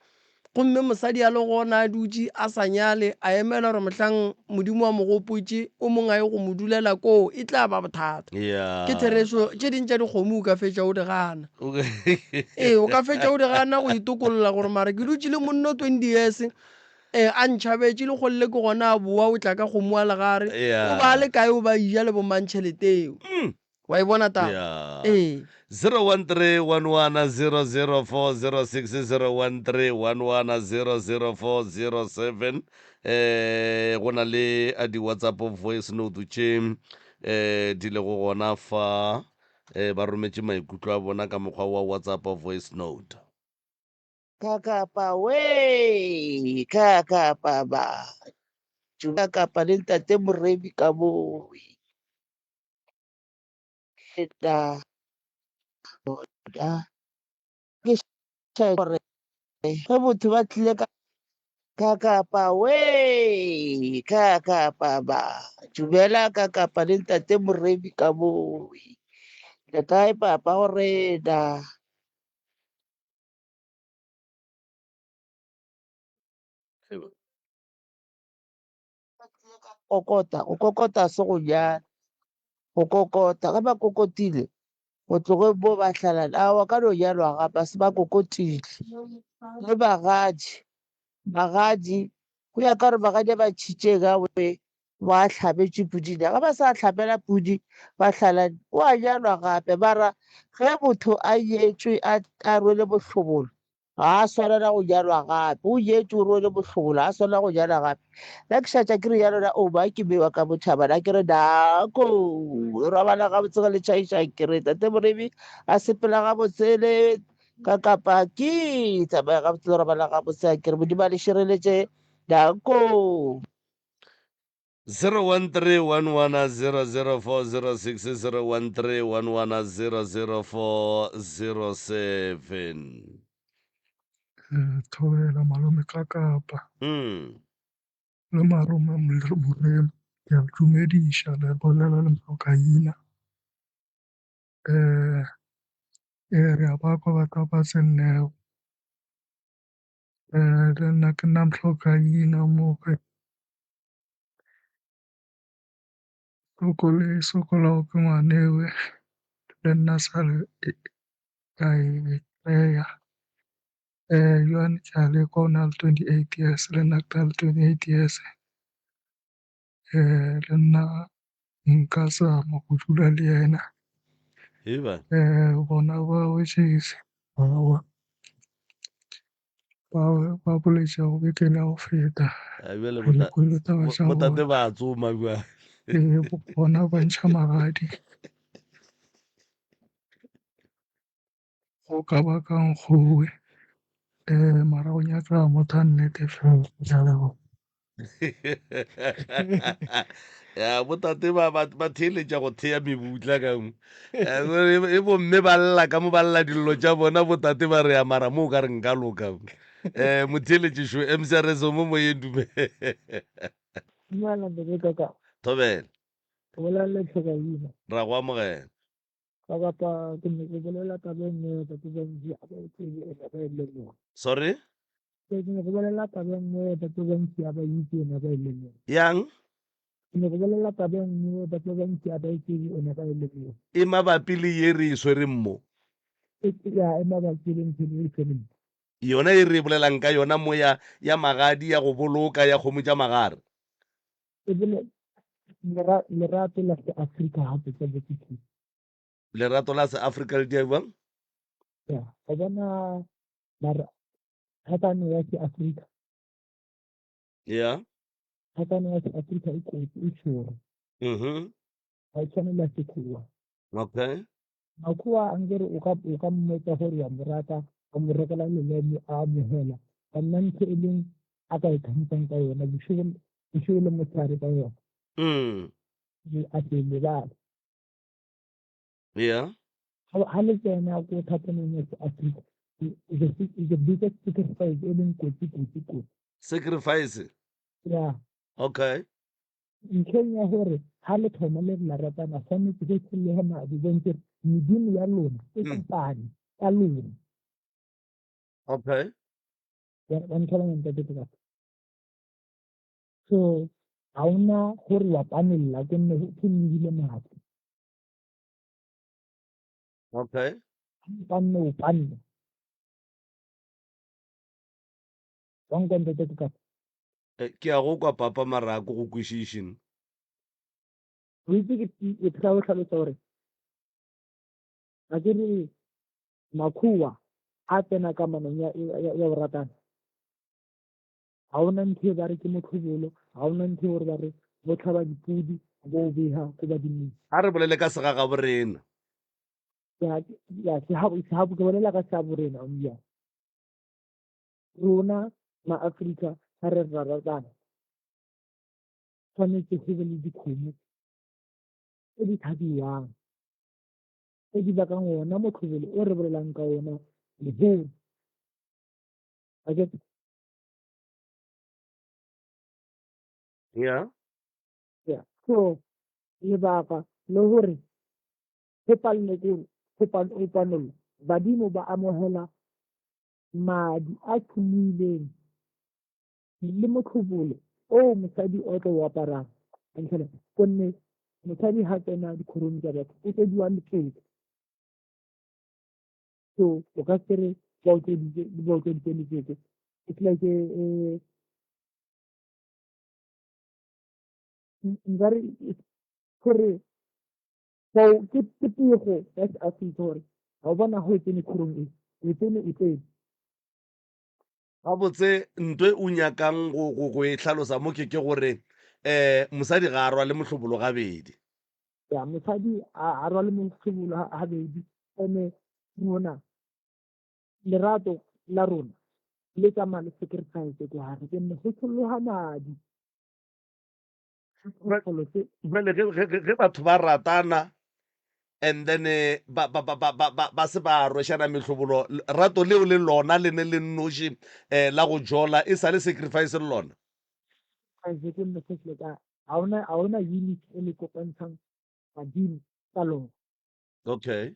Speaker 2: gomme mosadi a le gona a dutse a sa nyale a emela gore mohlang modimo wa mogopotse o mongwe a ye go mo dulela koo e tla ba bothata ke thereso tše ding tša dikgomo o ka fetša o di gana o ka fetša o di gana go itokolola gore mara ke dutse le monno 20 years a ntšhabetse le golle ke gona a boa o tla ka kgomo a legare o ba le kae o ba ija le bomantšheleteo wa e bona taba
Speaker 1: Yeah.
Speaker 2: ee
Speaker 1: 013-110-004-006-013-110-004-07 go na le a di-whatsapp voice note tše di le go gona fa ba rometše maikutlo a bona ka mokgwa wa whatsapp voice note.
Speaker 10: Kakapa we kakapa ba kakapa le ntate Morebi ka moo eta ke gore ge botho ba tlile ka kakapa we kakapa ba dumela kakapa le ntate Morebi ka moo le kae papa gore da go kokota se go nyana go kokota ga ba kokotile go tloge bo ba tlhalana awa ka no nyalwa gape se ba kokotile le bagadi go ya ka gore bagadi ba tšhitše ka we ba tlhabetše puding ga ba sa tlhabela pudi ba tlhalane o a nyalwa gape bara ge motho a nyetšwe a rwele bohlobolo ga a swanela go nyalwa gape o nyetšwe o rwele bohlobolo ga a swanela go nyalwa gape nna ke šatša ke re yalo na o ba ke mewa ka botšhabana ke re nako robala ga botse ga le tšhaiša ke re tate Morebi a sepela ga botsele ka kapa ke tsamaya ga botse robala ga botse ke re modimo a le šireletše nako
Speaker 1: 013-110-004-006-013-110-004-07
Speaker 11: Thobela malome ka kapa le marume Moremi ke a le dumediša le bolela le Mhlokaina re a bakwa batho ba tsennego le nna ke nna Mhlokaina mo ge sokolago ke ngwanewe le nna sa le ka e kry-a Johan ke a le kwa o na le 28 years le nna ke na le 28 years le nna nka zama go dula le yena bona ba wetšese ba boletša go bekele go feta kwele taba tša
Speaker 1: botate ba tsoma
Speaker 11: bona ba ntšha magadi go ka bakang kgowe mara go nyaka motho a nnete fela jalego
Speaker 1: ya botate ba theeletša go thea mebutla kamo e bomme ba lla ka mo ba lla dillo tša bona botate ba re amara mo o ka re nka lokamo motheeletšešo mcrso mo moyeng dume thobela ra go amogela sorry yang e mabapi le ye re e swereng mo yona e re bolelang ka yona mo ya magadi ya go boloka ya kgomo tša magare
Speaker 9: lerato la seAfrika gape tsa botiki
Speaker 1: lerato la seAfrika le diabang
Speaker 9: ya go bona kgatano ya seAfrika
Speaker 1: ya
Speaker 9: kgatano ya seAfrika e kotsi e tšhoro ga e tshwane la sekgowa
Speaker 1: okay
Speaker 9: makgowa ankere o ka mmotsa gore wa mo rata ka mo rekela leleme a amogela ka nna ntho e leng a ka e kgantšang ka yona bosigo le motshare ka yona a se lebale
Speaker 1: yeah
Speaker 9: ga le tsena ko thatanong ya seAfrika is the biggest sacrifice e leng kotsi
Speaker 1: sacrifice
Speaker 9: ya
Speaker 1: okay
Speaker 9: ntlheng ya gore ga le thoma le la ratana tshwanetse ge tshellege madi bontse medimo ya lona e kopane ka lona
Speaker 1: okay
Speaker 9: ba ntlhalangantata so ga ona gore wa panelela ke nne ke mmedile madi
Speaker 1: okay
Speaker 9: panne o panne wa nkontateka
Speaker 1: ke a go kwa papa marako go kwešišeng
Speaker 9: o itse ke tla go tlhalosa gore a ke re makhuwa a tsena kamanong ya go ratana ga ona ntho e ba re ke motlhobolo ga ona ntho e gore ba re bo tlhaba dipudi bo beha ko badimong
Speaker 1: a re bolele ka sega ga borena
Speaker 9: ke bolela ka seaborena omya rona maAfrika ga re ratana tshwanetse go be le dikgomo tse di tlhabiwang tse di bakang ona motlhobolo o re bolelang ka ona lehono
Speaker 1: yeah
Speaker 9: so lebaka le gore phepanolla badimo ba amogela madi a tlhomileng le motlhobolo o mosadi o tlo o aparang antlhela gonne mosadi ga tsena dikgorong tsa batho o tsediwa letsetse so o ka se re ba otsweditse letsetse it's like nkare gore ke pego ya seafrika gore ga o bona go e tsene kgorong e tsene e tsene
Speaker 1: ga botse ntwe o nyakang go e tlhalosa mo ke gore mosadi ga a rwa le motlhobolo gabedi
Speaker 9: ya mosadi a rwa le motlhobolo gabedi ene rona lerato la rona le tsamaya le sacrifice ko gare ke nne go tshologa madi
Speaker 1: jale ge batho ba ratana and then ba se ba rwešana metlhobolo rato leo le lona le ne le nnoši la go jola e sa le sacrifice le lona
Speaker 9: ke nne se ka ga ona unit e le kopantshang badimo ka lona
Speaker 1: okay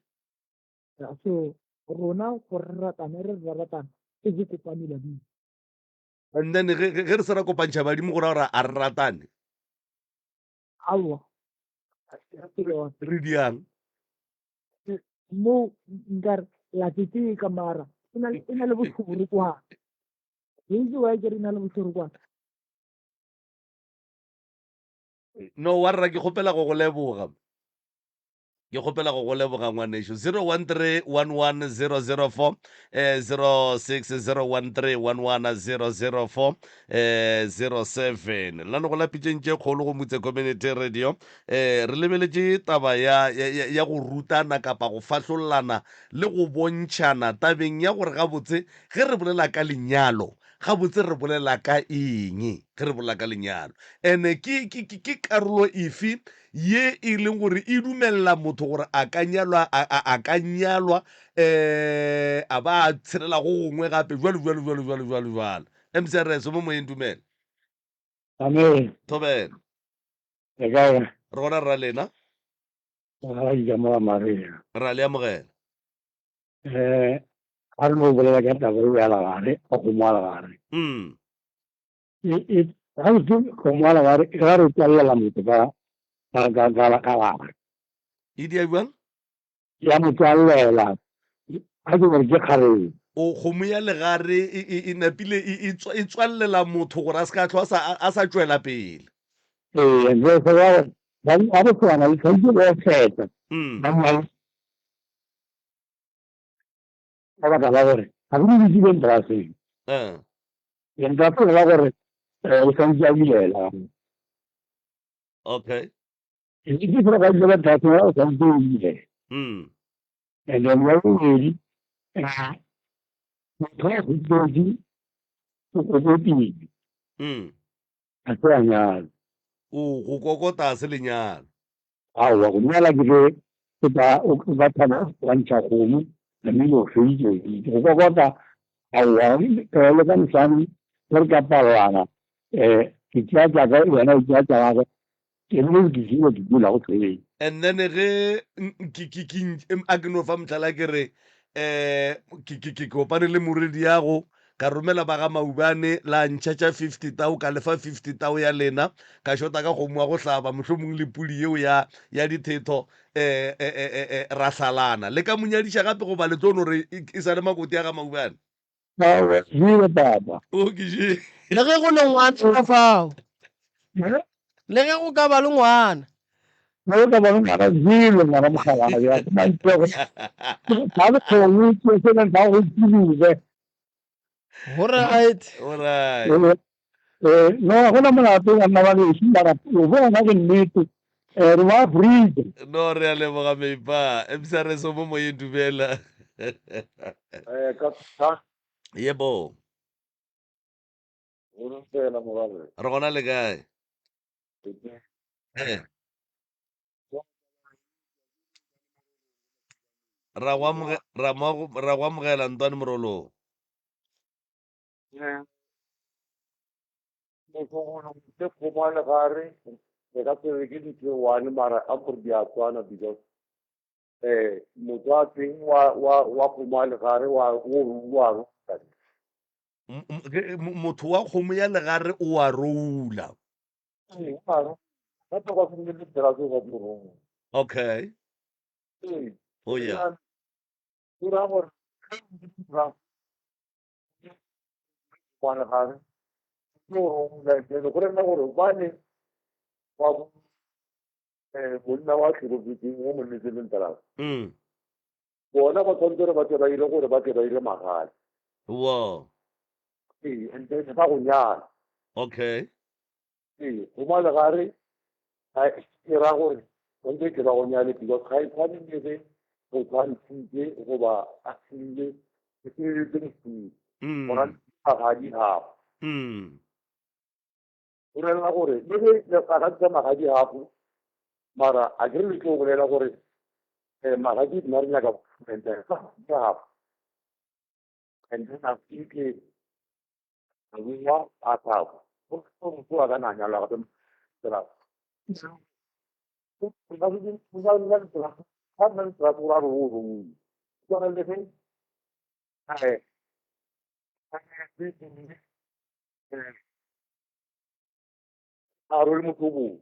Speaker 9: so rona gore re ratana ke go kopane badimo
Speaker 1: and then ge re se ra kopantšha badimo gore gore a re ratane
Speaker 9: aowa
Speaker 1: re diang
Speaker 9: mo nkare la tete ka mara e na le botlhoboro kwana itse wa ke re na le botlhoboro kwana
Speaker 1: no wa rra ke kgopela go go leboga ngwaneso 01311 0601311 07 lano go lapitšentše kgolo go motse community radio re lebeletše taba ya go rutana kapa go fahlolana le go bontšhana tabeng ya gore gabotse ge re bolela ka lenyalo gabotse re bolela ka eng ge re bolela ka lenyalo ene ke karolo efe ye e leng gore e dumella motho gore a ka nyalwa a ba a tshelela go gongwe gape jwalo mcrs mo moyeng dumela
Speaker 12: Amen.
Speaker 1: thobela
Speaker 12: E kae?
Speaker 1: re gona rra lena
Speaker 12: Ga di mo Maria.
Speaker 1: ra le amogela
Speaker 12: A re mo bolela ka taba ya la gare o go mo la gare. Ga o se go mo la gare ga re tsalla la motho ka la gare.
Speaker 1: e dia bjang
Speaker 12: Ya mo tsallela a ke gore ke kgare
Speaker 1: o kgomo ya legare e napile e tswallela motho gore a se ka tlho a sa tswela pele
Speaker 12: nje se ya ba a re tswana le tsentse go feta ba ba ka la gore a re di di brase en da por la gore o san ya vilela
Speaker 1: okay
Speaker 12: e di por ga de ta o san de en el nuevo ni Pues doji o di a tsanya
Speaker 1: o go kokota se lenyalo
Speaker 12: awa go nyala ke ba thana wa ntsha gomo le milo fije go kokota awa le ka nsani le ka palana ke tla ga wena o tla ga ke le di di di bula go tswe
Speaker 1: and then ge a ke no fa mtlhala ke re ke kopane le moredi yago ka romela ba ga maubane la ntšhatša 50 tao ka lefa 50 tao ya lena ka shota ka kgomo wa go hlaba mohlomong le pudi yeo ya dithetho ra hlalana le ka monyadiša gape goba le tlono re e sa le makoti ya ga maubane
Speaker 12: baba
Speaker 1: okay
Speaker 2: le ge go le ngwana ka fao le ge go ka ba le ngwana
Speaker 12: no ka ba ngara zilo ngara mkhala ya ma ntlo ba ba ko ni ke se na ba ho tsile
Speaker 2: alright
Speaker 1: alright
Speaker 12: no gona mona to na ba le shi ba o bona ke nnete re wa breed
Speaker 1: no re a leboga meipa emsareso mo moyeng dumela
Speaker 12: ka
Speaker 1: yebo
Speaker 12: o no se la mo ba le
Speaker 1: re gona le kae Eh, ra go amogela ntwane morolong
Speaker 12: se khomana gare e ka tsere ke ditse one mara a gore di a tswana because motho a teng wa khomane gare wa ruta
Speaker 1: motho wa kgomo ya legare o a roula
Speaker 12: ka toka se le dira se ga borong
Speaker 1: okay oh yeah
Speaker 12: dira gore khomane gare le gore nna gore bane wa monna wa tlhobofetseng o mo nnetseleng talaka bona ba tshwanetse re ba tle ba ile gore ba tle ba ile magale
Speaker 1: wow
Speaker 12: and then ba go nyala
Speaker 1: okay
Speaker 12: go gare ke ra gore tshwanetse ke ba go nyale because ga e tshwane le go tshwantsitse goba a tsile ke tsetse mosimo gona magadi gago o relela gore le ga tsa magadi gago mara a ke re le tlo bolela gore magadi dina re nyaka gago and then a fitlhe a a gago go a ka na nyala gape tsela a role motho o bong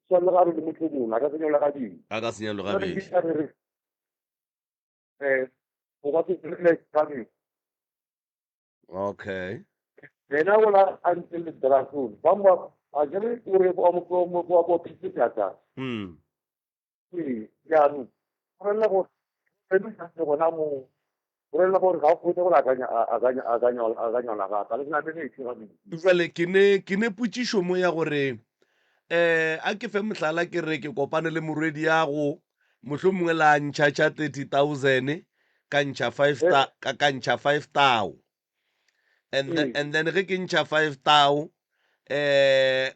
Speaker 12: tshwanele ga re le motho o bong a ka senyela ga dingwe
Speaker 1: a ka senyalo gabedi
Speaker 12: go ka se
Speaker 1: okay
Speaker 12: yena ola a ntse le drasone ba mo a jere ore ba mo go pitse tata jaanong go rela go se gona mo go rela gore ga o kgone gore akanya ga ka le na le itse ga
Speaker 1: jale ke ne putsišo mo ya gore a ke fe mohlala ke re ke kopane le morwedi yago mohlho mongwe la ntšha tša 30,000 ka ntšha 5 tau and then ge ke ntšha 5 tau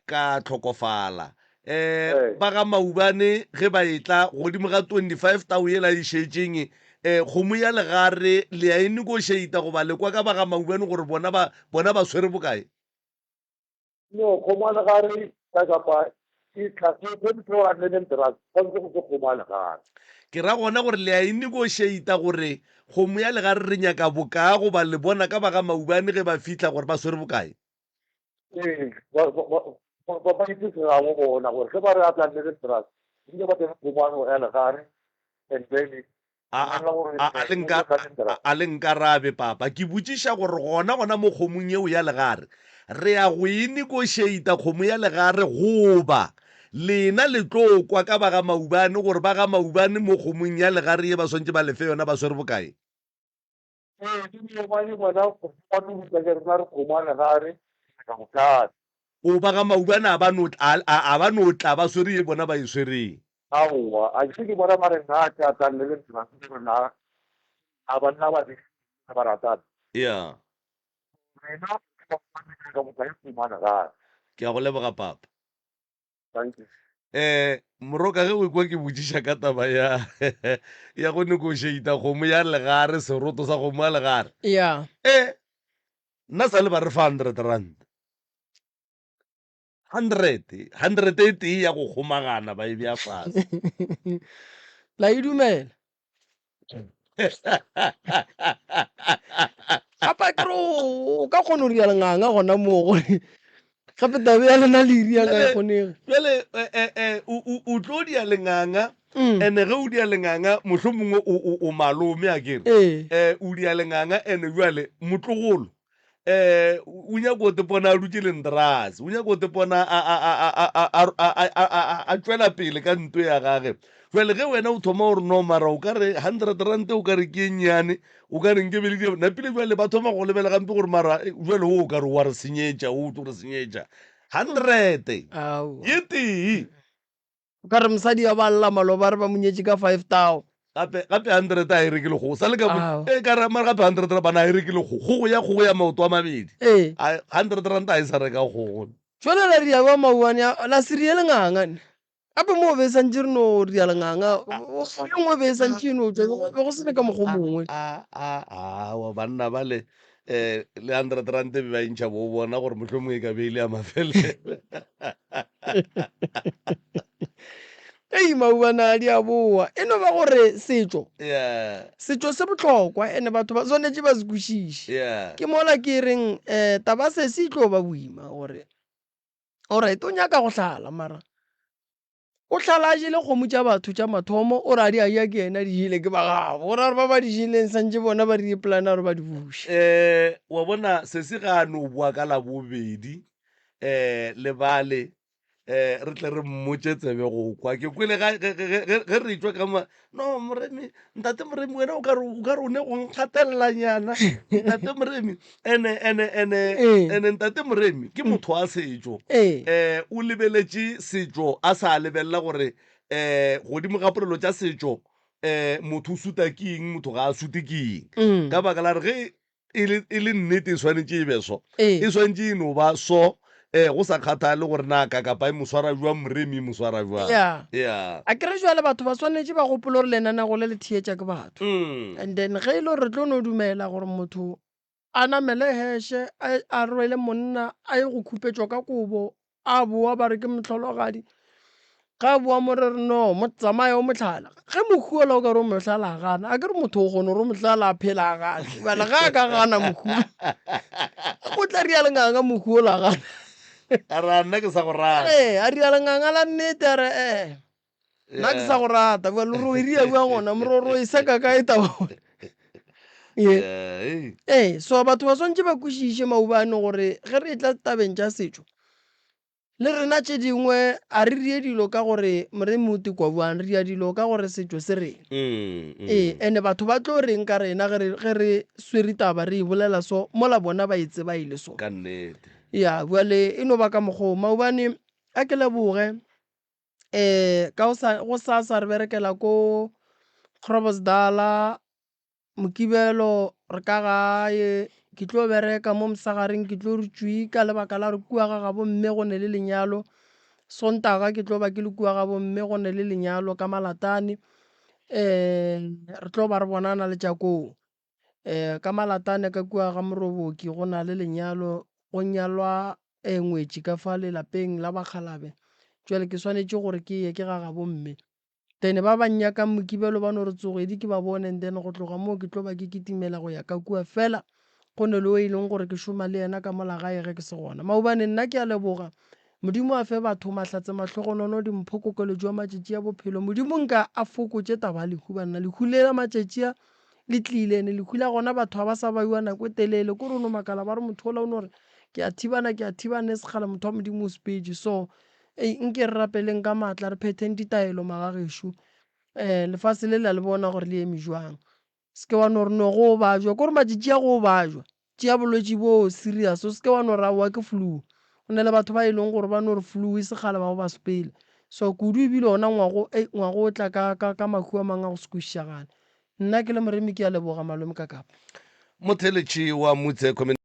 Speaker 1: ka tlhokofala ba ga maubane ge ba etla godimo ga 25 tau yela e šetšeng kgomo ya legare le ya e negotiata goba lekwa ka ba ga maubane gore bona ba swere bokae
Speaker 12: no kgomo ya legare ka kapa ke tlhasetse le dentras tshwanetse go se kgomo ya legare
Speaker 1: ke ra gona gore le ya e negotiata gore kgomo ya legare re nyaka bokaa goba le bona ka ba ga maubane ge ba fitlha gore ba swere bokae
Speaker 12: ba itsesega mo bona gore ge ba re a tla le dentras nke ba teng kgomo ya legare and then
Speaker 1: a le nkarabe papa ke botsiša gore gona mo kgomong yeo ya legare re ya go e negotiata kgomo ya legare goba lena le tlo kwa ka ba ga maubane gore ba ga maubane mo kgomong ya legare ye ba swantse ba lefe yona ba swere bokae o ba ga maubane a ba no tla ba swere ye bona ba e swereng
Speaker 12: aowa a ke bona ba re nna ke a tlanne le nna a banna ba ba ratata
Speaker 1: ya
Speaker 12: rena ka motho a fumana gare
Speaker 1: ke a go leboga papa
Speaker 12: thank you
Speaker 1: moroka ge o kwa ke botsiša ka taba ya go negotiata kgomo ya legare seroto sa kgomo ya legare
Speaker 2: ya
Speaker 1: nna sa le ba re fa 100 rand 100 e tee ya go kgomagana ba e bea fase
Speaker 2: la e dumela gapa kere o ka kgone go ria lenganga gona moo gore gape tabe ya lena le iria ka e kgonege
Speaker 1: jale o tlo dia lenganga ene ge o dia lenganga mohlho mongwe o malome a kere o dia lenganga ene jale motlogolo o nyaka o tepona a dutse lenterase, o nyaka o tepona a tswela pele ka ntwe ya gage. Jwale ge wena o thoma gore no mara o ka re 100 rand o ka re ke ennyane, o ka re nke bele napile jwale ba thoma go lebela gampe gore mara jwale o ka re wa re senyetša, o tlo re senyetša 100 ye tee.
Speaker 2: o ka re mosadi ya ba lla maloba re ba monyetse ka 5,000
Speaker 1: gape 100 a e rekile kgogo sa le ka mara gape 100 ra bana a e rekile kgogo ya maoto a mabedi 100 rand a e sa reka kgogo.
Speaker 2: jwale la ria ba mauane la se rie lenganga gape mo o besantse re no ria lenganga engwe besantse no be go sene ka mokgo mongwe
Speaker 1: wa banna ba le 100 rand be ba intšha bo bona gore motlho mongwe ka beile a mafele.
Speaker 2: ei mauana a di a boa e no ba gore setso se botlhokwa ene batho ba tshwanetse ba se kwešiše. Ke mola ke reng taba se tlo ba boima gore alright o nyaka go hlala mara o hlala a jele kgomo tša batho tša mathomo o re a di a ya ke ena di jile ke ba gabo gore re ba ba di jileng santse bona ba di plana gore ba di buše.
Speaker 1: Wa bona se se ga no bua ka la bobedi le bale re tle re mmotse tsebe go kwa ke kwele ge re tswa ka no moremi ntate moremi wena o ka re o ne go nkgatelelanyana ntate moremi ene ntate moremi ke motho a setso o lebeletše setso a sa lebelela gore godimo ga polelo tša setso motho o suta ke eng motho ga a sute ke eng ka baka la re ge e le nnete e swanetše e be so e swanetše e no ba so go sa kgathale gore na kapa e moswara jwa moremi moswara jwa
Speaker 2: a kere jwale batho ba swanetše ba gopolo gore lenanego le le thietša ke batho and then ge e le gore re tlo no dumela gore motho a namele heshe a rwele monna a ye go khupetšwa ka kobo a boa ba re ke motlhologadi ga boa mo re re no mo tsamaye o motlhala ge mokhuola o ka re o motlhala a gana a ke re motho o kgone gore o motlhala a phela a gane bale ga a ka gana mokhuo go tla ria lenganga mokhuola a gana
Speaker 1: a nna ke sa go rata
Speaker 2: a ria lenganga la nnete a re nna ke sa go rata bua le ro e ria bua gona mororo e seka ka e taba so batho ba swantse ba kwešiše maubane gore ge re tla tabeng tša setšo le rena tše dingwe a re rie dilo ka gore moremi o tekwa buang re ria dilo ka gore setšo se reng ande batho ba tlo reng ka rena ge re swere taba re e bolela so mola bona ba etse ba ile so
Speaker 1: ka nnete
Speaker 2: ya buale e no ba ka mokgwa maobane a ke leboge ka go sa re berekela ko Groblersdal Mokibelo re ka gae ke tlo bereka mo mosagareng ke tlo re tswi ka lebaka la re kua ga gabo mme go ne le lenyalo Sontaga ke tlo ba ke le kua gabo mme go ne le lenyalo ka Malatane re tlo ba re bonana le tšakong ka Malatane ka kua ga Moroboki go na le lenyalo go nyalwa ngwetši ka fa lelapeng la Bakgalabe jwale ke swanetše gore ke ye ke ga gabo mme then ba bannya ka Mokibelo ba no re tsogedi ke ba bone then go tloga moo ke tlo ba ke kitimela go ya ka kua fela go ne le o e leng gore ke šoma le yena ka molagae ge ke se gona maobane nna ke a leboga modimo a fe batho mahlatse mahlogonono dimphokokelo jwa matšatši a bophelo modimo nka a fokotše taba lehu banna lehu le la matšatši a le tlilene lehu la gona batho ba sa baiwa nako e telele ko re no makala ba re motho ola o no re ke a thibana se segala motho wa modimo o sepedi so nke re rapeleng ka maatla re phetheng ditaelo magagešo lefase le la le bona gore le eme jwang se ke wa no re no go bajwa ko re matšatši a go bajwa tšea bolwetši bo serious o se ke wa no ra wa ke flu go ne le batho ba e leng gore ba no re flu e segala ba go ba sepele so kudu ebile ona ngwago o tla ka mahu a mang a go se kwešišagane nna ke le moremi ke a leboga malome ka kapa
Speaker 1: motheletši wa motse